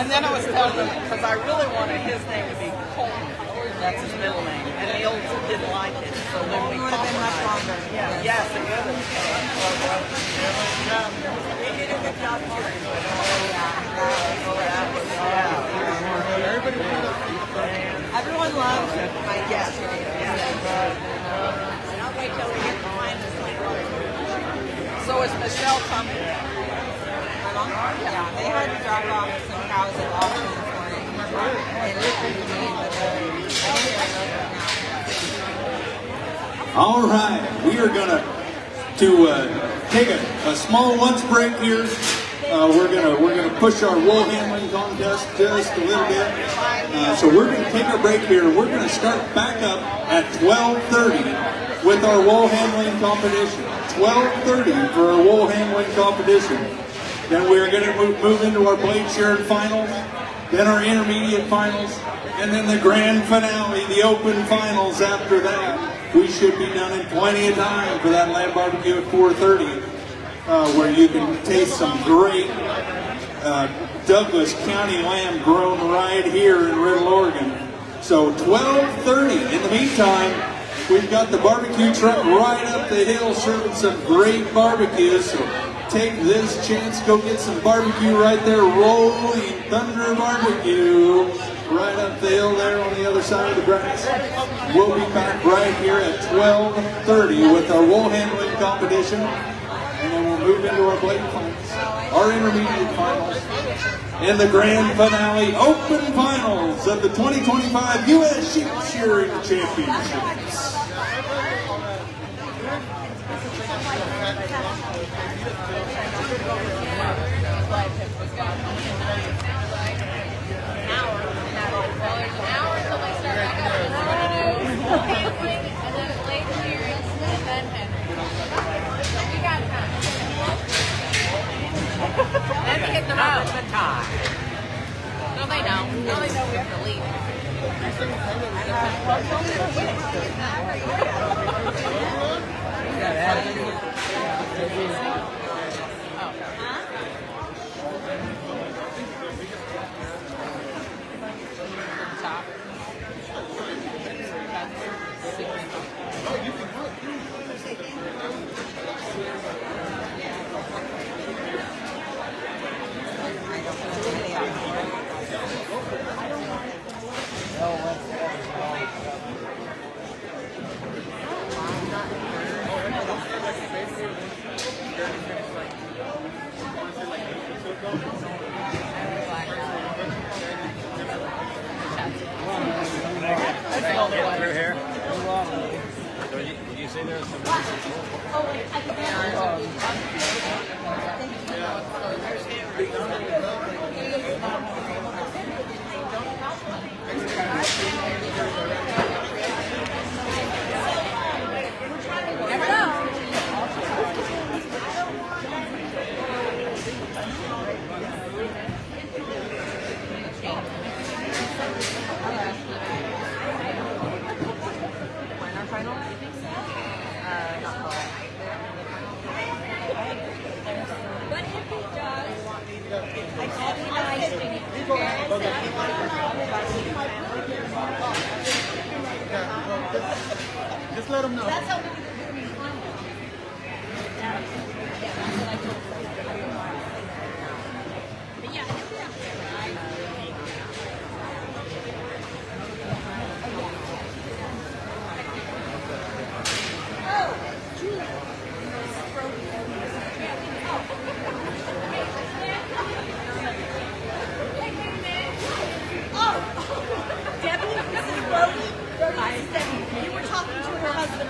And then I was telling them, because I really wanted his name to be Colton. That's his middle name. And the old didn't like it. So then we would have been much longer. Yeah. Yes, it would have. He did a good job here. Everyone loves my guest. I'll wait till we get behind this thing. So is Michelle coming? Yeah, they had to drop off some cows at auction this morning. They looked at me, but
All right, we are going to take a small lunch break here. We're gonna push our wool handling contest just a little bit. So we're gonna take a break here. We're gonna start back up at 12:30 with our wool handling competition. 12:30 for our wool handling competition. Then we're gonna move into our blade shearing finals, then our intermediate finals, and then the grand finale, the open finals after that. We should be done in plenty of time for that lamb barbecue at 4:30. Where you can taste some great Douglas County lamb grown right here in Riddle, Oregon. So 12:30. In the meantime, we've got the barbecue truck right up the hill serving some great barbecues. So take this chance, go get some barbecue right there, Rolling Thunder Barbecue, right up the hill there on the other side of the grass. We'll be back right here at 12:30 with our wool handling competition. And then we'll move into our blade finals, our intermediate finals, and the grand finale open finals of the 2025 U.S. Sheep Shearing Championships.
Then hit them out the time. No, they don't. No, they know we have to leave.
Through here. So did you say there was some?
Never know.
Just let them know.
You were talking to her husband.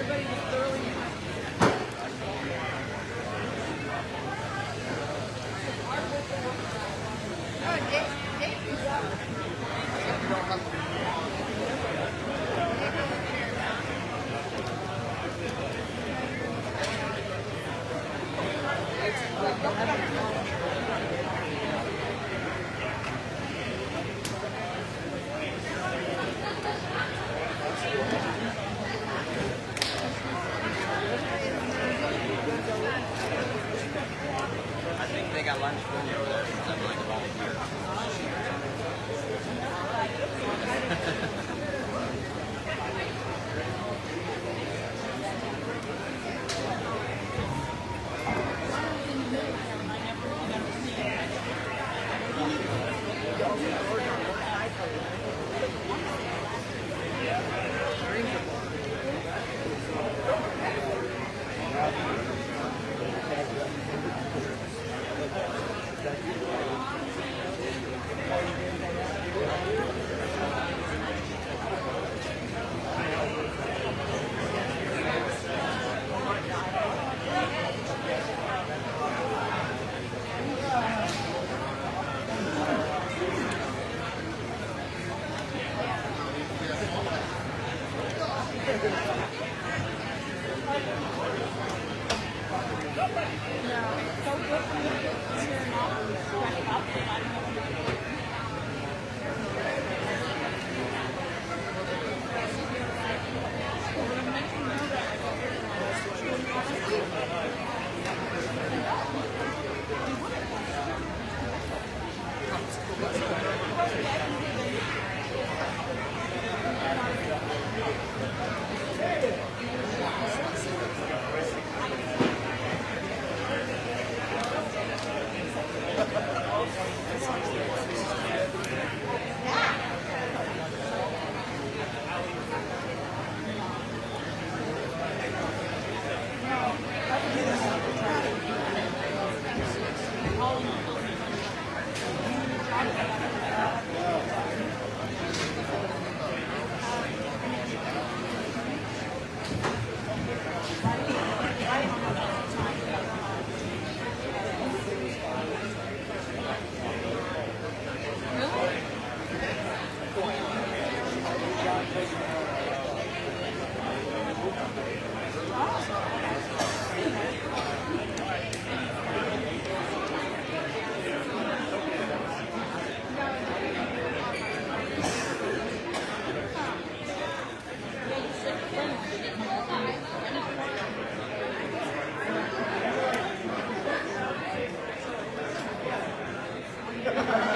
everybody was thoroughly
I think they got lunch for me over there since I'm like a volunteer.
Thank you.